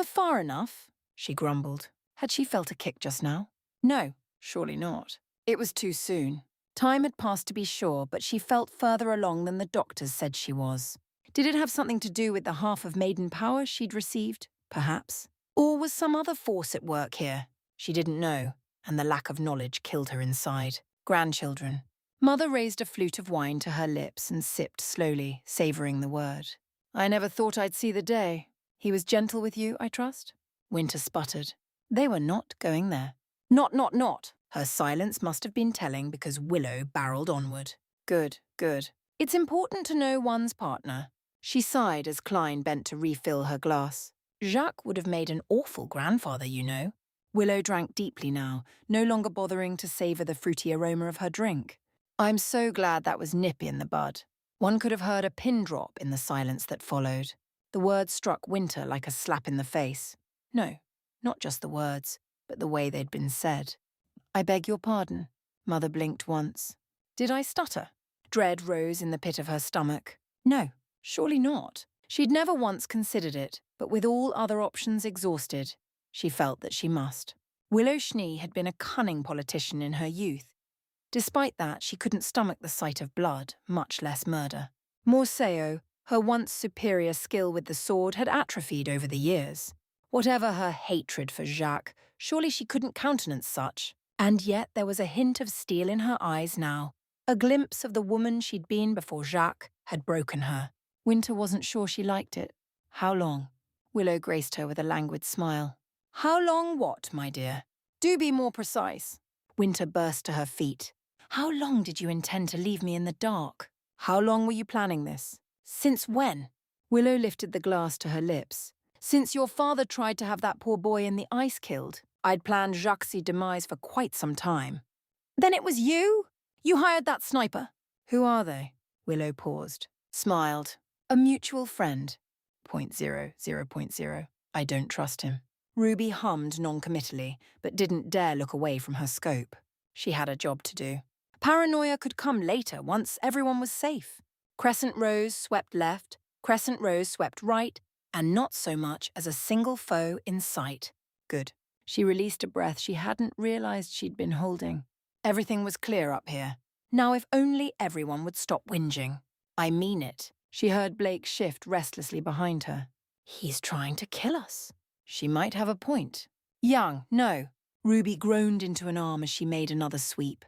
Far enough, she grumbled. Had she felt a kick just now? No, surely not. It was too soon. Time had passed to be sure, but she felt further along than the doctors said she was. Did it have something to do with the half of maiden power she'd received? Perhaps. Or was some other force at work here? She didn't know, and the lack of knowledge killed her inside. Grandchildren. Mother raised a flute of wine to her lips and sipped slowly, savouring the word. I never thought I'd see the day. He was gentle with you, I trust? Winter sputtered. They were not going there. Not. Her silence must have been telling because Willow barreled onward. Good. It's important to know one's partner. She sighed as Klein bent to refill her glass. Jacques would have made an awful grandfather, you know. Willow drank deeply now, no longer bothering to savour the fruity aroma of her drink. I'm so glad that was nip in the bud. One could have heard a pin drop in the silence that followed. The words struck Winter like a slap in the face. No, not just the words, but the way they'd been said. I beg your pardon. Mother blinked once. Did I stutter? Dread rose in the pit of her stomach. No, surely not. She'd never once considered it, but with all other options exhausted, she felt that she must. Willow Schnee had been a cunning politician in her youth. Despite that, she couldn't stomach the sight of blood, much less murder. Morseo, her once superior skill with the sword, had atrophied over the years. Whatever her hatred for Jacques, surely she couldn't countenance such. And yet there was a hint of steel in her eyes now. A glimpse of the woman she'd been before Jacques had broken her. Winter wasn't sure she liked it. How long? Willow graced her with a languid smile. How long what, my dear? Do be more precise. Winter burst to her feet. How long did you intend to leave me in the dark? How long were you planning this? Since when? Willow lifted the glass to her lips. Since your father tried to have that poor boy in the ice killed, I'd planned Jacques' demise for quite some time. Then it was you? You hired that sniper? Who are they? Willow paused, smiled. A mutual friend. .00.0. I don't trust him. Ruby hummed non-committally, but didn't dare look away from her scope. She had a job to do. Paranoia could come later, once everyone was safe. Crescent Rose swept left, Crescent Rose swept right, and not so much as a single foe in sight. Good. She released a breath she hadn't realized she'd been holding. Everything was clear up here. Now if only everyone would stop whinging. I mean it. She heard Blake shift restlessly behind her. He's trying to kill us. She might have a point. Young, no. Ruby groaned into an arm as she made another sweep.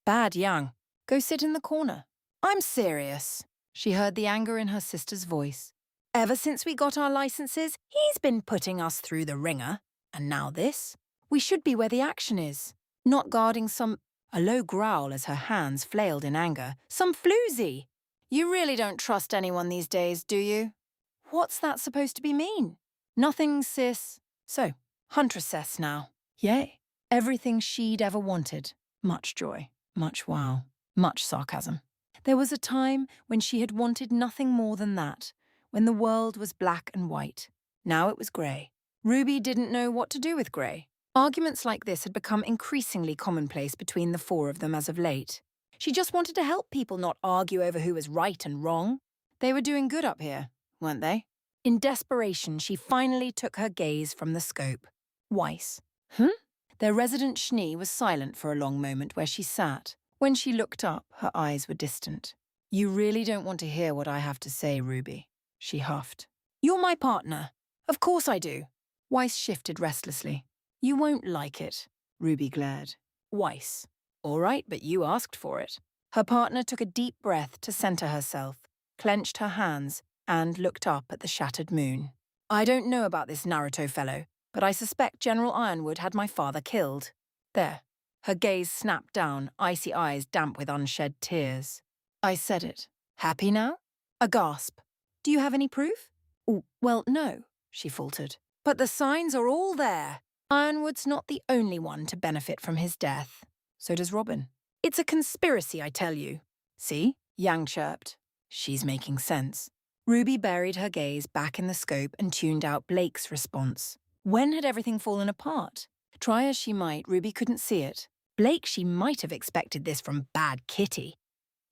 Bad Young. Go sit in the corner. I'm serious. She heard the anger in her sister's voice. Ever since we got our licenses, he's been putting us through the ringer. And now this? We should be where the action is. Not guarding some... A low growl as her hands flailed in anger. Some floozy. You really don't trust anyone these days, do you? What's that supposed to be mean? Nothing, sis. So, huntressess now. Yay. Everything she'd ever wanted. Much joy. Much wow. Much sarcasm. There was a time when she had wanted nothing more than that, when the world was black and white. Now it was grey. Ruby didn't know what to do with grey. Arguments like this had become increasingly commonplace between the four of them as of late. She just wanted to help people not argue over who was right and wrong. They were doing good up here, weren't they? In desperation, she finally took her gaze from the scope. Weiss. Their resident Schnee was silent for a long moment where she sat. When she looked up, her eyes were distant. "You really don't want to hear what I have to say, Ruby," she huffed. "You're my partner. Of course I do." Weiss shifted restlessly. "You won't like it," Ruby glared. Weiss. "All right, but you asked for it." Her partner took a deep breath to center herself, clenched her hands, and looked up at the shattered moon. "I don't know about this Naruto fellow, but I suspect General Ironwood had my father killed." There. Her gaze snapped down, icy eyes damp with unshed tears. "I said it. Happy now?" A gasp. "Do you have any proof?" Well, no," she faltered. "But the signs are all there. Ironwood's not the only one to benefit from his death. So does Robin. It's a conspiracy, I tell you." "See?" Yang chirped. "She's making sense." Ruby buried her gaze back in the scope and tuned out Blake's response. When had everything fallen apart? Try as she might, Ruby couldn't see it. Blake, she might have expected this from Bad Kitty.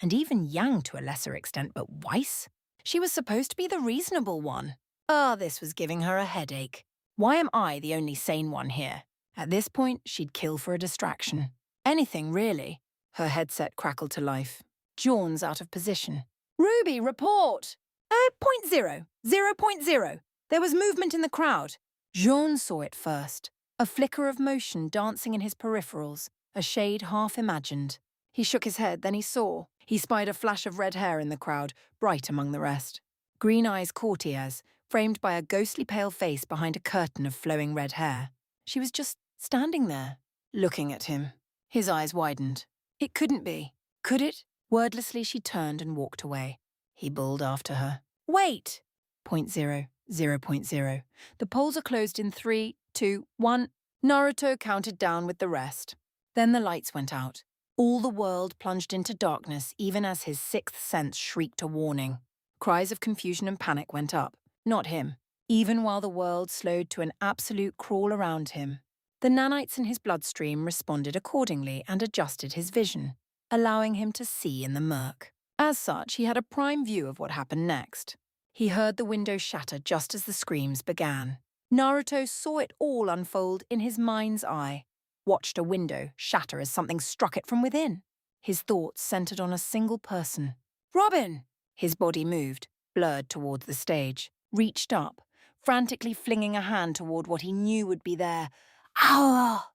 And even Yang to a lesser extent, but Weiss? She was supposed to be the reasonable one. This was giving her a headache. Why am I the only sane one here? At this point, she'd kill for a distraction. Anything, really. Her headset crackled to life. Jawn's out of position. "Ruby, report!" 0.0. 0.0. There was movement in the crowd. Jawn saw it first. A flicker of motion dancing in his peripherals, a shade half imagined. He shook his head, then he saw. He spied a flash of red hair in the crowd, bright among the rest. Green eyes courtiers, framed by a ghostly pale face behind a curtain of flowing red hair. She was just standing there, looking at him. His eyes widened. It couldn't be. Could it? Wordlessly, she turned and walked away. He bulled after her. "Wait!" 0.0. 0.0. The polls are closed in 3, 2, 1. Naruto counted down with the rest. Then the lights went out. All the world plunged into darkness even as his sixth sense shrieked a warning. Cries of confusion and panic went up. Not him. Even while the world slowed to an absolute crawl around him. The nanites in his bloodstream responded accordingly and adjusted his vision, allowing him to see in the murk. As such, he had a prime view of what happened next. He heard the window shatter just as the screams began. Naruto saw it all unfold in his mind's eye, watched a window shatter as something struck it from within. His thoughts centered on a single person. "Robin!" His body moved, blurred towards the stage, reached up, frantically flinging a hand toward what he knew would be there. "Ah!"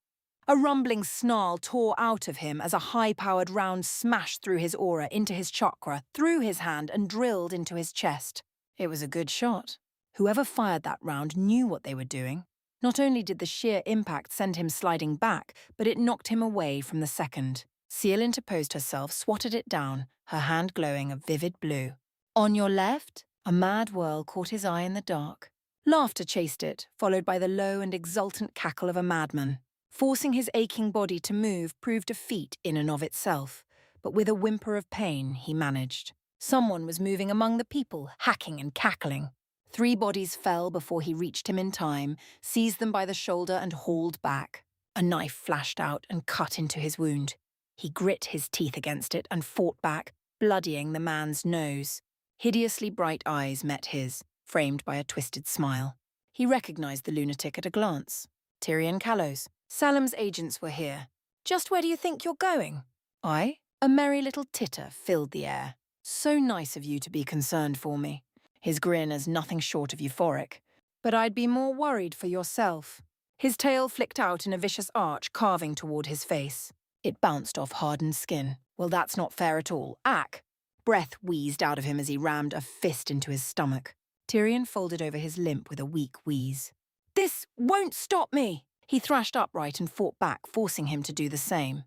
A rumbling snarl tore out of him as a high-powered round smashed through his aura into his chakra, through his hand, and drilled into his chest. It was a good shot. Whoever fired that round knew what they were doing. Not only did the sheer impact send him sliding back, but it knocked him away from the second. Seal interposed herself, swatted it down, her hand glowing a vivid blue. "On your left?" A mad whirl caught his eye in the dark. Laughter chased it, followed by the low and exultant cackle of a madman. Forcing his aching body to move proved a feat in and of itself, but with a whimper of pain he managed. Someone was moving among the people, hacking and cackling. 3 bodies fell before he reached him in time, seized them by the shoulder and hauled back. A knife flashed out and cut into his wound. He grit his teeth against it and fought back, bloodying the man's nose. Hideously bright eyes met his, framed by a twisted smile. He recognized the lunatic at a glance. Tyrion Callows. Salem's agents were here. "Just where do you think you're going?" "I?" A merry little titter filled the air. "So nice of you to be concerned for me." His grin as nothing short of euphoric. "But I'd be more worried for yourself." His tail flicked out in a vicious arch, carving toward his face. It bounced off hardened skin. "Well, that's not fair at all. Ack!" Breath wheezed out of him as he rammed a fist into his stomach. Tyrion folded over his limp with a weak wheeze. "This won't stop me!" He thrashed upright and fought back, forcing him to do the same.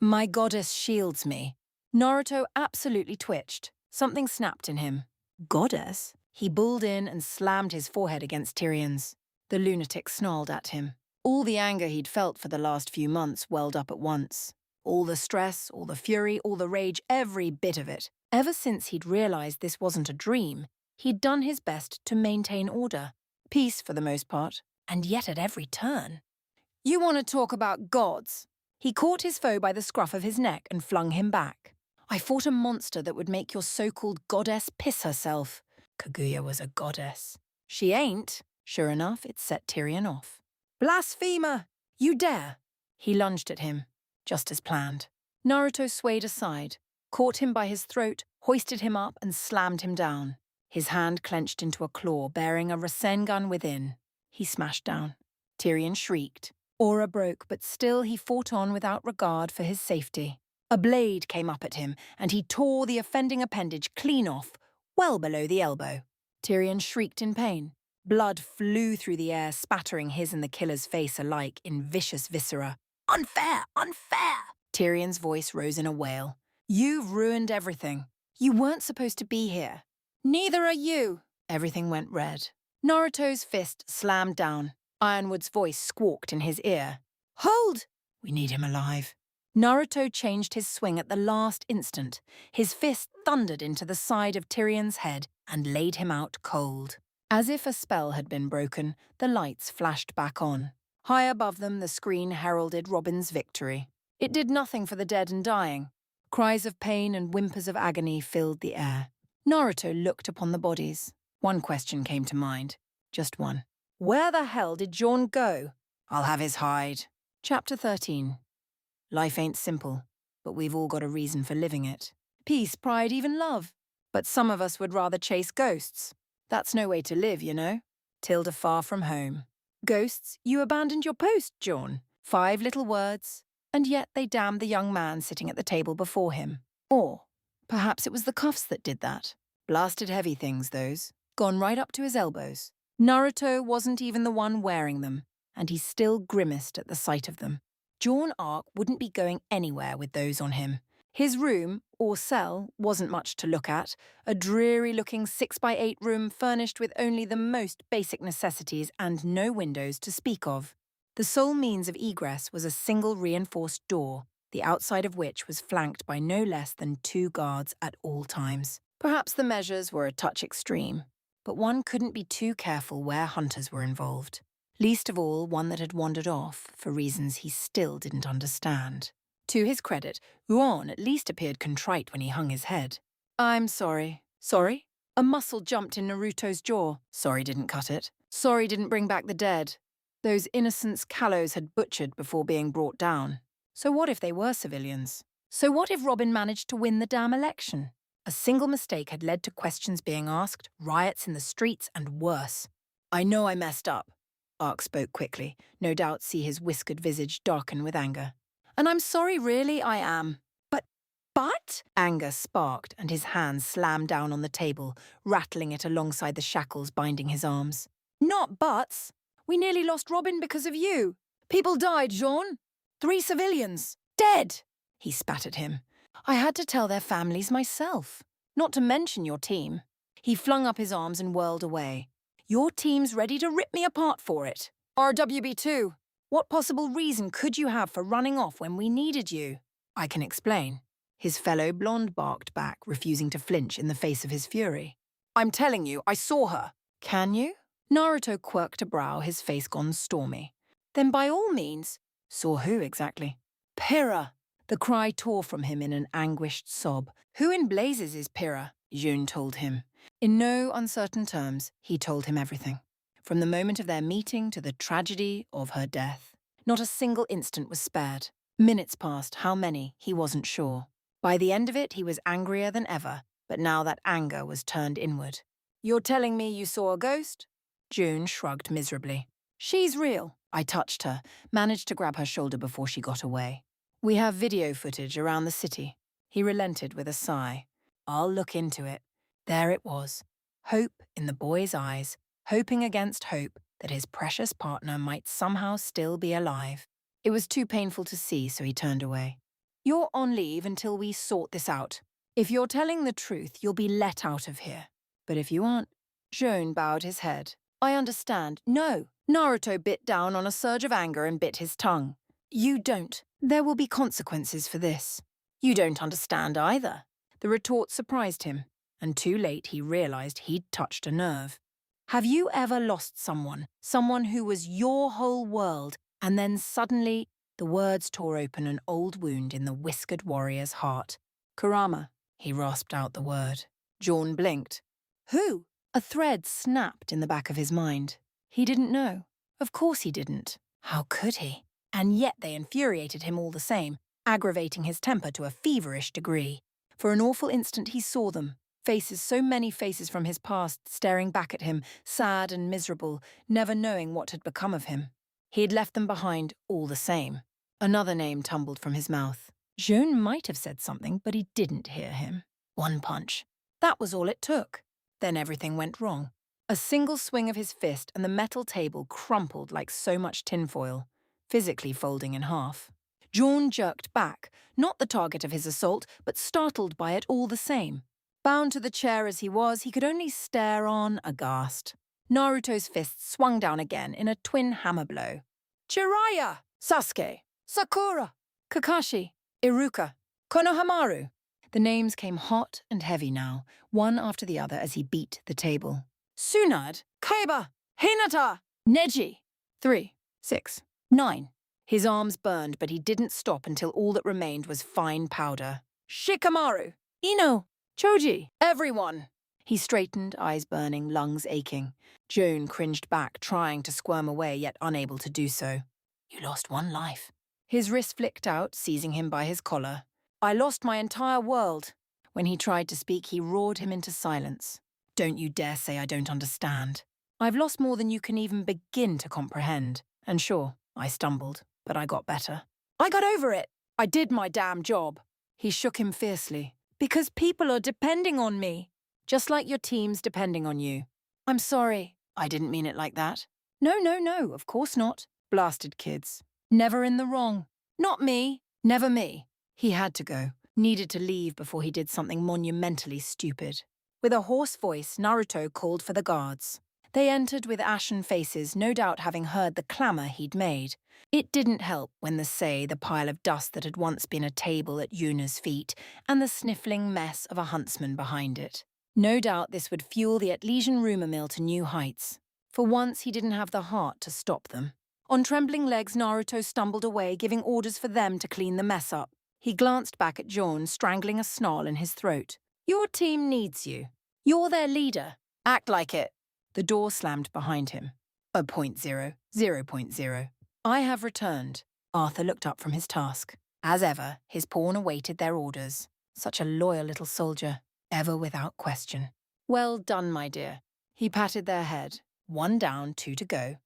"My goddess shields me." Naruto absolutely twitched. Something snapped in him. "Goddess?" He bulled in and slammed his forehead against Tyrion's. The lunatic snarled at him. All the anger he'd felt for the last few months welled up at once. All the stress, all the fury, all the rage, every bit of it. Ever since he'd realized this wasn't a dream, he'd done his best to maintain order. Peace for the most part, and yet at every turn. You want to talk about gods? He caught his foe by the scruff of his neck and flung him back. I fought a monster that would make your so-called goddess piss herself. Kaguya was a goddess. She ain't. Sure enough, it set Tyrion off. Blasphemer! You dare! He lunged at him, just as planned. Naruto swayed aside, caught him by his throat, hoisted him up and slammed him down. His hand clenched into a claw bearing a Rasengan within. He smashed down. Tyrion shrieked. Aura broke, but still he fought on without regard for his safety. A blade came up at him, and he tore the offending appendage clean off, well below the elbow. Tyrion shrieked in pain. Blood flew through the air, spattering his and the killer's face alike in vicious viscera. Unfair! Unfair! Tyrion's voice rose in a wail. You've ruined everything. You weren't supposed to be here. Neither are you. Everything went red. Naruto's fist slammed down. Ironwood's voice squawked in his ear. Hold! We need him alive. Naruto changed his swing at the last instant. His fist thundered into the side of Tyrion's head and laid him out cold. As if a spell had been broken, the lights flashed back on. High above them, the screen heralded Robin's victory. It did nothing for the dead and dying. Cries of pain and whimpers of agony filled the air. Naruto looked upon the bodies. One question came to mind. Just one. Where the hell did Jaune go? I'll have his hide. Chapter 13. Life ain't simple, but we've all got a reason for living it. Peace, pride, even love. But some of us would rather chase ghosts. That's no way to live, you know. Tilda far from home. Ghosts, you abandoned your post, Jaune. 5 little words. And yet they damned the young man sitting at the table before him. Or perhaps it was the cuffs that did that. Blasted heavy things, those. Gone right up to his elbows. Naruto wasn't even the one wearing them, and he still grimaced at the sight of them. Jaune Arc wouldn't be going anywhere with those on him. His room, or cell, wasn't much to look at, a dreary-looking 6x8 room furnished with only the most basic necessities and no windows to speak of. The sole means of egress was a single reinforced door, the outside of which was flanked by no less than 2 guards at all times. Perhaps the measures were a touch extreme, but one couldn't be too careful where hunters were involved. Least of all one that had wandered off for reasons he still didn't understand. To his credit, Ruon at least appeared contrite when he hung his head. I'm sorry. Sorry? A muscle jumped in Naruto's jaw. Sorry didn't cut it. Sorry didn't bring back the dead. Those innocents Kalos had butchered before being brought down. So what if they were civilians? So what if Robin managed to win the damn election? A single mistake had led to questions being asked, riots in the streets, and worse. I know I messed up. Arc spoke quickly, no doubt see his whiskered visage darken with anger. And I'm sorry, really, I am. But? Anger sparked, and his hand slammed down on the table, rattling it alongside the shackles binding his arms. Not buts. We nearly lost Robin because of you. People died, Jaune. 3 civilians. Dead! He spat at him. I had to tell their families myself. Not to mention your team. He flung up his arms and whirled away. Your team's ready to rip me apart for it. RWBY too. What possible reason could you have for running off when we needed you? I can explain. His fellow blonde barked back, refusing to flinch in the face of his fury. I'm telling you, I saw her. Can you? Naruto quirked a brow, his face gone stormy. Then by all means. Saw who exactly? Pyrrha. The cry tore from him in an anguished sob. Who in blazes is Pyrrha? Jaune told him. In no uncertain terms, he told him everything. From the moment of their meeting to the tragedy of her death. Not a single instant was spared. Minutes passed, how many, he wasn't sure. By the end of it, he was angrier than ever, but now that anger was turned inward. You're telling me you saw a ghost? Jaune shrugged miserably. She's real. I touched her, managed to grab her shoulder before she got away. We have video footage around the city. He relented with a sigh. I'll look into it. There it was. Hope in the boy's eyes, hoping against hope that his precious partner might somehow still be alive. It was too painful to see, so he turned away. You're on leave until we sort this out. If you're telling the truth, you'll be let out of here. But if you aren't... Jaune bowed his head. I understand. No. Naruto bit down on a surge of anger and bit his tongue. You don't. There will be consequences for this. You don't understand either. The retort surprised him, and too late he realized he'd touched a nerve. Have you ever lost someone who was your whole world, and then suddenly the words tore open an old wound in the whiskered warrior's heart? Kurama, he rasped out the word. Jawn blinked. Who? A thread snapped in the back of his mind. He didn't know. Of course he didn't. How could he? And yet they infuriated him all the same, aggravating his temper to a feverish degree. For an awful instant he saw them, faces, so many faces from his past, staring back at him, sad and miserable, never knowing what had become of him. He had left them behind all the same. Another name tumbled from his mouth. Jaune might have said something, but he didn't hear him. One punch. That was all it took. Then everything went wrong. A single swing of his fist and the metal table crumpled like so much tinfoil, physically folding in half. Jawn jerked back, not the target of his assault, but startled by it all the same. Bound to the chair as he was, he could only stare on, aghast. Naruto's fist swung down again in a twin hammer blow. Jiraiya! Sasuke! Sakura! Kakashi! Iruka! Konohamaru! The names came hot and heavy now, one after the other as he beat the table. Tsunade! Kaiba! Hinata! Neji! 3, 6, 9. His arms burned, but he didn't stop until all that remained was fine powder. Shikamaru! Ino! Choji! Everyone! He straightened, eyes burning, lungs aching. Jaune cringed back, trying to squirm away, yet unable to do so. You lost one life. His wrist flicked out, seizing him by his collar. I lost my entire world. When he tried to speak, he roared him into silence. Don't you dare say I don't understand. I've lost more than you can even begin to comprehend. And sure, I stumbled, but I got better. I got over it. I did my damn job. He shook him fiercely. Because people are depending on me. Just like your team's depending on you. I'm sorry. I didn't mean it like that. No, of course not. Blasted kids. Never in the wrong. Not me. Never me. He had to go. Needed to leave before he did something monumentally stupid. With a hoarse voice, Naruto called for the guards. They entered with ashen faces, no doubt having heard the clamour he'd made. It didn't help when the pile of dust that had once been a table at Yuna's feet, and the sniffling mess of a huntsman behind it. No doubt this would fuel the Atlesian rumour mill to new heights. For once he didn't have the heart to stop them. On trembling legs, Naruto stumbled away, giving orders for them to clean the mess up. He glanced back at Jaune, strangling a snarl in his throat. Your team needs you. You're their leader. Act like it. The door slammed behind him. 0.0, 0.0. I have returned. Arthur looked up from his task. As ever, his pawn awaited their orders. Such a loyal little soldier, ever without question. Well done, my dear. He patted their head. 1 down, 2 to go.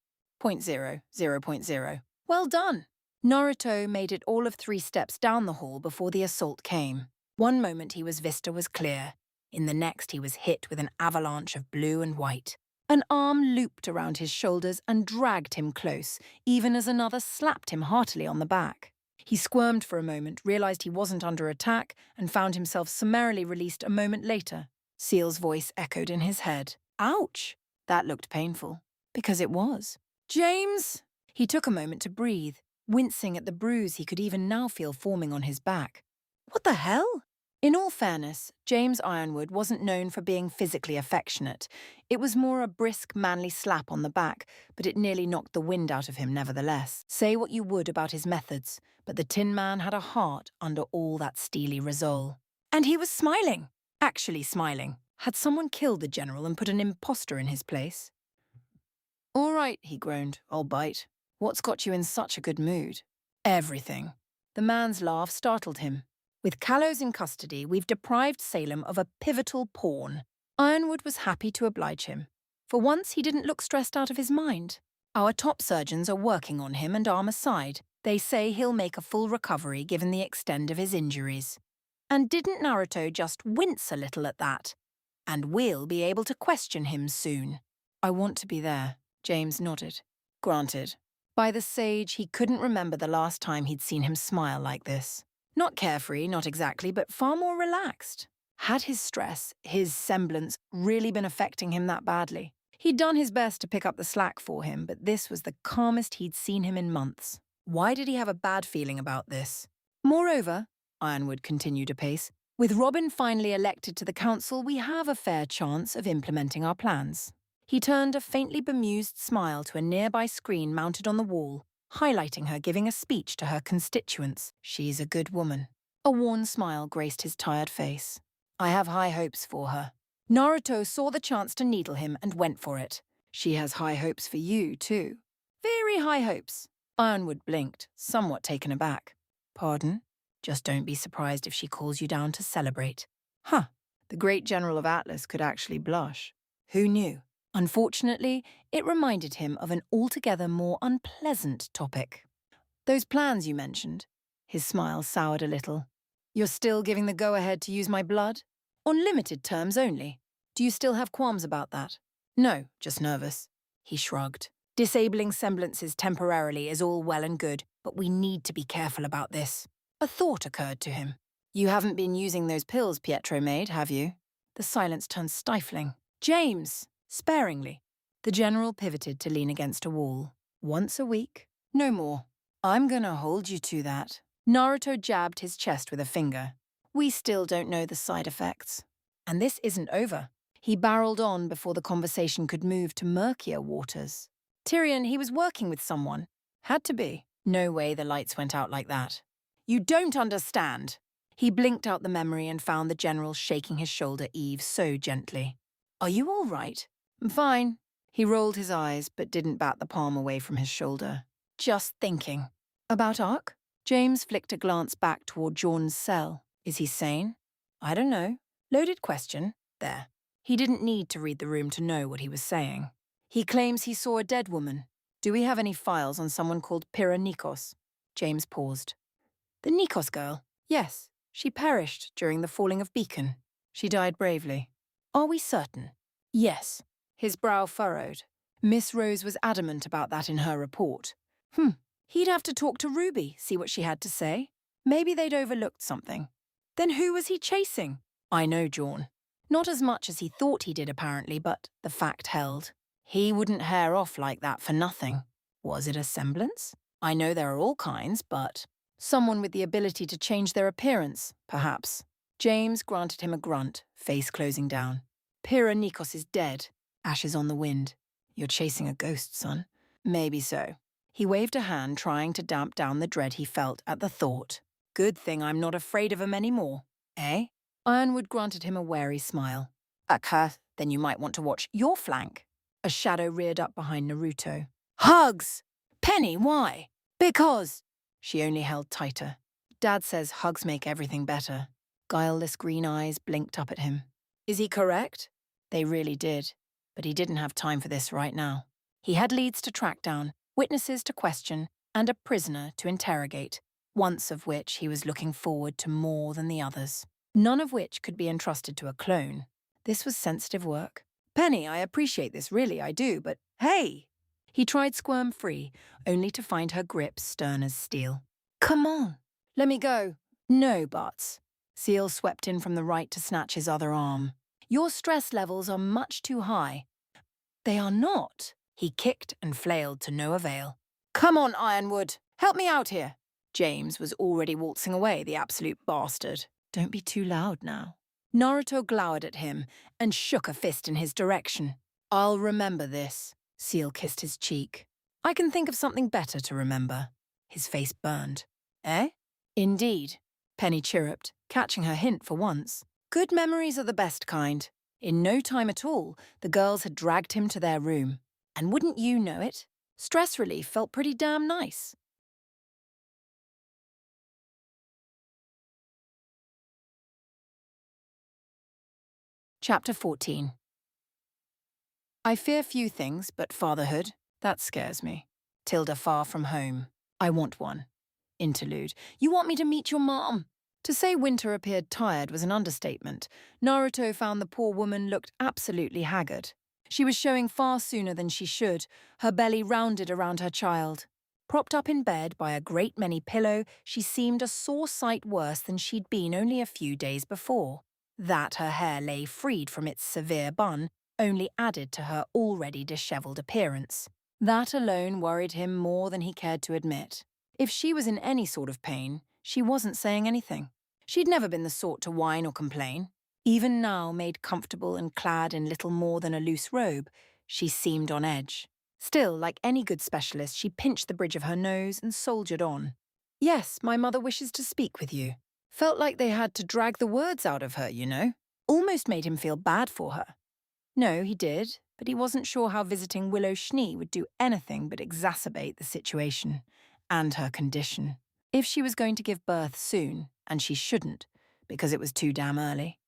0.0, 0.0. Well done. Naruto made it all of 3 steps down the hall before the assault came. One moment his vista was clear. In the next he was hit with an avalanche of blue and white. An arm looped around his shoulders and dragged him close, even as another slapped him heartily on the back. He squirmed for a moment, realized he wasn't under attack, and found himself summarily released a moment later. Seal's voice echoed in his head. Ouch! That looked painful. Because it was. James! He took a moment to breathe, wincing at the bruise he could even now feel forming on his back. What the hell? In all fairness, James Ironwood wasn't known for being physically affectionate. It was more a brisk, manly slap on the back, but it nearly knocked the wind out of him nevertheless. Say what you would about his methods, but the Tin Man had a heart under all that steely resolve. And he was smiling. Actually smiling. Had someone killed the general and put an imposter in his place? All right, he groaned. I'll bite. What's got you in such a good mood? Everything. The man's laugh startled him. With Kalos in custody, we've deprived Salem of a pivotal pawn. Ironwood was happy to oblige him. For once, he didn't look stressed out of his mind. Our top surgeons are working on him and arm aside. They say he'll make a full recovery given the extent of his injuries. And didn't Naruto just wince a little at that? And we'll be able to question him soon. I want to be there, James nodded. Granted. By the sage, he couldn't remember the last time he'd seen him smile like this. Not carefree, not exactly, but far more relaxed. Had his stress, his semblance, really been affecting him that badly? He'd done his best to pick up the slack for him, but this was the calmest he'd seen him in months. Why did he have a bad feeling about this? Moreover, Ironwood continued apace, With Robin finally elected to the council, we have a fair chance of implementing our plans. He turned a faintly bemused smile to a nearby screen mounted on the wall, highlighting her giving a speech to her constituents. She's a good woman. A worn smile graced his tired face. I have high hopes for her. Naruto saw the chance to needle him and went for it. She has high hopes for you, too. Very high hopes. Ironwood blinked, somewhat taken aback. Pardon? Just don't be surprised if she calls you down to celebrate. Huh, the great general of Atlas could actually blush. Who knew? Unfortunately, it reminded him of an altogether more unpleasant topic. Those plans you mentioned. His smile soured a little. You're still giving the go-ahead to use my blood? On limited terms only. Do you still have qualms about that? No, just nervous. He shrugged. Disabling semblances temporarily is all well and good, but we need to be careful about this. A thought occurred to him. You haven't been using those pills Pietro made, have you? The silence turned stifling. James! Sparingly. The general pivoted to lean against a wall. Once a week? No more. I'm gonna hold you to that. Naruto jabbed his chest with a finger. We still don't know the side effects. And this isn't over. He barreled on before the conversation could move to murkier waters. Tyrion, he was working with someone. Had to be. No way the lights went out like that. You don't understand. He blinked out the memory and found the general shaking his shoulder eave so gently. Are you all right? I'm fine. He rolled his eyes but didn't bat the palm away from his shoulder. Just thinking. About Ark? James flicked a glance back toward Jorn's cell. Is he sane? I don't know. Loaded question. There. He didn't need to read the room to know what he was saying. He claims he saw a dead woman. Do we have any files on someone called Pyrrha Nikos? James paused. The Nikos girl? Yes. She perished during the falling of Beacon. She died bravely. Are we certain? Yes. His brow furrowed. Miss Rose was adamant about that in her report. He'd have to talk to RWBY, see what she had to say. Maybe they'd overlooked something. Then who was he chasing? I know Jorn. Not as much as he thought he did, apparently, but the fact held. He wouldn't hair off like that for nothing. Was it a semblance? I know there are all kinds, but someone with the ability to change their appearance, perhaps. James granted him a grunt, face closing down. Pyrrha Nikos is dead. Ashes on the wind. You're chasing a ghost, son. Maybe so. He waved a hand, trying to damp down the dread he felt at the thought. Good thing I'm not afraid of 'em anymore. Eh? Ironwood granted him a wary smile. Then you might want to watch your flank. A shadow reared up behind Naruto. Hugs! Penny, why? Because. She only held tighter. Dad says hugs make everything better. Guileless green eyes blinked up at him. Is he correct? They really did. But he didn't have time for this right now. He had leads to track down, witnesses to question, and a prisoner to interrogate, once of which he was looking forward to more than the others. None of which could be entrusted to a clone. This was sensitive work. Penny, I appreciate this, really, I do, but hey! He tried squirm free, only to find her grip stern as steel. Come on, let me go. No buts. Seal swept in from the right to snatch his other arm. Your stress levels are much too high. They are not. He kicked and flailed to no avail. Come on, Ironwood, help me out here. James was already waltzing away, the absolute bastard. Don't be too loud now. Naruto glowered at him and shook a fist in his direction. I'll remember this. Seal kissed his cheek. I can think of something better to remember. His face burned. Eh? Indeed. Penny chirruped, catching her hint for once. Good memories are the best kind. In no time at all, the girls had dragged him to their room. And wouldn't you know it? Stress relief felt pretty damn nice. Chapter 14. I fear few things, but fatherhood, that scares me. Tilda far from home. I want one. Interlude. You want me to meet your mom? To say Winter appeared tired was an understatement. Naruto found the poor woman looked absolutely haggard. She was showing far sooner than she should, her belly rounded around her child. Propped up in bed by a great many pillow, she seemed a sore sight worse than she'd been only a few days before. That her hair lay freed from its severe bun only added to her already dishevelled appearance. That alone worried him more than he cared to admit. If she was in any sort of pain, she wasn't saying anything. She'd never been the sort to whine or complain. Even now, made comfortable and clad in little more than a loose robe, she seemed on edge. Still, like any good specialist, she pinched the bridge of her nose and soldiered on. "Yes, my mother wishes to speak with you." Felt like they had to drag the words out of her, you know? Almost made him feel bad for her. No, he did, but he wasn't sure how visiting Willow Schnee would do anything but exacerbate the situation and her condition. If she was going to give birth soon, and she shouldn't, because it was too damn early.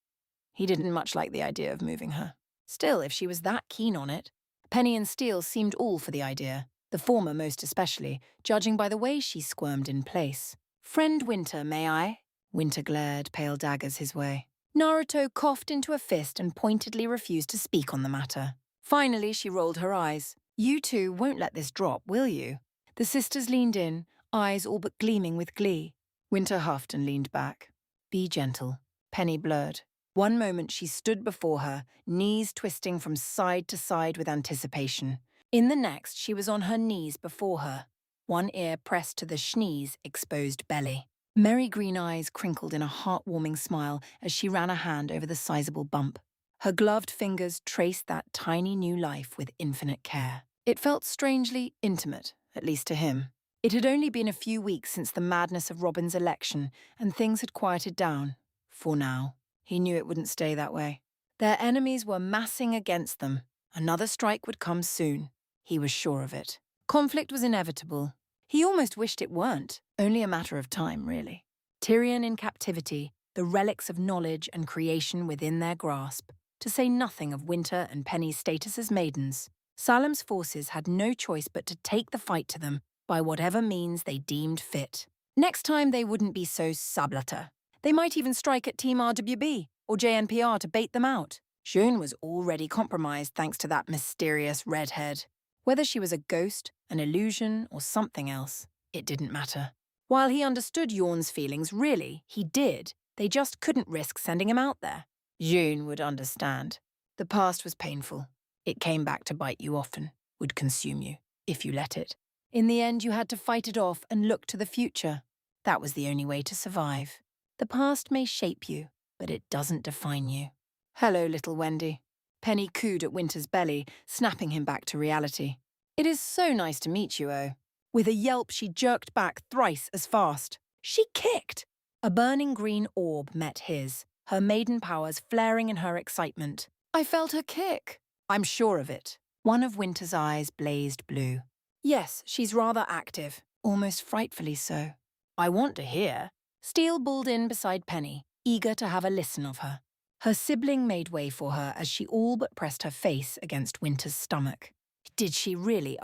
He didn't much like the idea of moving her. Still, if she was that keen on it, Penny and Steele seemed all for the idea, the former most especially, judging by the way she squirmed in place. "Friend Winter, may I?" Winter glared pale daggers his way. Naruto coughed into a fist and pointedly refused to speak on the matter. Finally, she rolled her eyes. "You two won't let this drop, will you?" The sisters leaned in, eyes all but gleaming with glee. Winter huffed and leaned back. "Be gentle." Penny blurred. One moment she stood before her, knees twisting from side to side with anticipation. In the next, she was on her knees before her, one ear pressed to the Schnee's exposed belly. Merry green eyes crinkled in a heartwarming smile as she ran a hand over the sizable bump. Her gloved fingers traced that tiny new life with infinite care. It felt strangely intimate, at least to him. It had only been a few weeks since the madness of Robin's election, and things had quieted down. For now. He knew it wouldn't stay that way. Their enemies were massing against them. Another strike would come soon. He was sure of it. Conflict was inevitable. He almost wished it weren't. Only a matter of time, really. Tyrion in captivity, the relics of knowledge and creation within their grasp, to say nothing of Winter and Penny's status as maidens. Salem's forces had no choice but to take the fight to them by whatever means they deemed fit. Next time they wouldn't be so sublate. They might even strike at Team RWB or JNPR to bait them out. June was already compromised thanks to that mysterious redhead. Whether she was a ghost, an illusion, or something else, it didn't matter. While he understood Yorn's feelings, really, he did. They just couldn't risk sending him out there. June would understand. The past was painful. It came back to bite you often, would consume you, if you let it. In the end, you had to fight it off and look to the future. That was the only way to survive. The past may shape you, but it doesn't define you. "Hello, little Wendy." Penny cooed at Winter's belly, snapping him back to reality. "It is so nice to meet you, Oh." With a yelp, she jerked back thrice as fast. She kicked! A burning green orb met his, her maiden powers flaring in her excitement. "I felt her kick." "I'm sure of it." One of Winter's eyes blazed blue. "Yes, she's rather active, almost frightfully so." "I want to hear." Steele bulled in beside Penny, eager to have a listen of her. Her sibling made way for her as she all but pressed her face against Winter's stomach. Did she really?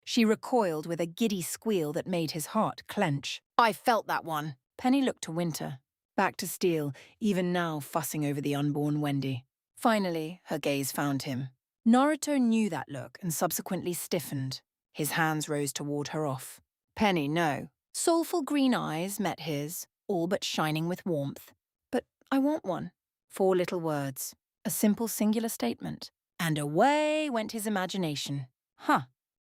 She recoiled with a giddy squeal that made his heart clench. "I felt that one." Penny looked to Winter. Back to Steele, even now fussing over the unborn Wendy. Finally, her gaze found him. Naruto knew that look and subsequently stiffened. His hands rose toward her off. "Penny, no." Soulful green eyes met his, all but shining with warmth. "But I want one." 4 little words. A simple singular statement. And away went his imagination.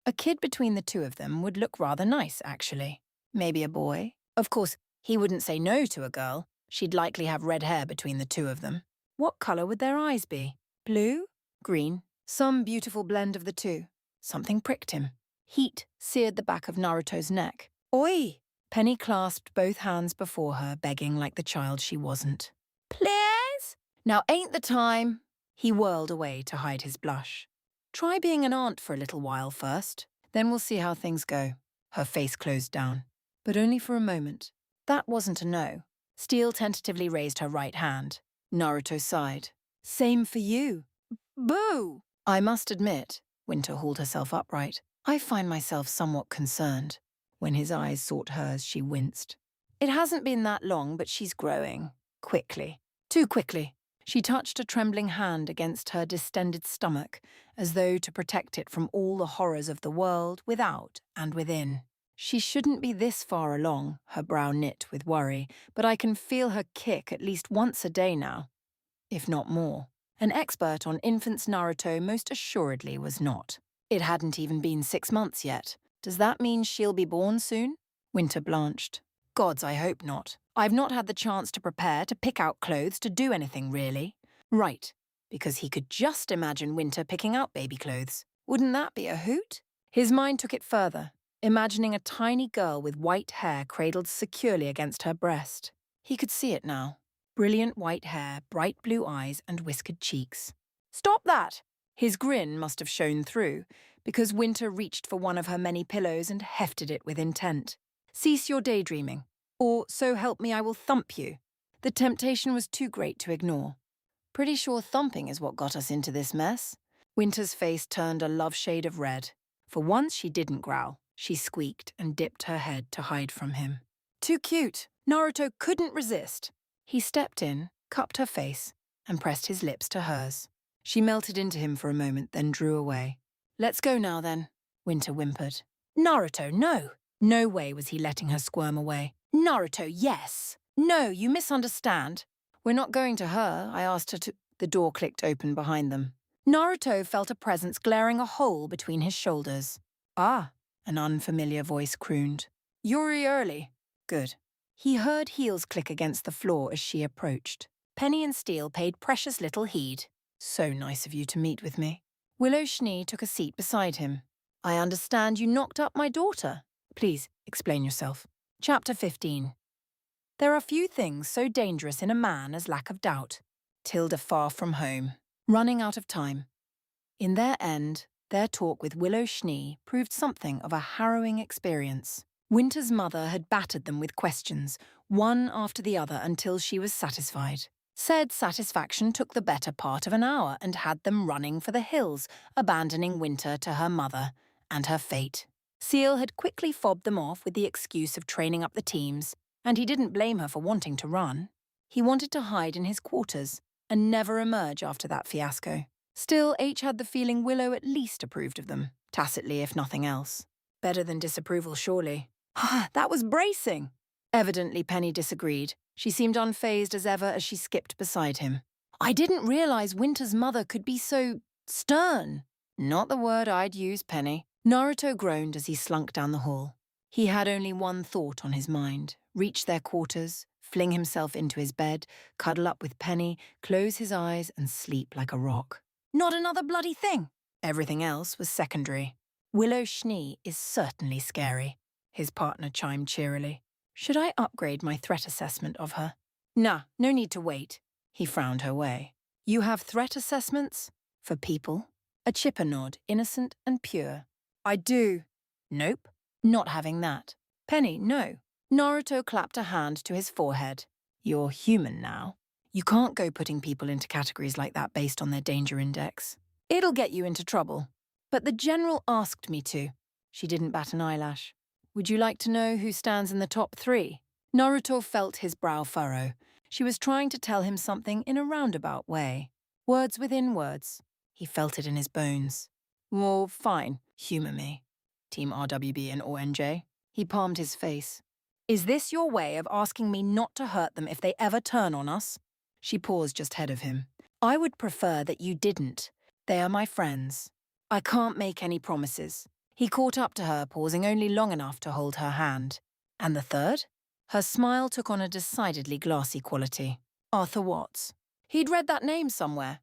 A kid between the two of them would look rather nice, actually. Maybe a boy. Of course, he wouldn't say no to a girl. She'd likely have red hair between the two of them. What colour would their eyes be? Blue? Green? Some beautiful blend of the two. Something pricked him. Heat seared the back of Naruto's neck. "Oi!" Penny clasped both hands before her, begging like the child she wasn't. "Please?" "Now ain't the time." He whirled away to hide his blush. "Try being an aunt for a little while first. Then we'll see how things go." Her face closed down. But only for a moment. That wasn't a no. Steele tentatively raised her right hand. Naruto sighed. "Same for you." "Boo!" "I must admit," Winter hauled herself upright, "I find myself somewhat concerned." When his eyes sought hers, she winced. "It hasn't been that long, but she's growing. Quickly. Too quickly." She touched a trembling hand against her distended stomach, as though to protect it from all the horrors of the world without and within. She shouldn't be this far along, her brow knit with worry, but I can feel her kick at least once a day now, if not more. An expert on infants, Naruto most assuredly was not. It hadn't even been 6 months yet. Does that mean she'll be born soon? Winter blanched. Gods, I hope not. I've not had the chance to prepare, to pick out clothes, to do anything really. Right, because he could just imagine Winter picking out baby clothes. Wouldn't that be a hoot? His mind took it further, imagining a tiny girl with white hair cradled securely against her breast. He could see it now. Brilliant white hair, bright blue eyes, and whiskered cheeks. Stop that! His grin must have shone through, because Winter reached for one of her many pillows and hefted it with intent. Cease your daydreaming, or so help me I will thump you. The temptation was too great to ignore. Pretty sure thumping is what got us into this mess. Winter's face turned a love shade of red. For once she didn't growl. She squeaked and dipped her head to hide from him. Too cute. Naruto couldn't resist. He stepped in, cupped her face, and pressed his lips to hers. She melted into him for a moment, then drew away. Let's go now, then, Winter whimpered. Naruto, no! No way was he letting her squirm away. Naruto, yes! No, you misunderstand. We're not going to her, I asked her to... The door clicked open behind them. Naruto felt a presence glaring a hole between his shoulders. Ah, an unfamiliar voice crooned. Yuri early. Good. He heard heels click against the floor as she approached. Penny and Steele paid precious little heed. So nice of you to meet with me. Willow Schnee took a seat beside him. I understand you knocked up my daughter. Please, explain yourself. Chapter 15. There are few things so dangerous in a man as lack of doubt. Tilda far from home. Running out of time. In their end, their talk with Willow Schnee proved something of a harrowing experience. Winter's mother had battered them with questions, one after the other until she was satisfied. Said satisfaction took the better part of an hour and had them running for the hills, abandoning Winter to her mother and her fate. Seal had quickly fobbed them off with the excuse of training up the teams, and he didn't blame her for wanting to run. He wanted to hide in his quarters and never emerge after that fiasco. Still, H had the feeling Willow at least approved of them, tacitly if nothing else. Better than disapproval, surely. That was bracing! Evidently, Penny disagreed. She seemed unfazed as ever as she skipped beside him. I didn't realize Winter's mother could be so... stern. Not the word I'd use, Penny. Naruto groaned as he slunk down the hall. He had only one thought on his mind. Reach their quarters, fling himself into his bed, cuddle up with Penny, close his eyes and sleep like a rock. Not another bloody thing! Everything else was secondary. Willow Schnee is certainly scary, his partner chimed cheerily. Should I upgrade my threat assessment of her? Nah, no need to wait. He frowned her way. You have threat assessments? For people? A chipper nod, innocent and pure. I do. Nope, not having that. Penny, no. Naruto clapped a hand to his forehead. You're human now. You can't go putting people into categories like that based on their danger index. It'll get you into trouble. But the general asked me to. She didn't bat an eyelash. Would you like to know who stands in the top 3? Naruto felt his brow furrow. She was trying to tell him something in a roundabout way. Words within words. He felt it in his bones. Well, fine. Humour me. Team RWB and ONJ. He palmed his face. Is this your way of asking me not to hurt them if they ever turn on us? She paused just ahead of him. I would prefer that you didn't. They are my friends. I can't make any promises. He caught up to her, pausing only long enough to hold her hand. And the third? Her smile took on a decidedly glassy quality. Arthur Watts. He'd read that name somewhere.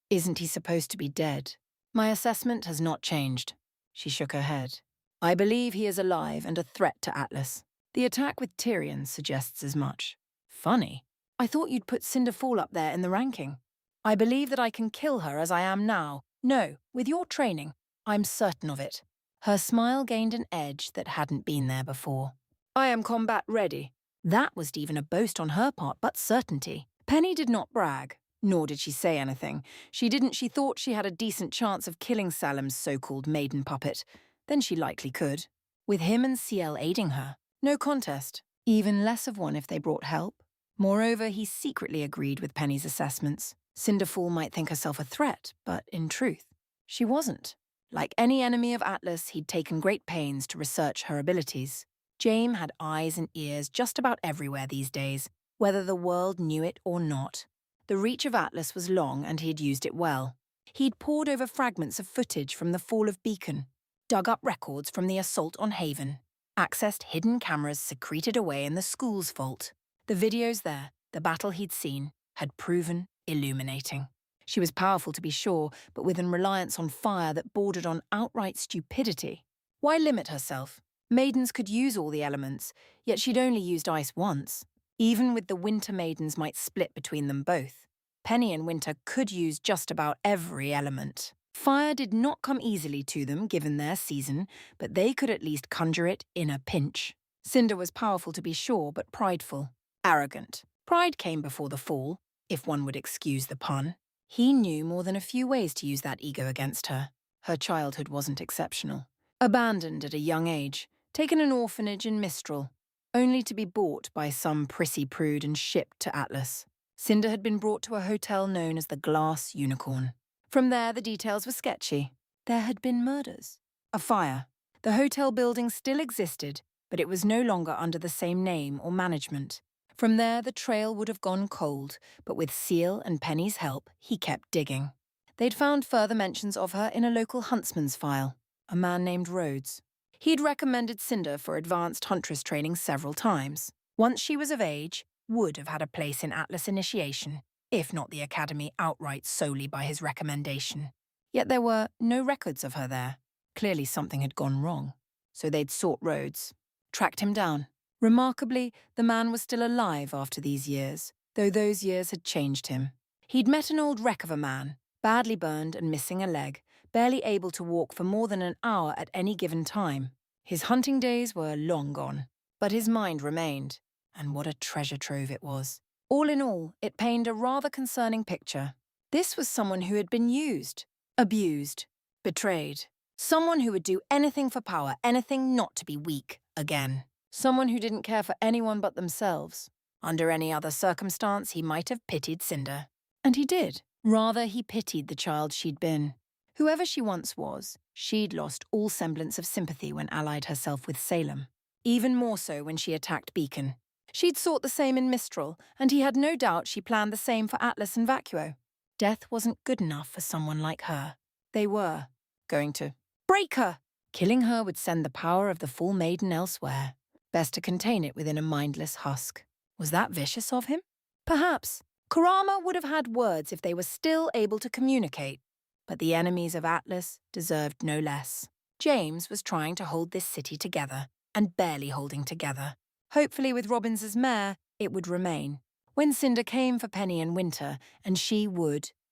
Isn't he supposed to be dead? My assessment has not changed. She shook her head. I believe he is alive and a threat to Atlas. The attack with Tyrion suggests as much. Funny. I thought you'd put Cinderfall up there in the ranking. I believe that I can kill her as I am now. No, with your training, I'm certain of it. Her smile gained an edge that hadn't been there before. I am combat ready. That wasn't even a boast on her part, but certainty. Penny did not brag, nor did she say anything. She thought she had a decent chance of killing Salem's so-called maiden puppet. Then she likely could. With him and CL aiding her. No contest. Even less of one if they brought help. Moreover, he secretly agreed with Penny's assessments. Cinderfall might think herself a threat, but in truth, she wasn't. Like any enemy of Atlas, he'd taken great pains to research her abilities. Jaime had eyes and ears just about everywhere these days, whether the world knew it or not. The reach of Atlas was long and he'd used it well. He'd pored over fragments of footage from the fall of Beacon, dug up records from the assault on Haven. accessed hidden cameras secreted away in the school's vault. The videos there, the battle he'd seen, had proven illuminating. She was powerful to be sure, but with an reliance on fire that bordered on outright stupidity. Why limit herself? Maidens could use all the elements, yet she'd only used ice once. Even with the winter maidens might split between them both. Penny and Winter could use just about every element. Fire did not come easily to them given their season, but they could at least conjure it in a pinch. Cinder was powerful to be sure, but prideful. Arrogant. Pride came before the fall, if one would excuse the pun. He knew more than a few ways to use that ego against her. Her childhood wasn't exceptional. Abandoned at a young age, taken an orphanage in Mistral, only to be bought by some prissy prude and shipped to Atlas. Cinder had been brought to a hotel known as the Glass Unicorn. From there, the details were sketchy. There had been murders. A fire. The hotel building still existed, but it was no longer under the same name or management. From there, the trail would have gone cold, but with Seal and Penny's help, he kept digging. They'd found further mentions of her in a local huntsman's file, a man named Rhodes. He'd recommended Cinder for advanced huntress training several times. Once she was of age, would have had a place in Atlas initiation, if not the academy outright solely by his recommendation. Yet there were no records of her there. Clearly something had gone wrong. So they'd sought Rhodes, tracked him down. Remarkably, the man was still alive after these years, though those years had changed him. He'd met an old wreck of a man, badly burned and missing a leg, barely able to walk for more than an hour at any given time. His hunting days were long gone, but his mind remained, and what a treasure trove it was. All in all, it painted a rather concerning picture. This was someone who had been used, abused, betrayed. Someone who would do anything for power, anything not to be weak again. Someone who didn't care for anyone but themselves. Under any other circumstance, he might have pitied Cinder. And he did. Rather, he pitied the child she'd been. Whoever she once was, she'd lost all semblance of sympathy when allied herself with Salem. Even more so when she attacked Beacon. She'd sought the same in Mistral, and he had no doubt she planned the same for Atlas and Vacuo. Death wasn't good enough for someone like her. They were going to break her. Killing her would send the power of the full maiden elsewhere. Best to contain it within a mindless husk. Was that vicious of him? Perhaps. Kurama would have had words if they were still able to communicate. But the enemies of Atlas deserved no less. James was trying to hold this city together, and barely holding together. Hopefully with Robbins's mare, it would remain. When Cinder came for Penny and Winter, and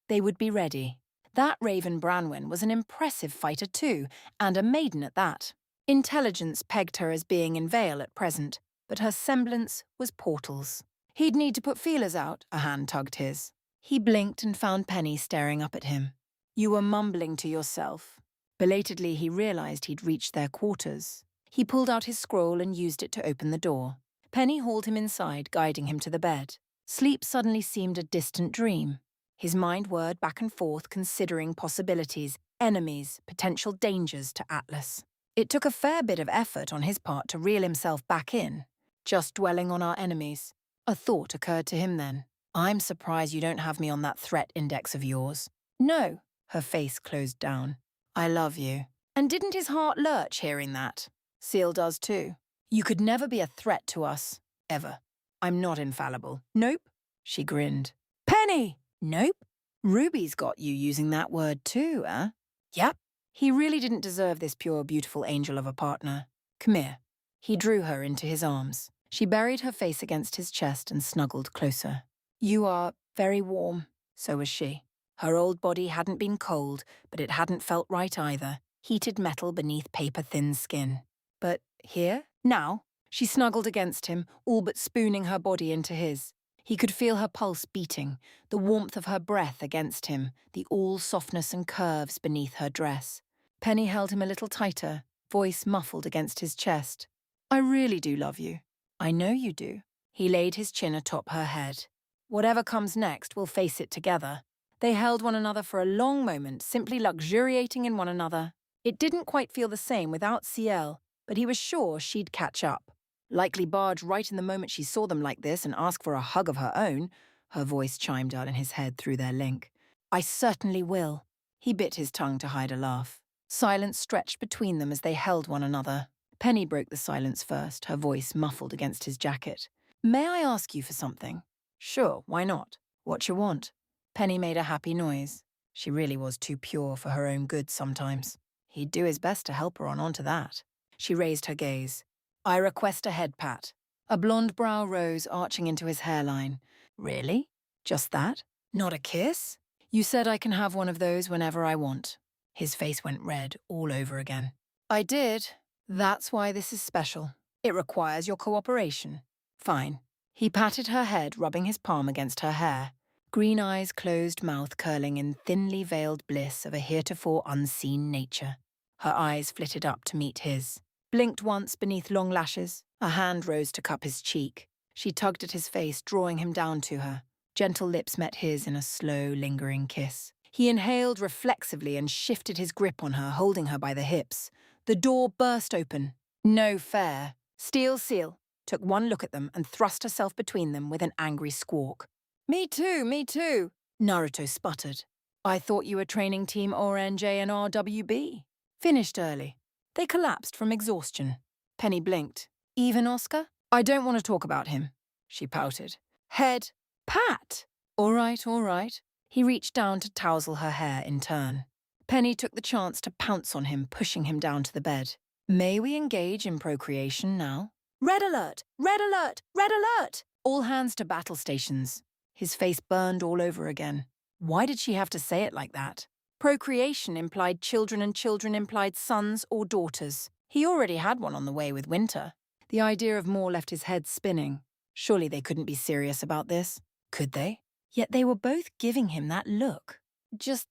they would be ready. That Raven Branwen was an impressive fighter too, and a maiden at that. Intelligence pegged her as being in Vale at present, but her semblance was Portal's. He'd need to put feelers out, a hand tugged his. He blinked and found Penny staring up at him. You were mumbling to yourself. Belatedly, he realized he'd reached their quarters. He pulled out his scroll and used it to open the door. Penny hauled him inside, guiding him to the bed. Sleep suddenly seemed a distant dream. His mind whirred back and forth, considering possibilities, enemies, potential dangers to Atlas. It took a fair bit of effort on his part to reel himself back in. Just dwelling on our enemies. A thought occurred to him then. I'm surprised you don't have me on that threat index of yours. No, her face closed down. I love you. And didn't his heart lurch hearing that? Seal does too. You could never be a threat to us, ever. I'm not infallible. Nope. She grinned. Penny! Nope. Ruby's got you using that word too, eh? Yep. He really didn't deserve this pure, beautiful angel of a partner. Come here. He drew her into his arms. She buried her face against his chest and snuggled closer. You are very warm. So was she. Her old body hadn't been cold, but it hadn't felt right either. Heated metal beneath paper-thin skin. But here? Now? She snuggled against him, all but spooning her body into his. He could feel her pulse beating, the warmth of her breath against him, the all-softness and curves beneath her dress. Penny held him a little tighter, voice muffled against his chest. I really do love you. I know you do. He laid his chin atop her head. Whatever comes next, we'll face it together. They held one another for a long moment, simply luxuriating in one another. It didn't quite feel the same without Ciel, but he was sure she'd catch up. Likely barge right in the moment she saw them like this and ask for a hug of her own, her voice chimed out in his head through their link. I certainly will. He bit his tongue to hide a laugh. Silence stretched between them as they held one another. Penny broke the silence first, her voice muffled against his jacket. May I ask you for something? Sure, why not? What you want? Penny made a happy noise. She really was too pure for her own good sometimes. He'd do his best to help her on onto that. She raised her gaze. I request a head pat. A blonde brow rose arching into his hairline. Really? Just that? Not a kiss? You said I can have one of those whenever I want. His face went red all over again. I did. That's why this is special. It requires your cooperation. Fine. He patted her head, rubbing his palm against her hair. Green eyes, closed mouth curling in thinly veiled bliss of a heretofore unseen nature. Her eyes flitted up to meet his. Blinked once beneath long lashes. A hand rose to cup his cheek. She tugged at his face, drawing him down to her. Gentle lips met his in a slow, lingering kiss. He inhaled reflexively and shifted his grip on her, holding her by the hips. The door burst open. No fair. Steel Seal took one look at them and thrust herself between them with an angry squawk. Me too, me too, Naruto sputtered. I thought you were training Team RNJ and RWB. Finished early. They collapsed from exhaustion. Penny blinked. Even Oscar? I don't want to talk about him, she pouted. Head, pat. All right, all right. He reached down to tousle her hair in turn. Penny took the chance to pounce on him, pushing him down to the bed. May we engage in procreation now? Red alert! Red alert! Red alert! All hands to battle stations. His face burned all over again. Why did she have to say it like that? Procreation implied children and children implied sons or daughters. He already had one on the way with Winter. The idea of more left his head spinning. Surely they couldn't be serious about this. Could they? Yet they were both giving him that look. Just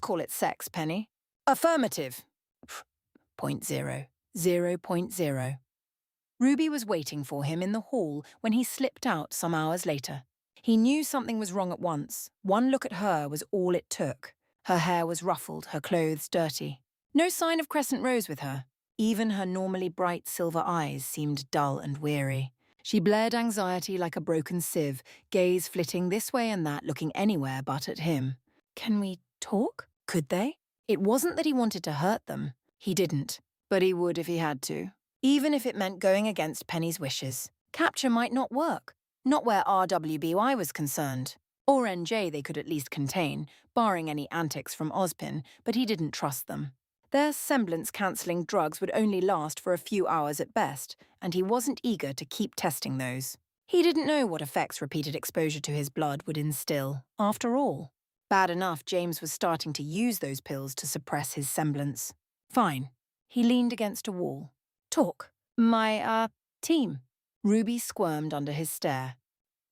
call it sex, Penny. Affirmative. 0.0. 0.0. Ruby was waiting for him in the hall when he slipped out some hours later. He knew something was wrong at once. One look at her was all it took. Her hair was ruffled, her clothes dirty. No sign of Crescent Rose with her. Even her normally bright silver eyes seemed dull and weary. She blared anxiety like a broken sieve, gaze flitting this way and that, looking anywhere but at him. Can we talk? Could they? It wasn't that he wanted to hurt them. He didn't. But he would if he had to. Even if it meant going against Penny's wishes. Capture might not work. Not where RWBY was concerned. Or NJ they could at least contain, barring any antics from Ozpin, but he didn't trust them. Their semblance-cancelling drugs would only last for a few hours at best, and he wasn't eager to keep testing those. He didn't know what effects repeated exposure to his blood would instill, after all. Bad enough James was starting to use those pills to suppress his semblance. Fine. He leaned against a wall. Talk. My, team. Ruby squirmed under his stare.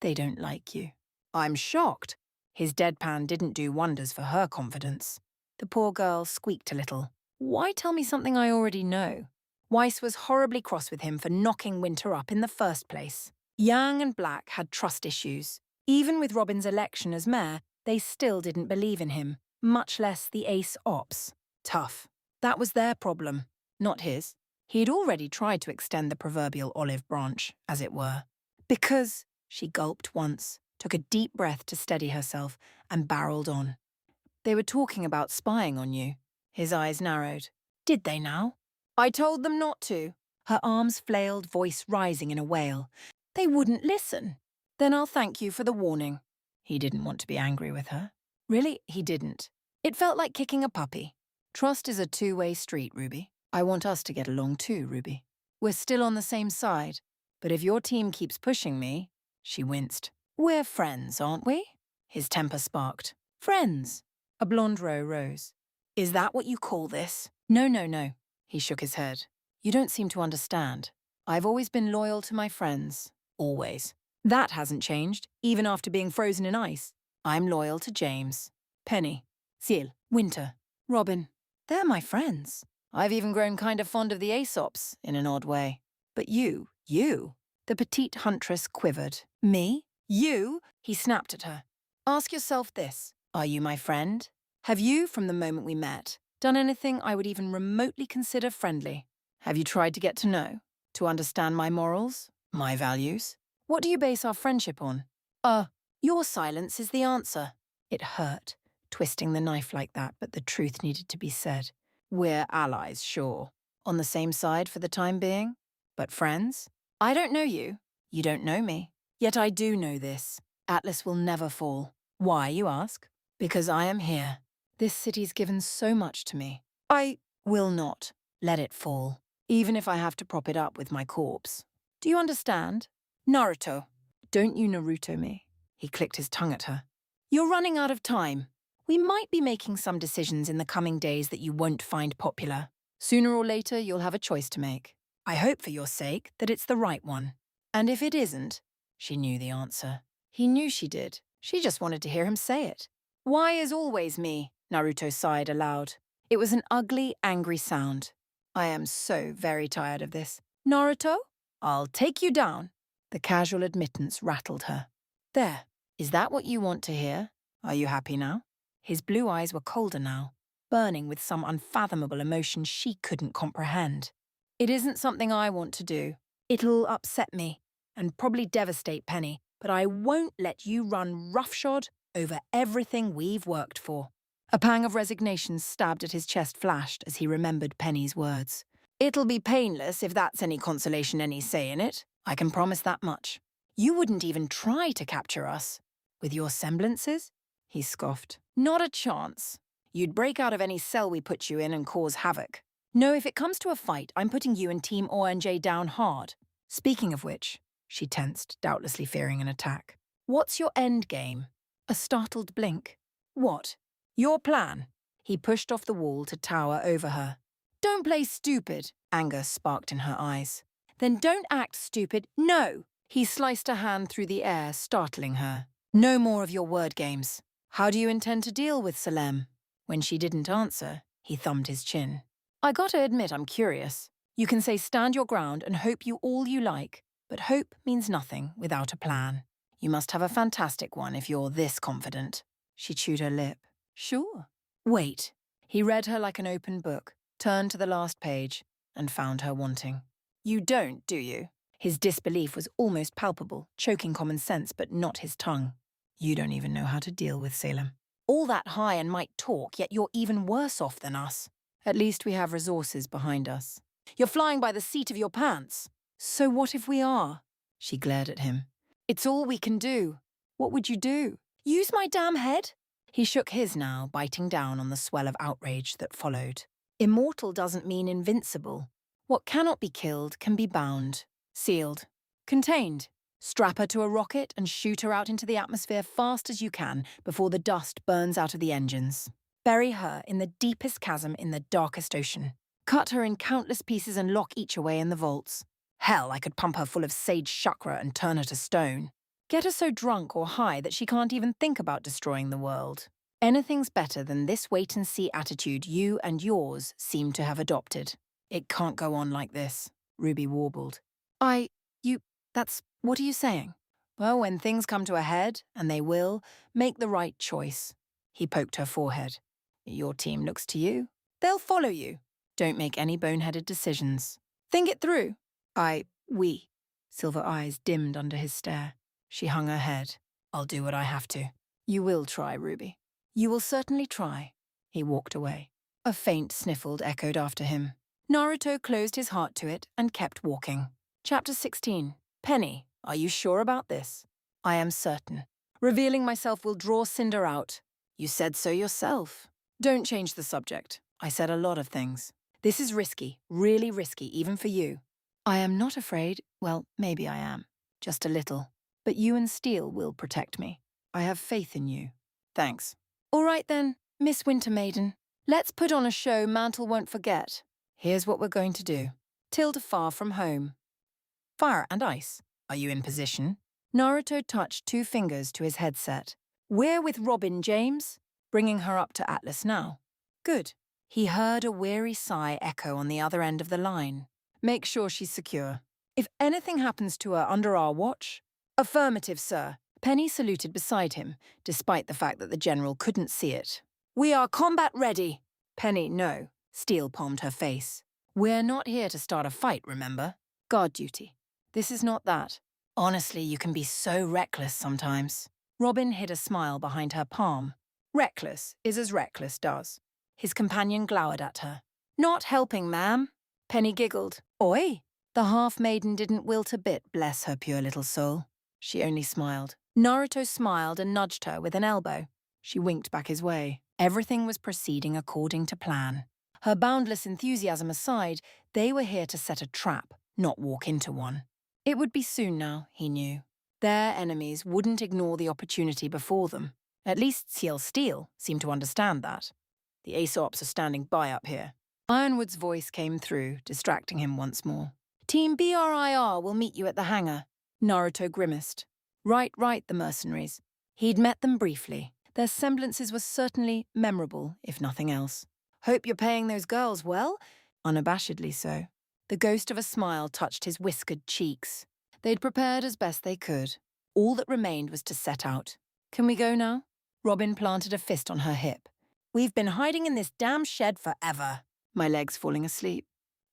They don't like you. I'm shocked. His deadpan didn't do wonders for her confidence. The poor girl squeaked a little. Why tell me something I already know? Weiss was horribly cross with him for knocking Winter up in the first place. Yang and Black had trust issues. Even with Robin's election as mayor, they still didn't believe in him, much less the ace ops. Tough. That was their problem, not his. He'd already tried to extend the proverbial olive branch, as it were. Because, she gulped once, took a deep breath to steady herself, and barreled on. They were talking about spying on you. His eyes narrowed. Did they now? I told them not to. Her arms flailed, voice rising in a wail. They wouldn't listen. Then I'll thank you for the warning. He didn't want to be angry with her. Really, he didn't. It felt like kicking a puppy. Trust is a two-way street, Ruby. I want us to get along too, Ruby. We're still on the same side. But if your team keeps pushing me... She winced. We're friends, aren't we? His temper sparked. Friends. A blonde row rose. Is that what you call this? No, no, no. He shook his head. You don't seem to understand. I've always been loyal to my friends. Always. That hasn't changed, even after being frozen in ice. I'm loyal to James. Penny. Ciel. Winter. Robin. They're my friends. I've even grown kind of fond of the Aesops, in an odd way. But you. The petite huntress quivered. Me? You? He snapped at her. Ask yourself this. Are you my friend? Have you, from the moment we met, done anything I would even remotely consider friendly? Have you tried to get to know? To understand my morals? My values? What do you base our friendship on? Your silence is the answer. It hurt, twisting the knife like that, but the truth needed to be said. We're allies, sure. On the same side for the time being? But friends? I don't know you. You don't know me. Yet I do know this. Atlas will never fall. Why, you ask? Because I am here. This city's given so much to me. I will not let it fall, even if I have to prop it up with my corpse. Do you understand? Naruto. Don't you Naruto me? He clicked his tongue at her. You're running out of time. We might be making some decisions in the coming days that you won't find popular. Sooner or later, you'll have a choice to make. I hope for your sake that it's the right one. And if it isn't, she knew the answer. He knew she did. She just wanted to hear him say it. Why is always me? Naruto sighed aloud. It was an ugly, angry sound. I am so very tired of this. Naruto, I'll take you down. The casual admittance rattled her. There. Is that what you want to hear? Are you happy now? His blue eyes were colder now, burning with some unfathomable emotion she couldn't comprehend. It isn't something I want to do. It'll upset me and probably devastate Penny, but I won't let you run roughshod over everything we've worked for. A pang of resignation stabbed at his chest flashed as he remembered Penny's words. It'll be painless if that's any consolation any say in it. I can promise that much. You wouldn't even try to capture us. With your semblances? He scoffed. Not a chance. You'd break out of any cell we put you in and cause havoc. No, if it comes to a fight, I'm putting you and Team ONJ down hard. Speaking of which, she tensed, doubtlessly fearing an attack. What's your end game? A startled blink. What? Your plan? He pushed off the wall to tower over her. Don't play stupid, anger sparked in her eyes. Then don't act stupid, no! He sliced a hand through the air, startling her. No more of your word games. How do you intend to deal with Salem? When she didn't answer, he thumbed his chin. I gotta admit I'm curious. You can say stand your ground and hope you all you like, but hope means nothing without a plan. You must have a fantastic one if you're this confident. She chewed her lip. Sure. Wait. He read her like an open book, turned to the last page, and found her wanting. You don't, do you? His disbelief was almost palpable, choking common sense but not his tongue. You don't even know how to deal with Salem. All that high and might talk, yet you're even worse off than us. At least we have resources behind us. You're flying by the seat of your pants. So what if we are? She glared at him. It's all we can do. What would you do? Use my damn head? He shook his now, biting down on the swell of outrage that followed. Immortal doesn't mean invincible. What cannot be killed can be bound, sealed, contained. Strap her to a rocket and shoot her out into the atmosphere fast as you can before the dust burns out of the engines. Bury her in the deepest chasm in the darkest ocean. Cut her in countless pieces and lock each away in the vaults. Hell, I could pump her full of sage chakra and turn her to stone. Get her so drunk or high that she can't even think about destroying the world. Anything's better than this wait-and-see attitude you and yours seem to have adopted. It can't go on like this, Ruby warbled. What are you saying? Well, when things come to a head, and they will, make the right choice. He poked her forehead. Your team looks to you. They'll follow you. Don't make any boneheaded decisions. Think it through. We. Silver eyes dimmed under his stare. She hung her head. I'll do what I have to. You will try, Ruby. You will certainly try. He walked away. A faint sniffle echoed after him. Naruto closed his heart to it and kept walking. Chapter 16. Penny, are you sure about this? I am certain. Revealing myself will draw Cinder out. You said so yourself. Don't change the subject. I said a lot of things. This is risky, really risky, even for you. I am not afraid. Well, maybe I am. Just a little. But you and Steel will protect me. I have faith in you. Thanks. All right then, Miss Wintermaiden. Let's put on a show Mantle won't forget. Here's what we're going to do. Tilda far from home. Fire and ice. Are you in position? Naruto touched 2 fingers to his headset. We're with Robin, James. Bringing her up to Atlas now. Good. He heard a weary sigh echo on the other end of the line. Make sure she's secure. If anything happens to her under our watch... Affirmative, sir. Penny saluted beside him, despite the fact that the general couldn't see it. We are combat ready. Penny, no. Steel palmed her face. We're not here to start a fight, remember? Guard duty. This is not that. Honestly, you can be so reckless sometimes. Robin hid a smile behind her palm. Reckless is as reckless does. His companion glowered at her. Not helping, ma'am. Penny giggled. Oi! The half-maiden didn't wilt a bit, bless her pure little soul. She only smiled. Naruto smiled and nudged her with an elbow. She winked back his way. Everything was proceeding according to plan. Her boundless enthusiasm aside, they were here to set a trap, not walk into one. It would be soon now, he knew. Their enemies wouldn't ignore the opportunity before them. At least Ciel Steel seemed to understand that. The Aesops are standing by up here. Ironwood's voice came through, distracting him once more. Team BRIR will meet you at the hangar. Naruto grimaced. Right, the mercenaries. He'd met them briefly. Their semblances were certainly memorable, if nothing else. Hope you're paying those girls well? Unabashedly so. The ghost of a smile touched his whiskered cheeks. They'd prepared as best they could. All that remained was to set out. Can we go now? Robin planted a fist on her hip. We've been hiding in this damn shed forever. My leg's falling asleep.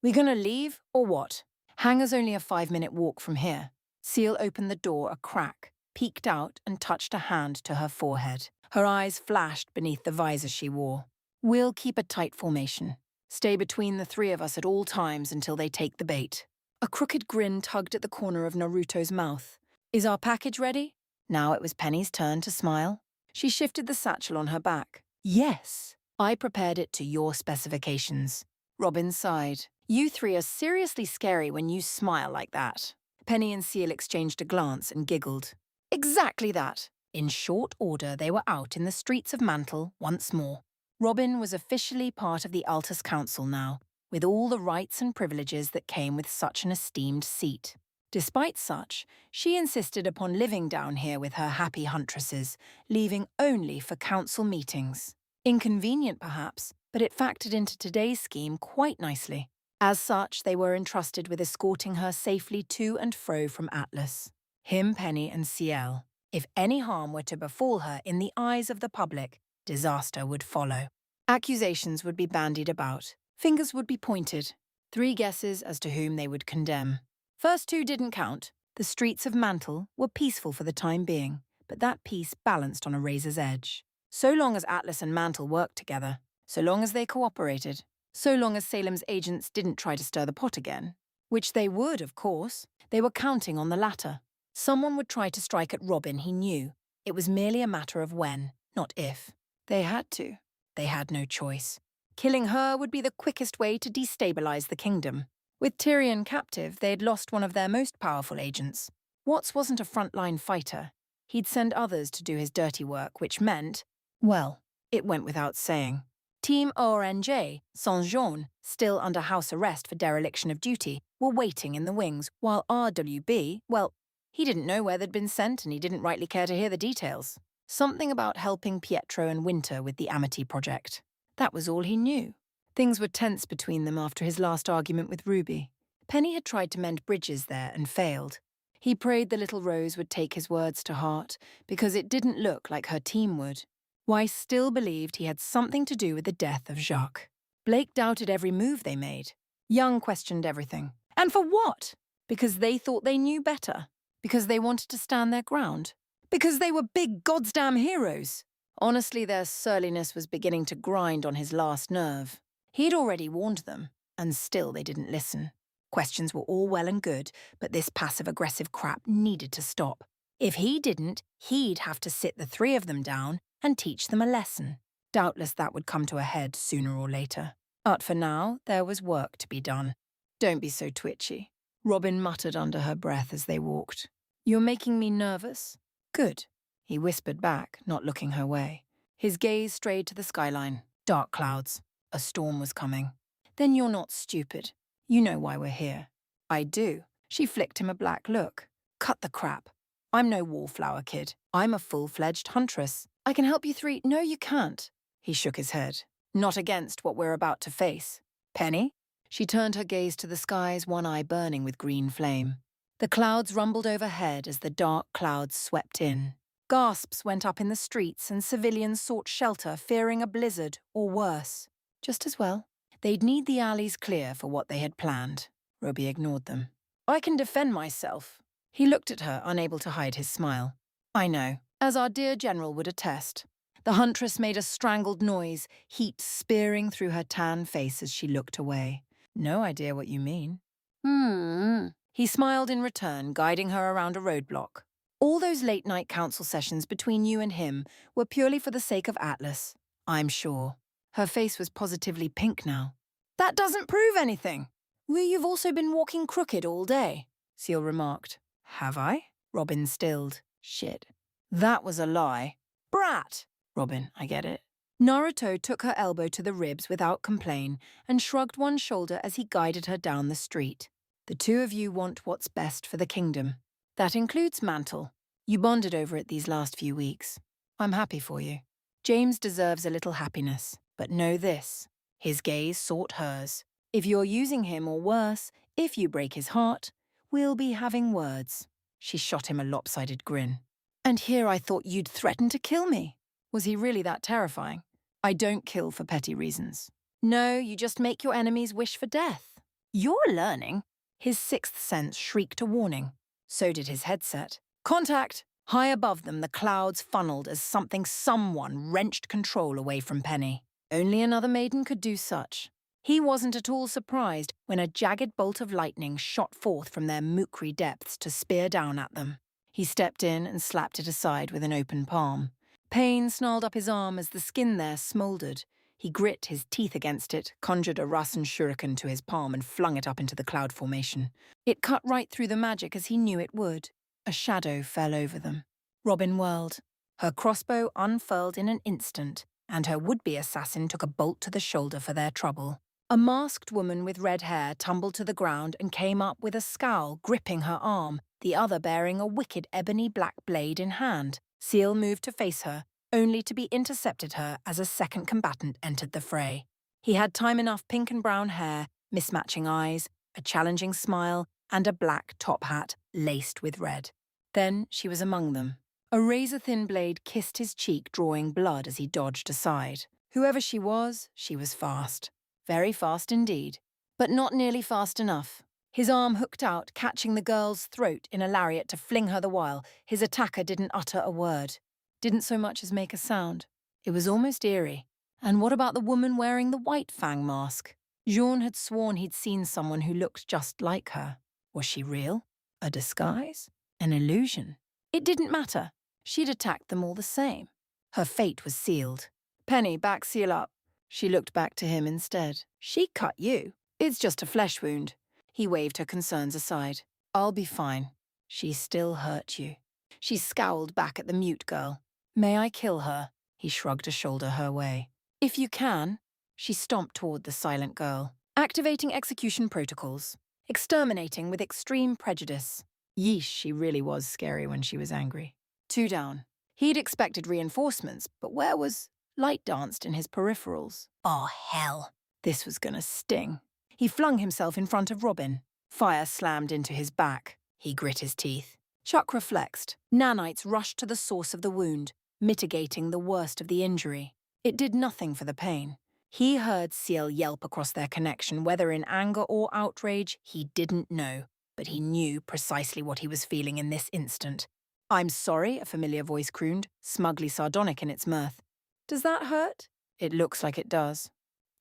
We gonna leave, or what? Hangar's only a 5-minute walk from here. Ciel opened the door a crack, peeked out and touched a hand to her forehead. Her eyes flashed beneath the visor she wore. We'll keep a tight formation. Stay between the three of us at all times until they take the bait. A crooked grin tugged at the corner of Naruto's mouth. Is our package ready? Now it was Penny's turn to smile. She shifted the satchel on her back. Yes. I prepared it to your specifications. Robin sighed. You three are seriously scary when you smile like that. Penny and Ciel exchanged a glance and giggled. Exactly that. In short order, they were out in the streets of Mantle once more. Robin was officially part of the Altus Council now, with all the rights and privileges that came with such an esteemed seat. Despite such, she insisted upon living down here with her happy huntresses, leaving only for council meetings. Inconvenient, perhaps, but it factored into today's scheme quite nicely. As such, they were entrusted with escorting her safely to and fro from Atlas. Him, Penny, and Ciel. If any harm were to befall her in the eyes of the public, disaster would follow. Accusations would be bandied about. Fingers would be pointed. 3 guesses as to whom they would condemn. First 2 didn't count. The streets of Mantle were peaceful for the time being, but that peace balanced on a razor's edge. So long as Atlas and Mantle worked together, so long as they cooperated, so long as Salem's agents didn't try to stir the pot again, which they would, of course, they were counting on the latter. Someone would try to strike at Robin, he knew. It was merely a matter of when, not if. They had to. They had no choice. Killing her would be the quickest way to destabilize the kingdom. With Tyrion captive, they'd lost one of their most powerful agents. Watts wasn't a frontline fighter. He'd send others to do his dirty work, which meant, well, it went without saying. Team ORNJ, Saint-Jean, still under house arrest for dereliction of duty, were waiting in the wings, while RWB, well, he didn't know where they'd been sent and he didn't rightly care to hear the details. Something about helping Pietro and Winter with the Amity project. That was all he knew. Things were tense between them after his last argument with RWBY. Penny had tried to mend bridges there and failed. He prayed the little Rose would take his words to heart, because it didn't look like her team would. Weiss still believed he had something to do with the death of Jacques. Blake doubted every move they made. Young questioned everything. And for what? Because they thought they knew better. Because they wanted to stand their ground. Because they were big goddamn heroes. Honestly, their surliness was beginning to grind on his last nerve. He'd already warned them, and still they didn't listen. Questions were all well and good, but this passive-aggressive crap needed to stop. If he didn't, he'd have to sit the 3 of them down and teach them a lesson. Doubtless that would come to a head sooner or later. But for now, there was work to be done. Don't be so twitchy, Robin muttered under her breath as they walked. You're making me nervous. Good, he whispered back, not looking her way. His gaze strayed to the skyline. Dark clouds. A storm was coming. Then you're not stupid. You know why we're here. I do. She flicked him a black look. Cut the crap. I'm no wallflower kid. I'm a full-fledged huntress. I can help you 3. No, you can't. He shook his head. Not against what we're about to face. Penny? She turned her gaze to the skies, one eye burning with green flame. The clouds rumbled overhead as the dark clouds swept in. Gasps went up in the streets and civilians sought shelter, fearing a blizzard or worse. Just as well. They'd need the alleys clear for what they had planned. RWBY ignored them. I can defend myself. He looked at her, unable to hide his smile. I know, as our dear general would attest. The huntress made a strangled noise, heat spearing through her tan face as she looked away. No idea what you mean. Hmm. He smiled in return, guiding her around a roadblock. All those late-night council sessions between you and him were purely for the sake of Atlas, I'm sure. Her face was positively pink now. That doesn't prove anything. Well, you've also been walking crooked all day, Seal remarked. Have I? Robin stilled. Shit. That was a lie. Brat! Robin, I get it. Naruto took her elbow to the ribs without complaint and shrugged one shoulder as he guided her down the street. The two of you want what's best for the kingdom. That includes Mantle. You bonded over it these last few weeks. I'm happy for you. James deserves a little happiness, but know this. His gaze sought hers. If you're using him, or worse, if you break his heart, we'll be having words. She shot him a lopsided grin. And here I thought you'd threaten to kill me. Was he really that terrifying? I don't kill for petty reasons. No, you just make your enemies wish for death. You're learning. His sixth sense shrieked a warning. So did his headset. Contact! High above them, the clouds funneled as someone wrenched control away from Penny. Only another maiden could do such. He wasn't at all surprised when a jagged bolt of lightning shot forth from their Mukri depths to spear down at them. He stepped in and slapped it aside with an open palm. Pain snarled up his arm as the skin there smouldered. He grit his teeth against it, conjured a Rasen shuriken to his palm and flung it up into the cloud formation. It cut right through the magic as he knew it would. A shadow fell over them. Robin whirled. Her crossbow unfurled in an instant, and her would-be assassin took a bolt to the shoulder for their trouble. A masked woman with red hair tumbled to the ground and came up with a scowl gripping her arm, the other bearing a wicked ebony black blade in hand. Seal moved to face her, only to be intercepted her as a second combatant entered the fray. He had time enough pink and brown hair, mismatching eyes, a challenging smile, and a black top hat laced with red. Then she was among them. A razor-thin blade kissed his cheek, drawing blood as he dodged aside. Whoever she was fast. Very fast indeed. But not nearly fast enough. His arm hooked out, catching the girl's throat in a lariat to fling her the while. His attacker didn't utter a word. Didn't so much as make a sound. It was almost eerie. And what about the woman wearing the white fang mask? Jean had sworn he'd seen someone who looked just like her. Was she real? A disguise? An illusion? It didn't matter. She'd attacked them all the same. Her fate was sealed. Penny, back Seal up. She looked back to him instead. She cut you. It's just a flesh wound. He waved her concerns aside. I'll be fine. She still hurt you. She scowled back at the mute girl. May I kill her? He shrugged a shoulder her way. If you can. She stomped toward the silent girl. Activating execution protocols. Exterminating with extreme prejudice. Yeesh, she really was scary when she was angry. 2 down. He'd expected reinforcements, but where was... Light danced in his peripherals. Oh, hell. This was gonna sting. He flung himself in front of Robin. Fire slammed into his back. He grit his teeth. Chakra flexed. Nanites rushed to the source of the wound, mitigating the worst of the injury. It did nothing for the pain. He heard Seal yelp across their connection, whether in anger or outrage, he didn't know. But he knew precisely what he was feeling in this instant. I'm sorry, a familiar voice crooned, smugly sardonic in its mirth. Does that hurt? It looks like it does.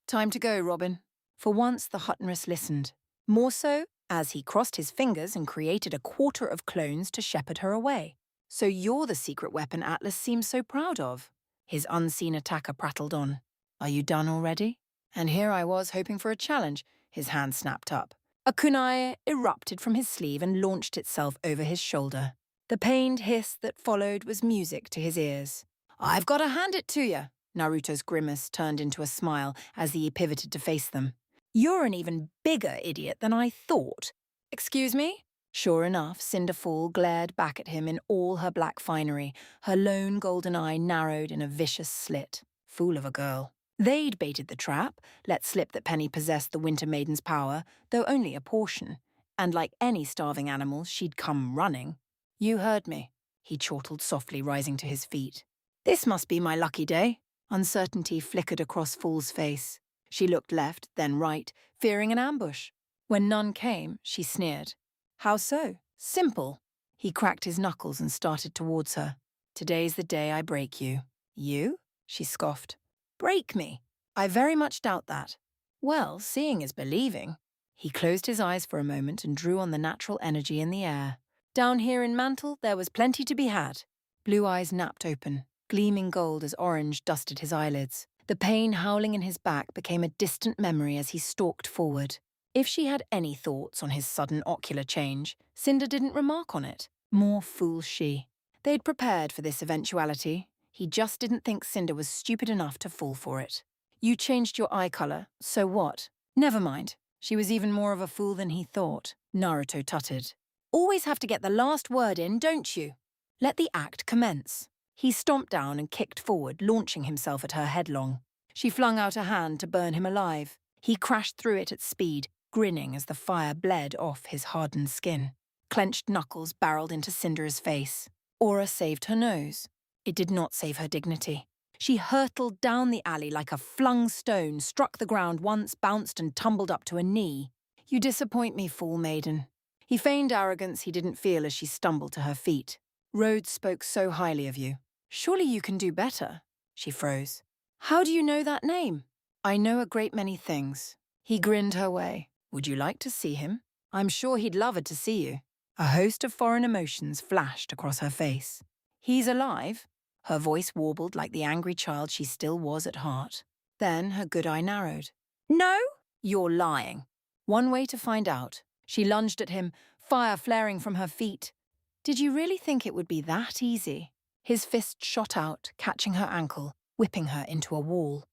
Time to go, Robin. For once, the Huttonress listened. More so, as he crossed his fingers and created a quarter of clones to shepherd her away. So you're the secret weapon Atlas seems so proud of. His unseen attacker prattled on. Are you done already? And here I was hoping for a challenge. His hand snapped up. A kunai erupted from his sleeve and launched itself over his shoulder. The pained hiss that followed was music to his ears. I've got to hand it to you. Naruto's grimace turned into a smile as he pivoted to face them. You're an even bigger idiot than I thought. Excuse me? Sure enough, Cinderfall glared back at him in all her black finery, her lone golden eye narrowed in a vicious slit. Fool of a girl. They'd baited the trap, let slip that Penny possessed the Winter Maiden's power, though only a portion. And like any starving animal, she'd come running. You heard me, he chortled softly, rising to his feet. This must be my lucky day. Uncertainty flickered across Fool's face. She looked left, then right, fearing an ambush. When none came, she sneered. How so? Simple. He cracked his knuckles and started towards her. Today's the day I break you. You? She scoffed. Break me? I very much doubt that. Well, seeing is believing. He closed his eyes for a moment and drew on the natural energy in the air. Down here in Mantle, there was plenty to be had. Blue eyes napped open, gleaming gold as orange dusted his eyelids. The pain howling in his back became a distant memory as he stalked forward. If she had any thoughts on his sudden ocular change, Cinder didn't remark on it. More fool she. They'd prepared for this eventuality. He just didn't think Cinder was stupid enough to fall for it. You changed your eye color, so what? Never mind. She was even more of a fool than he thought, Naruto tutted. Always have to get the last word in, don't you? Let the act commence. He stomped down and kicked forward, launching himself at her headlong. She flung out a hand to burn him alive. He crashed through it at speed, grinning as the fire bled off his hardened skin. Clenched knuckles barreled into Cinder's face. Aura saved her nose. It did not save her dignity. She hurtled down the alley like a flung stone, struck the ground once, bounced and tumbled up to a knee. You disappoint me, fool maiden. He feigned arrogance he didn't feel as she stumbled to her feet. Rhodes spoke so highly of you. Surely you can do better. She froze. How do you know that name? I know a great many things. He grinned her way. Would you like to see him? I'm sure he'd love it to see you. A host of foreign emotions flashed across her face. He's alive? Her voice warbled like the angry child she still was at heart. Then her good eye narrowed. No? You're lying. One way to find out. She lunged at him, fire flaring from her feet. Did you really think it would be that easy? His fist shot out, catching her ankle, whipping her into a wall.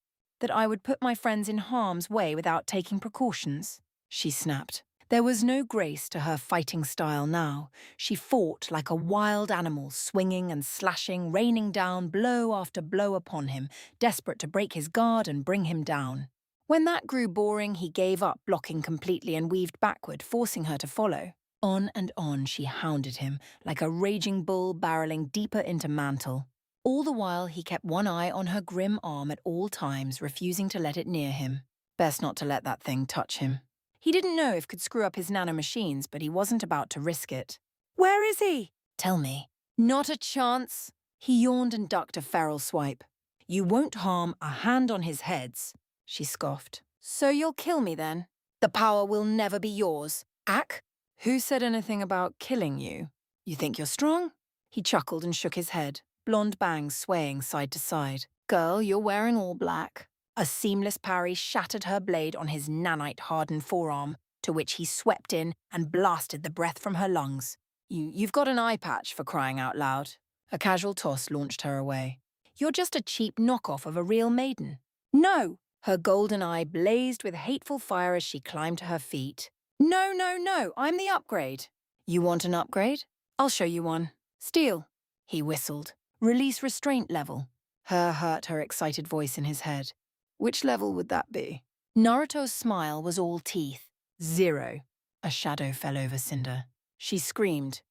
That I would put my friends in harm's way without taking precautions? She snapped. There was no grace to her fighting style now. She fought like a wild animal, swinging and slashing, raining down blow after blow upon him, desperate to break his guard and bring him down. When that grew boring, he gave up blocking completely and weaved backward, forcing her to follow. On and on she hounded him, like a raging bull barreling deeper into Mantle. All the while, he kept one eye on her grim arm at all times, refusing to let it near him. Best not to let that thing touch him. He didn't know if could screw up his nanomachines, but he wasn't about to risk it. Where is he? Tell me. Not a chance. He yawned and ducked a feral swipe. You won't harm a hand on his heads, she scoffed. So you'll kill me then? The power will never be yours. Ack? Who said anything about killing you? You think you're strong? He chuckled and shook his head, blonde bangs swaying side to side. Girl, you're wearing all black. A seamless parry shattered her blade on his nanite-hardened forearm, to which he swept in and blasted the breath from her lungs. You've got an eye patch, for crying out loud. A casual toss launched her away. You're just a cheap knockoff of a real maiden. No! Her golden eye blazed with hateful fire as she climbed to her feet. No, no, no, I'm the upgrade. You want an upgrade? I'll show you one. Steal. He whistled. Release restraint level. Her hurt her excited voice in his head. Which level would that be? Naruto's smile was all teeth. 0. A shadow fell over Cinder. She screamed.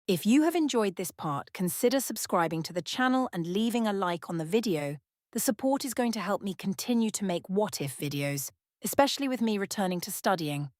If you have enjoyed this part, consider subscribing to the channel and leaving a like on the video. The support is going to help me continue to make what-if videos, especially with me returning to studying.